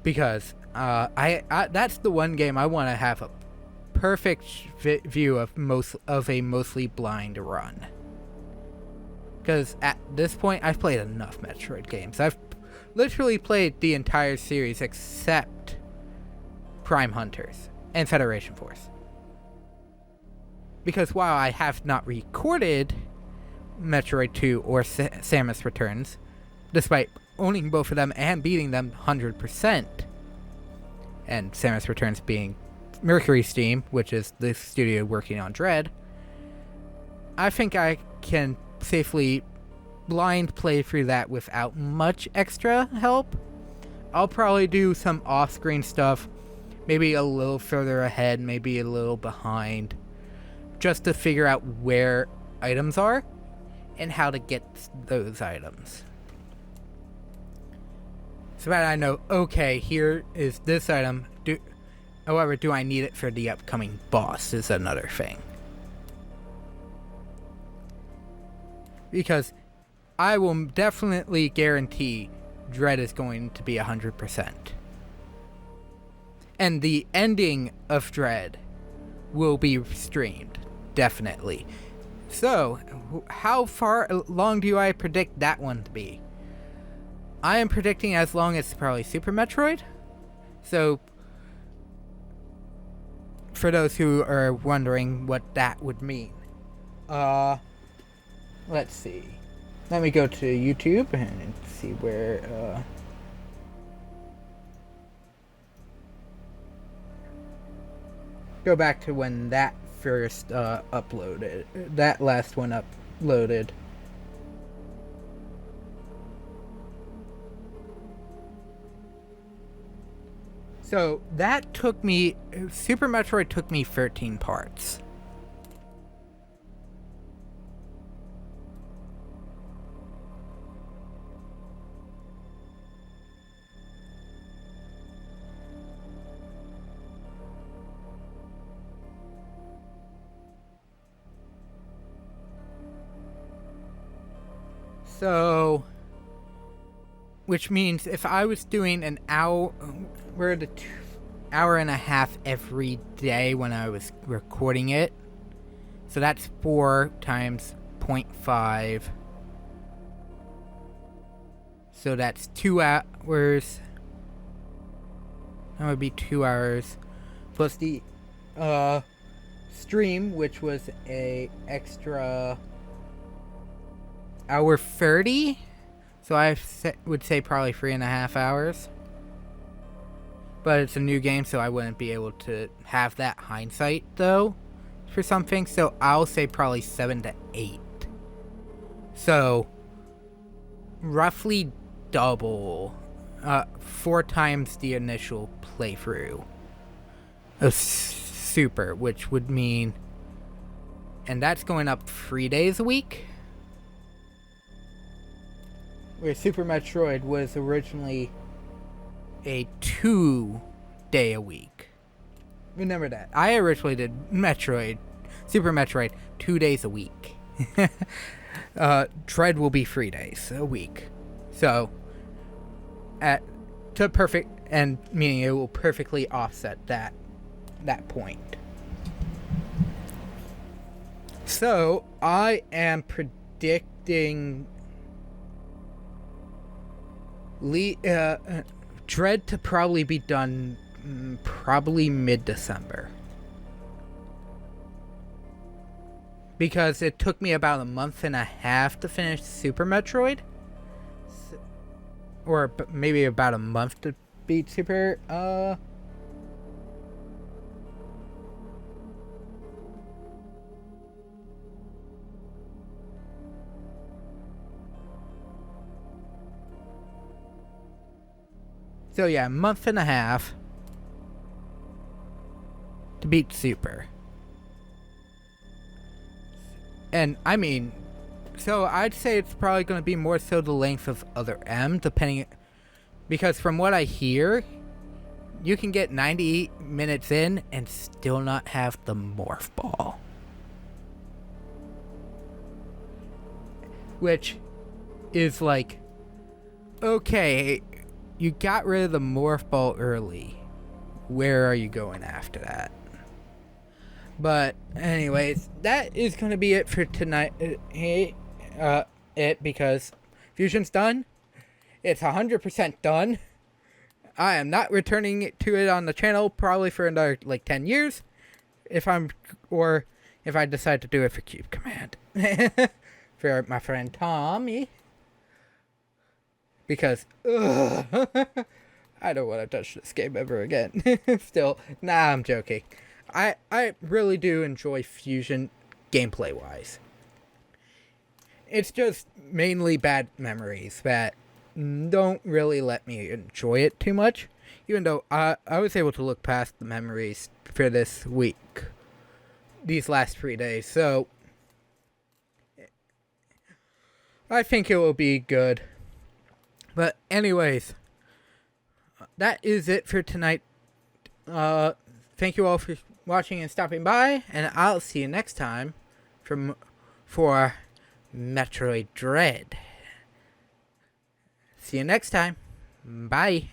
Because I that's the one game I want to have a perfect view of a mostly blind run. Because at this point, I've played enough Metroid games. I've literally played the entire series except Prime Hunters and Federation Force. Because while I have not recorded Metroid 2 or Samus Returns, despite owning both of them and beating them 100%, and Samus Returns being Mercury Steam, which is the studio working on Dread, I think I can safely blind play through that without much extra help. I'll probably do some off-screen stuff, maybe a little further ahead, maybe a little behind, just to figure out where items are and how to get those items. So that I know, okay, here is this item. However, do I need it for the upcoming boss is another thing. Because I will definitely guarantee Dread is going to be 100%. And the ending of Dread will be streamed, definitely. So, how long do I predict that one to be? I am predicting as long as probably Super Metroid. So, for those who are wondering what that would mean. Let's see. Let me go to YouTube and see where, go back to when that first, uploaded. That last one uploaded. So, that took me, Super Metroid took me 13 parts. So, which means if I was doing an hour and a half every day when I was recording it, so that's 4 times 0.5. So that's 2 hours. That would be 2 hours plus the stream, which was a extra hour 30. So I would say probably 3.5 hours. But it's a new game, so I wouldn't be able to have that hindsight, though, for something, so I'll say probably 7 to 8. So, roughly double, 4 times the initial playthrough of Super, which would mean, and that's going up 3 days a week, where Super Metroid was originally a 2-day a week. Remember that. I originally did Super Metroid 2 days a week. Dread will be 3 days a week. So, meaning it will perfectly offset that point. So, I am predicting Dread to probably be done probably mid-December. Because it took me about a month and a half to finish Super Metroid. Or maybe about a month to beat Super. So yeah, a month and a half to beat Super. And I mean, so I'd say it's probably going to be more so the length of Other M, because from what I hear, you can get 90 minutes in and still not have the Morph Ball. Which is like, okay, you got rid of the Morph Ball early. Where are you going after that? But anyways, that is going to be it for tonight. Because Fusion's done. It's 100% done. I am not returning to it on the channel probably for another 10 years. If I decide to do it for Cube Command. For my friend Tommy. Because I don't want to touch this game ever again. Still, nah, I'm joking. I really do enjoy Fusion gameplay wise. It's just mainly bad memories that don't really let me enjoy it too much. Even though I was able to look past the memories for this week. These last 3 days. So I think it will be good. But anyways, that is it for tonight. Thank you all for watching and stopping by, and I'll see you next time for Metroid Dread. See you next time. Bye.